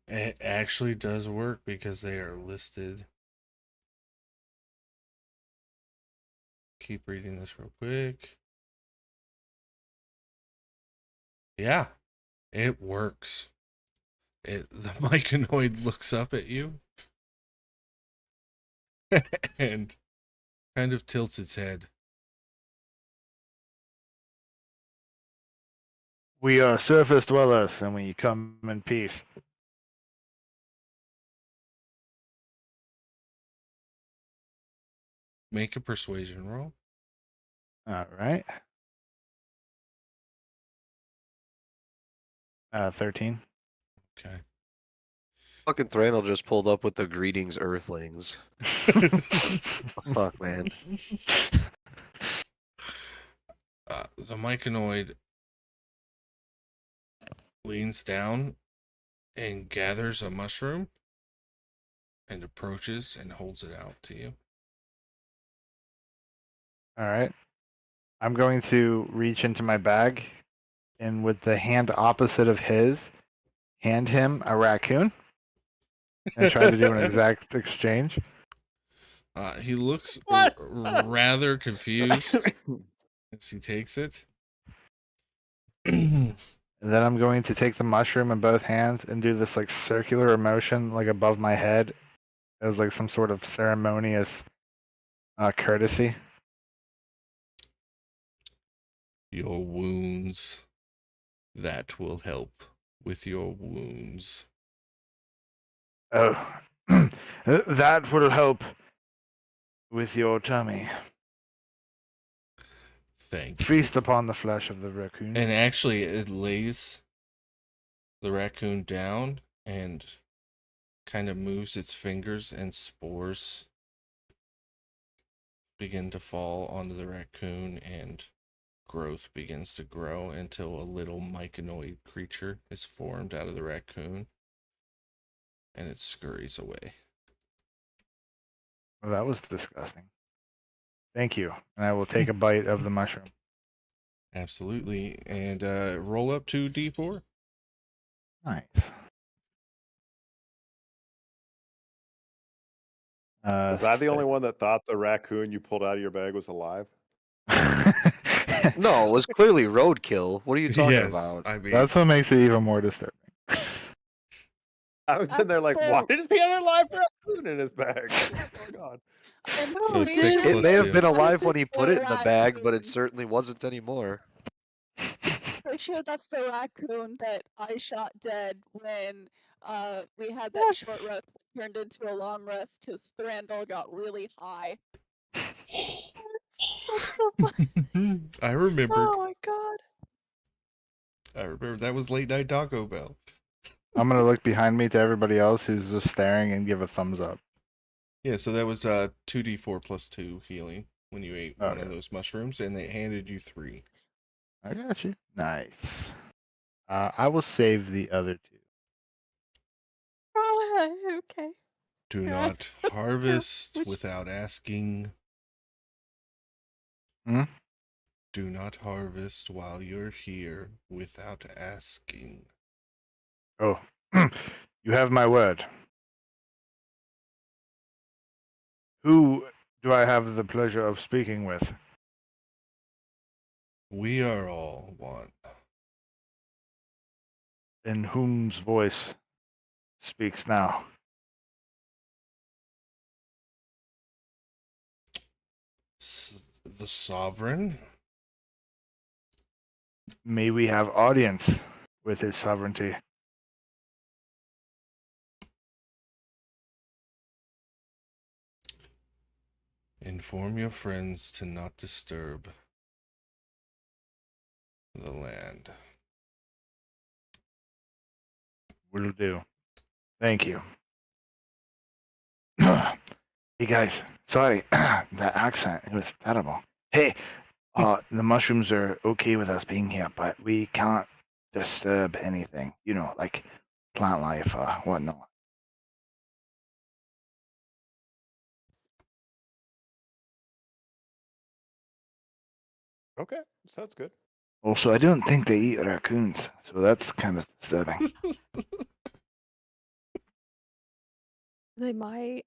Speaker 2: It actually does work because they are listed. Keep reading this real quick. Yeah, it works. The myconoid looks up at you and kind of tilts its head.
Speaker 5: We are surface dwellers and we come in peace.
Speaker 2: Make a persuasion roll.
Speaker 5: All right. 13.
Speaker 2: Okay.
Speaker 3: Fucking Thranel just pulled up with the greetings, Earthlings. Fuck, man.
Speaker 2: The myconoid leans down and gathers a mushroom and approaches and holds it out to you.
Speaker 5: All right. I'm going to reach into my bag and with the hand opposite of his, hand him a raccoon and try to do an exact exchange.
Speaker 2: He looks
Speaker 6: What?
Speaker 2: rather confused as he takes it.
Speaker 5: And then I'm going to take the mushroom in both hands and do this like circular motion like above my head as like some sort of ceremonious courtesy.
Speaker 2: Your wounds. That will help with your wounds.
Speaker 5: Oh, that will help with your tummy.
Speaker 2: Thank you.
Speaker 5: Feast upon the flesh of the raccoon.
Speaker 2: And actually, it lays the raccoon down and kind of moves its fingers, and spores begin to fall onto the raccoon, and growth begins to grow until a little myconoid creature is formed out of the raccoon, and it scurries away.
Speaker 5: Well, that was disgusting. Thank you. And I will take a bite of the mushroom.
Speaker 2: Absolutely. And roll up to D4.
Speaker 5: Nice.
Speaker 6: Was I the only one that thought the raccoon you pulled out of your bag was alive?
Speaker 3: No, it was clearly roadkill. What are you talking about?
Speaker 2: I mean,
Speaker 5: That's what makes it even more disturbing.
Speaker 6: I was in there
Speaker 7: That's
Speaker 6: like,
Speaker 7: the-
Speaker 6: why does he have a live raccoon in his bag? What's going on?
Speaker 7: I'm
Speaker 2: So
Speaker 7: pretty
Speaker 2: 6
Speaker 7: sure
Speaker 3: It
Speaker 2: plus
Speaker 3: may have
Speaker 2: 2.
Speaker 3: been alive when he
Speaker 7: that's
Speaker 3: put
Speaker 7: the
Speaker 3: it in the bag, but it
Speaker 7: raccoon.
Speaker 3: certainly wasn't anymore.
Speaker 7: For sure that's the raccoon that I shot dead when we had that short rest that turned into a long rest because Thranduil got really high.
Speaker 4: That's so funny.
Speaker 2: I remembered.
Speaker 4: Oh my god.
Speaker 2: I remember that was late night Taco Bell.
Speaker 5: I'm going to look behind me to everybody else who's just staring and give a thumbs up.
Speaker 2: Yeah, so that was 2d4 plus 2 healing when you ate one of
Speaker 5: Okay.
Speaker 2: those mushrooms, and they handed you 3.
Speaker 5: I got you. Nice. I will save the other two.
Speaker 4: Oh, okay.
Speaker 2: Do
Speaker 4: Yeah.
Speaker 2: not harvest
Speaker 4: Which-
Speaker 2: without asking.
Speaker 5: Hmm?
Speaker 2: Do not harvest while you're here without asking.
Speaker 5: Oh, you have my word. Who do I have the pleasure of speaking with?
Speaker 2: We are all one.
Speaker 5: In whom's voice speaks now?
Speaker 2: The sovereign?
Speaker 5: May we have audience with his sovereignty?
Speaker 2: Inform your friends to not disturb the land.
Speaker 5: Will do. Thank you. Hey guys, sorry, that accent, it was terrible. Hey, the mushrooms are okay with us being here, but we can't disturb anything, you know, like plant life or whatnot.
Speaker 6: Okay, sounds good.
Speaker 5: Also, I don't think they eat raccoons, so that's kind of disturbing.
Speaker 4: They might.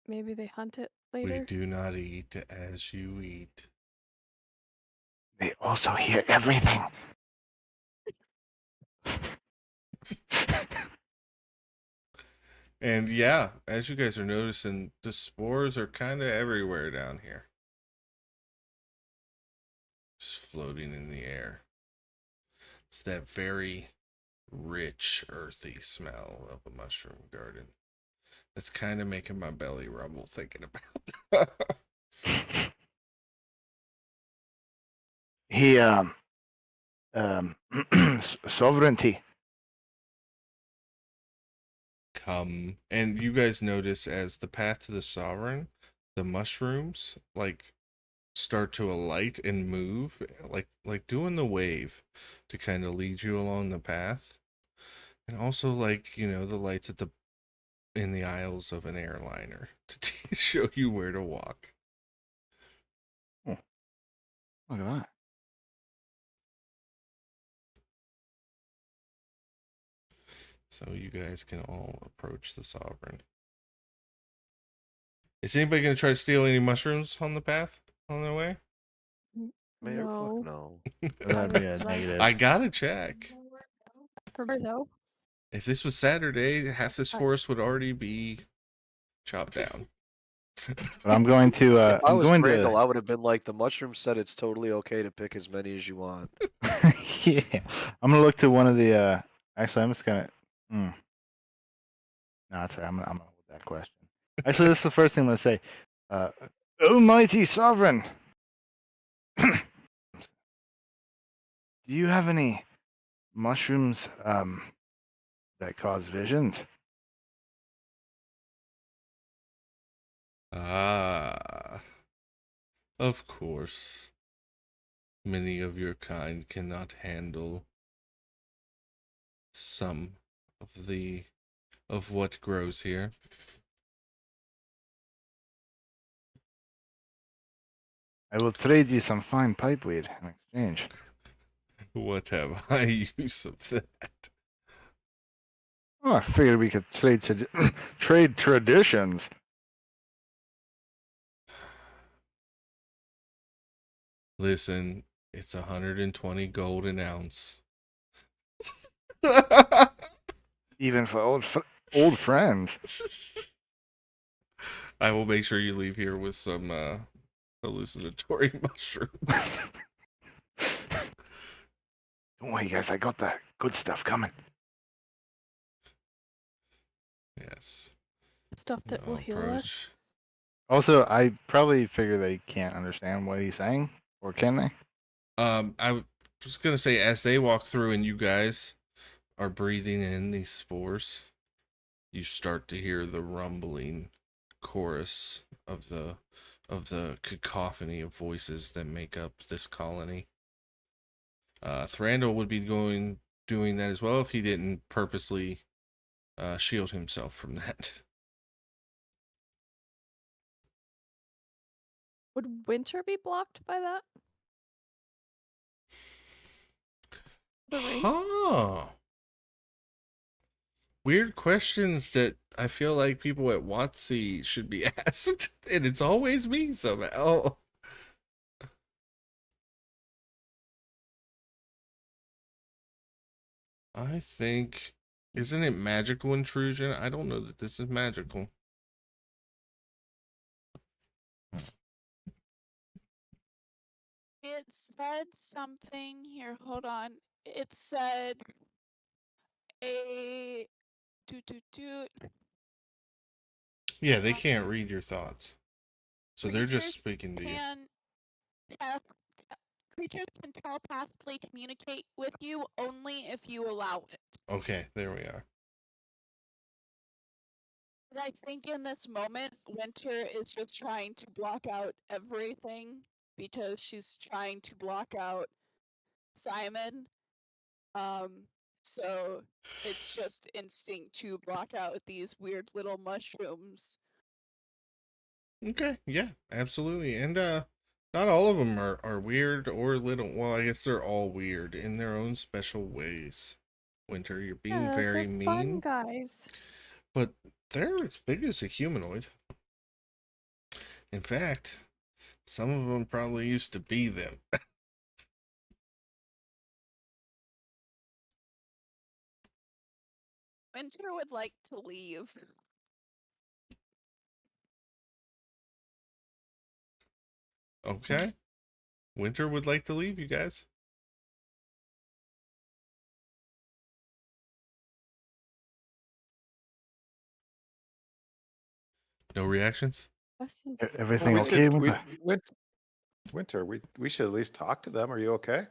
Speaker 4: Maybe they hunt it
Speaker 2: We
Speaker 4: later.
Speaker 2: do not eat as you eat.
Speaker 5: They also hear everything.
Speaker 2: And yeah, as you guys are noticing, the spores are kind of everywhere down here. Just floating in the air. It's that very rich, earthy smell of a mushroom garden. It's kind of making my belly rumble thinking about.
Speaker 5: He sovereignty.
Speaker 2: Come, and you guys notice as the path to the sovereign, the mushrooms like start to alight and move, like doing the wave to kind of lead you along the path, and also like the lights at the in the aisles of an airliner to show you where to walk.
Speaker 5: Oh, look at that.
Speaker 2: So you guys can all approach the sovereign. Is anybody going to try to steal any mushrooms on the path on their way?
Speaker 3: Mayor, fuck
Speaker 9: No.
Speaker 3: no.
Speaker 5: That'd be a negative.
Speaker 2: I gotta check.
Speaker 4: For me, though.
Speaker 2: If this was Saturday, half this forest would already be chopped down.
Speaker 5: But I'm going to.
Speaker 3: If I
Speaker 5: I'm
Speaker 3: was
Speaker 5: going
Speaker 3: Randall,
Speaker 5: to.
Speaker 3: I would have been like, the mushroom said it's totally okay to pick as many as you want.
Speaker 5: Yeah, I'm gonna look to one of the. Actually, I'm just gonna. No, that's all right. I'm gonna hold that question. Actually, this is the first thing I'm gonna say. Almighty Sovereign, do you have any mushrooms that cause visions?
Speaker 2: Ah, of course. Many of your kind cannot handle some of what grows here.
Speaker 5: I will trade you some fine pipeweed in exchange.
Speaker 2: What have I use of that?
Speaker 5: Oh, I figured we could trade trade traditions.
Speaker 2: Listen, it's 120 gold an ounce.
Speaker 5: Even for old friends.
Speaker 2: I will make sure you leave here with some hallucinatory mushrooms.
Speaker 5: Don't worry, guys. I got the good stuff coming.
Speaker 2: Yes.
Speaker 4: Stuff that will heal us.
Speaker 5: Also, I probably figure they can't understand what he's saying, or can they?
Speaker 2: I was gonna say, as they walk through and you guys are breathing in these spores, you start to hear the rumbling chorus of the cacophony of voices that make up this colony. Thranduil would be doing that as well if he didn't purposely shield himself from that.
Speaker 4: Would winter be blocked by that? The rain?
Speaker 2: Huh. Weird questions that I feel like people at WotC should be asked, and it's always me somehow. I think, isn't it magical intrusion? I don't know that this is magical.
Speaker 7: It said something here. Hold on. It said a do.
Speaker 2: Yeah, they can't read your thoughts. So they're just
Speaker 7: Creatures
Speaker 2: speaking to you.
Speaker 7: Creatures can telepathically communicate with you only if you allow it.
Speaker 2: Okay, there we are.
Speaker 7: But I think in this moment, Winter is just trying to block out everything because she's trying to block out Simon. So it's just instinct to block out these weird little mushrooms.
Speaker 2: Okay, yeah, absolutely. And not all of them are weird or little. Well, I guess they're all weird in their own special ways. Winter, you're being
Speaker 4: Yeah,
Speaker 2: very
Speaker 4: they're
Speaker 2: mean.
Speaker 4: fun guys.
Speaker 2: But they're as big as a humanoid. In fact, some of them probably used to be them.
Speaker 7: Winter would like to leave.
Speaker 2: Okay. Winter would like to leave you guys. No reactions?
Speaker 5: Everything
Speaker 6: we
Speaker 5: okay?
Speaker 6: should,
Speaker 5: Winter?
Speaker 6: Winter, we should at least talk to them. Are you okay?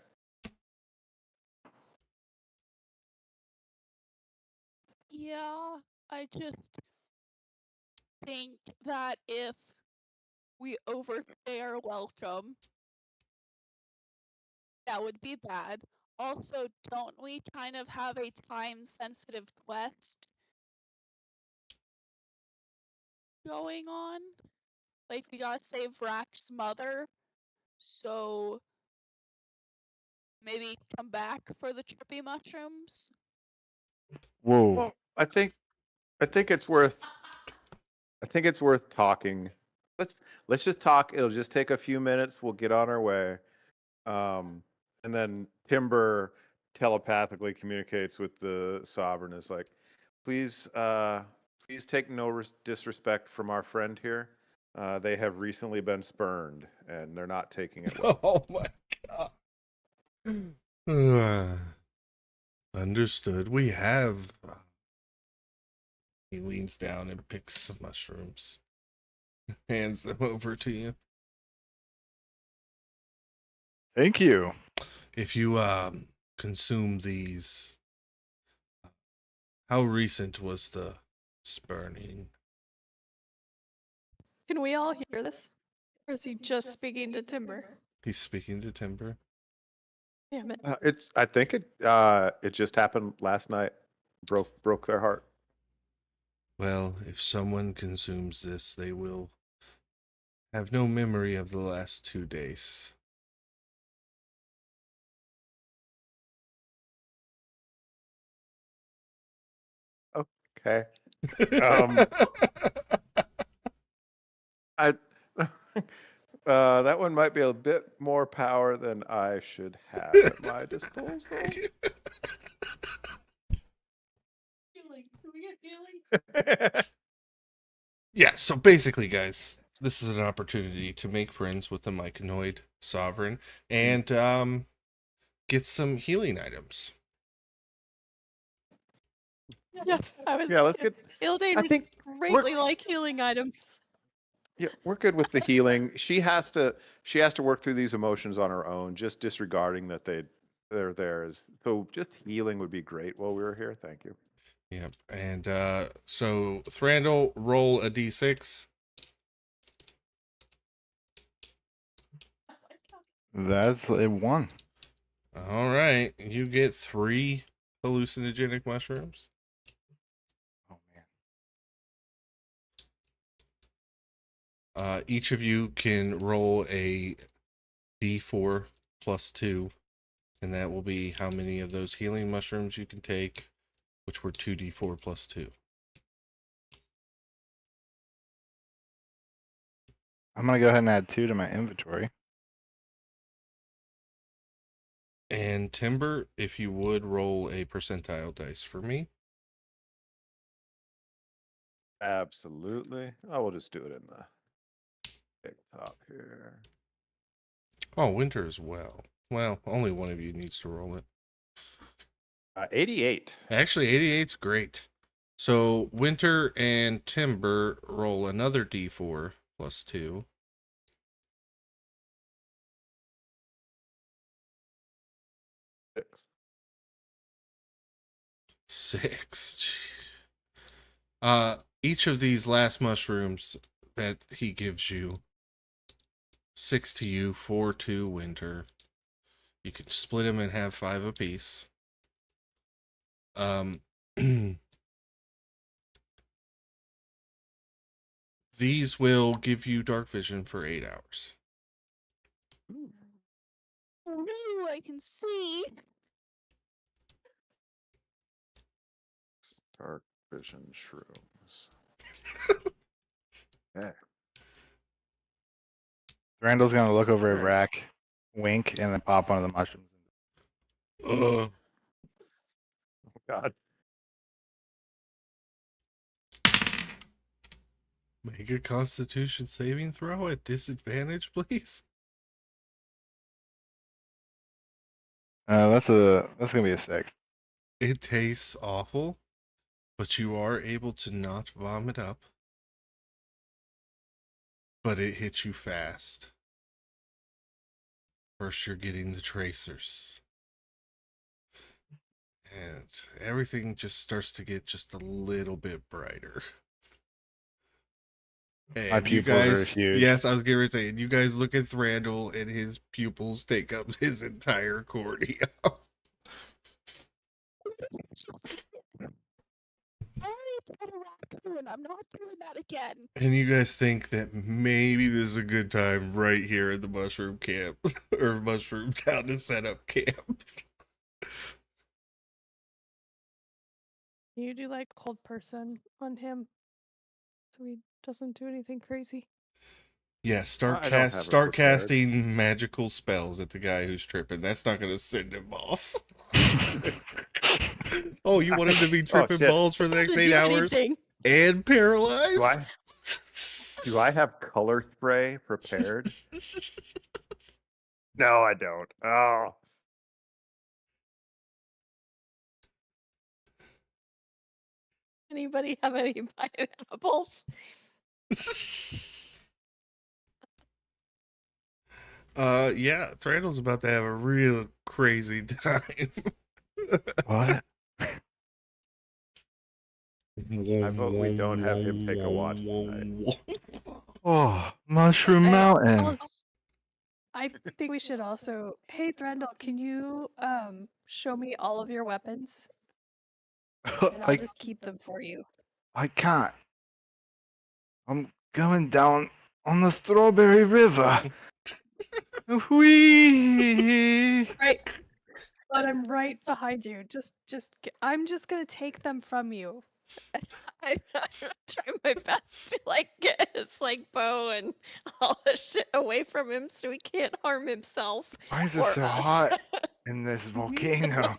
Speaker 7: Yeah, I just think that if we overstay our welcome, that would be bad. Also, don't we kind of have a time-sensitive quest going on? Like, we gotta save Rack's mother, so maybe come back for the trippy mushrooms?
Speaker 5: Whoa.
Speaker 6: Well, I think it's worth talking. Let's let's just talk. It'll just take a few minutes. We'll get on our way. Um, and then Timber telepathically communicates with the Sovereign. Is like, please, please take no disrespect from our friend here. They have recently been spurned, and they're not taking it well.
Speaker 2: Oh my god. Understood. We have. He leans down and picks some mushrooms, hands them over to you.
Speaker 5: Thank you.
Speaker 2: If you consume these, how recent was the spurning?
Speaker 4: Can we all hear this? Or is he just speaking to Timber?
Speaker 2: He's speaking to Timber.
Speaker 4: Damn it.
Speaker 6: I think it just happened last night. Broke their heart.
Speaker 2: Well, if someone consumes this, they will have no memory of the last 2 days.
Speaker 6: Okay. Um, I that one might be a bit more power than I should have at my disposal.
Speaker 4: Healing. Can we get healing?
Speaker 2: Yeah, so basically, guys, this is an opportunity to make friends with the myconoid sovereign and get some healing items.
Speaker 4: Yes, I would.
Speaker 6: Yeah, let's
Speaker 4: yes,
Speaker 6: get.
Speaker 4: Ildane
Speaker 6: I
Speaker 4: would
Speaker 6: think
Speaker 4: greatly like healing items.
Speaker 6: yeah, we're good with the healing. She has to work through these emotions on her own, just disregarding that they're theirs. So just healing would be great while we were here. Thank you.
Speaker 2: Yep, and so Thranduil, roll a d6.
Speaker 5: That's a 1.
Speaker 2: All right, you get 3 hallucinogenic mushrooms.
Speaker 5: Oh man.
Speaker 2: Each of you can roll a d4 plus 2, and that will be how many of those healing mushrooms you can take, which were 2d4 plus 2.
Speaker 5: I'm gonna go ahead and add 2 to my inventory.
Speaker 2: And Timber, if you would roll a percentile dice for me.
Speaker 6: Absolutely. I will just do it in the TikTok here.
Speaker 2: Oh, Winter as well. Well, only one of you needs to roll it.
Speaker 6: 88.
Speaker 2: Actually, 88's great. So Winter and Timber roll another d4 plus 2.
Speaker 6: 6.
Speaker 2: 6. Each of these last mushrooms that he gives you, 6 to you, 4 to Winter. You can split them and have 5 apiece. These will give you dark vision for 8 hours.
Speaker 7: Ooh, I can see.
Speaker 6: Dark vision shrooms. Okay.
Speaker 5: Randall's gonna look over at
Speaker 6: Alright.
Speaker 5: Rack, wink, and then pop one of the mushrooms.
Speaker 6: Oh God.
Speaker 2: Make a Constitution saving throw at disadvantage, please.
Speaker 5: That's gonna be a 6.
Speaker 2: It tastes awful, but you are able to not vomit up. but it hits you fast. First, you're getting the tracers, and everything just starts to get just a little bit brighter.
Speaker 5: My
Speaker 2: And you
Speaker 5: pupils are
Speaker 2: guys,
Speaker 5: huge.
Speaker 2: yes, I was getting ready to say, and you guys look at Thranduil, and his pupils take up his entire cornea.
Speaker 7: I already put a raccoon. I'm not doing that again.
Speaker 2: And you guys think that maybe this is a good time right here at the mushroom camp or mushroom town to set up camp.
Speaker 4: Can you do like hold person on him so he doesn't do anything crazy?
Speaker 2: Yeah,
Speaker 6: I don't have it
Speaker 2: start
Speaker 6: prepared.
Speaker 2: casting magical spells at the guy who's tripping. That's not going to send him off. Oh, you want him to be tripping
Speaker 6: shit.
Speaker 2: balls for the next 8 hours and paralyzed?
Speaker 6: Do I have color spray prepared? No, I don't. Oh.
Speaker 4: Anybody have any pineapples?
Speaker 2: Yeah, Thranduil's about to have a real crazy time.
Speaker 5: What?
Speaker 6: I vote we don't have him take a watch tonight.
Speaker 5: Oh, Mushroom
Speaker 4: I
Speaker 5: Mountain.
Speaker 4: also- I think we should also. Hey, Thranduil, can you show me all of your weapons, and I'll just keep them for you.
Speaker 5: I can't. I'm going down on the Strawberry River. Whee!
Speaker 4: Right, but I'm right behind you. I'm just gonna take them from you. I'm trying my best to like get his like bow and all the shit away from him so he can't harm himself.
Speaker 5: Why is it
Speaker 4: or
Speaker 5: so
Speaker 4: us.
Speaker 5: hot in this volcano?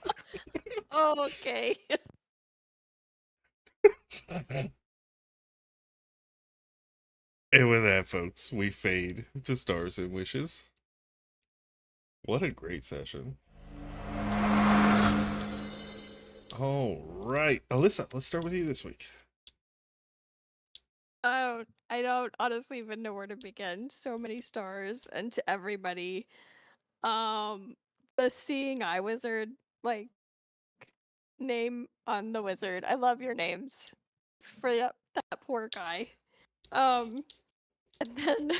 Speaker 4: Oh, okay.
Speaker 2: And with that, folks, we fade to Stars and Wishes. What a great session. All right, Alyssa, let's start with you this week.
Speaker 4: I don't honestly even know where to begin. So many stars, and to everybody. The Seeing Eye Wizard, like, name on the wizard. I love your names for that poor guy. And then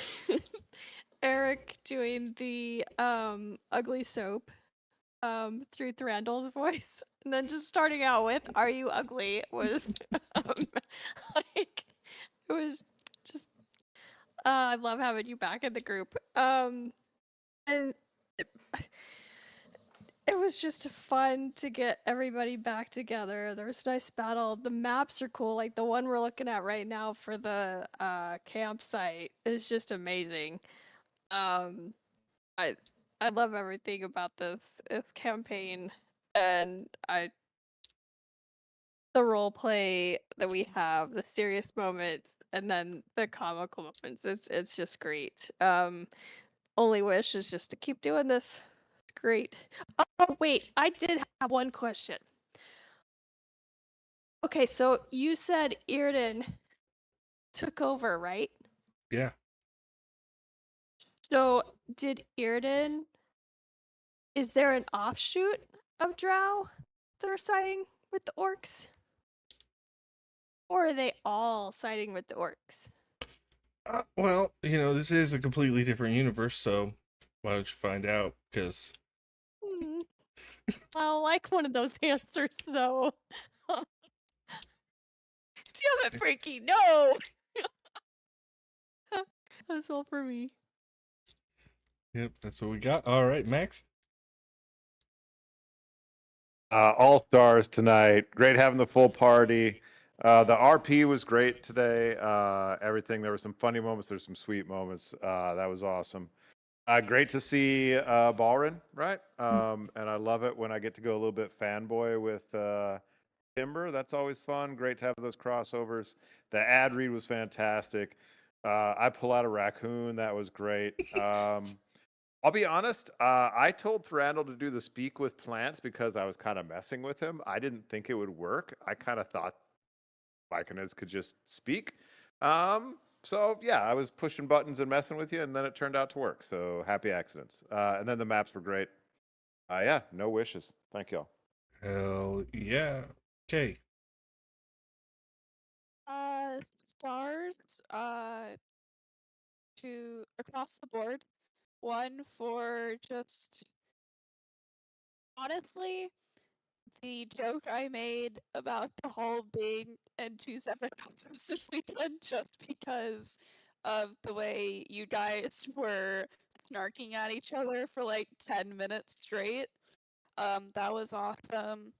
Speaker 4: Eric doing the ugly soap through Thranduil's voice. And then just starting out with "Are you ugly?" was like it was just I love having you back in the group. And it was just fun to get everybody back together. There was a nice battle. The maps are cool. Like the one we're looking at right now for the campsite is just amazing. Um, I I love everything about this campaign, and the role play that we have, the serious moments, and then the comical moments. It's just great. Only wish is just to keep doing this. It's great. Oh wait, I did have one question. Okay, so you said Irden took over, right?
Speaker 2: Yeah.
Speaker 4: So did Irden? Is there an offshoot of Drow that are siding with the orcs? Or are they all siding with the orcs?
Speaker 2: Well, this is a completely different universe, so why don't you find out? Because
Speaker 4: I don't like one of those answers, though. Damn it, Frankie, no! That's all for me.
Speaker 2: Yep, that's what we got. All right, Max.
Speaker 6: All stars tonight. Great having the full party. The RP was great today. Everything. There were some funny moments. There's some sweet moments. That was awesome. Great to see Balrin, right? And I love it when I get to go a little bit fanboy with Timber. That's always fun. Great to have those crossovers. The ad read was fantastic. I pull out a raccoon. That was great. I'll be honest. I told Thranduil to do the speak with plants because I was kind of messing with him. I didn't think it would work. I kind of thought Myconids could just speak. So yeah, I was pushing buttons and messing with you, and then it turned out to work. So happy accidents. And then the maps were great. Yeah, no wishes. Thank y'all.
Speaker 2: Hell yeah. Okay.
Speaker 7: Stars. To across the board. One for just honestly the joke I made about the hall being in two separate houses this weekend, just because of the way you guys were snarking at each other for like 10 minutes straight. That was awesome.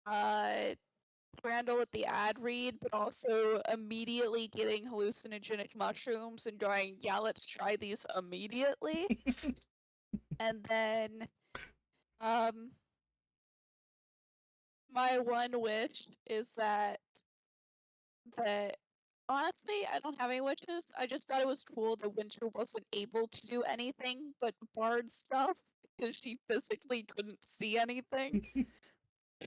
Speaker 7: Randall with the ad read, but also immediately getting hallucinogenic mushrooms and going, yeah, let's try these immediately. And then, my one wish is that honestly, I don't have any wishes. I just thought it was cool that Winter wasn't able to do anything but Bard stuff because she physically couldn't see anything.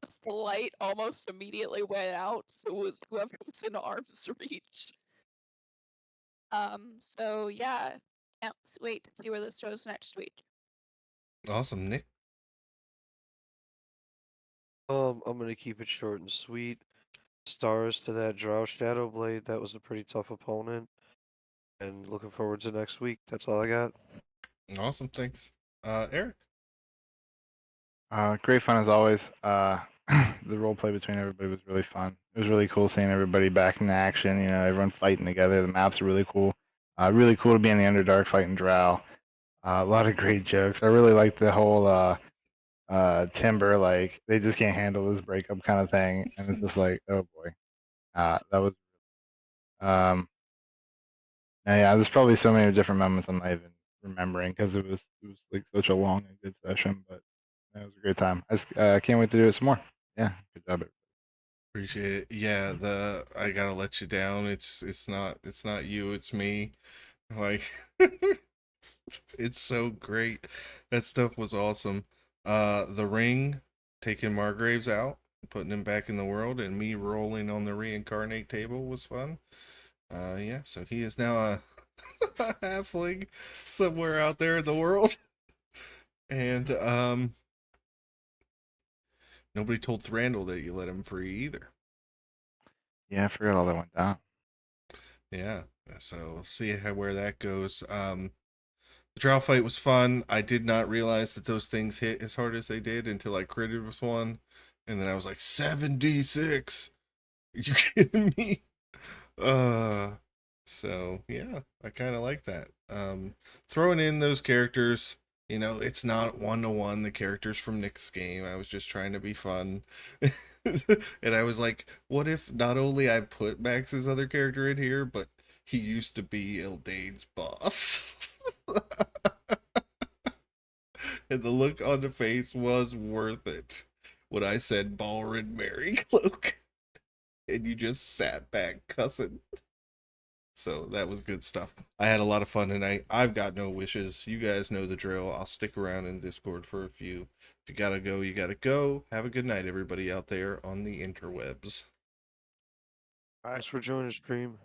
Speaker 7: Just the light almost immediately went out, so it was whoever was in arm's reach. So yeah, can't wait to see where this goes next week.
Speaker 2: Awesome, Nick.
Speaker 3: I'm gonna keep it short and sweet. Stars to that Drow Shadow Blade. That was a pretty tough opponent. And looking forward to next week. That's all I got.
Speaker 2: Awesome, thanks. Eric.
Speaker 5: Great fun as always. The role play between everybody was really fun. It was really cool seeing everybody back in action. You know, everyone fighting together. The maps are really cool. Really cool to be in the Underdark fighting Drow. A lot of great jokes. I really like the whole Timber, like they just can't handle this breakup kind of thing, and it's just like, oh boy, that was. Yeah, there's probably so many different moments I'm not even remembering because it was like such a long and good session, but it was a great time. I can't wait to do it some more. Yeah, good job.
Speaker 2: Appreciate it. Yeah, I gotta let you down. It's not you, it's me. Like it's so great. That stuff was awesome. The ring, taking Margraves out, putting him back in the world, and me rolling on the reincarnate table was fun. Yeah, so he is now a halfling somewhere out there in the world. And nobody told Thranduil that you let him free either.
Speaker 5: Yeah, I forgot all that went down.
Speaker 2: Yeah, so we'll see where that goes. The trial fight was fun. I did not realize that those things hit as hard as they did until I critted with one, and then I was like 7d6. You kidding me? Uh, so yeah, I kind of like that. Throwing in those characters, you know, it's not 1-to-1 the characters from Nick's game. I was just trying to be fun. And I was like, what if not only I put Max's other character in here, but he used to be Ildane's boss. And the look on the face was worth it when I said Balrin Mary Cloak. And you just sat back cussing. So that was good stuff. I had a lot of fun tonight. I've got no wishes. You guys know the drill. I'll stick around in Discord for a few. If you gotta go, you gotta go. Have a good night, everybody out there on the interwebs.
Speaker 3: Thanks for joining the stream.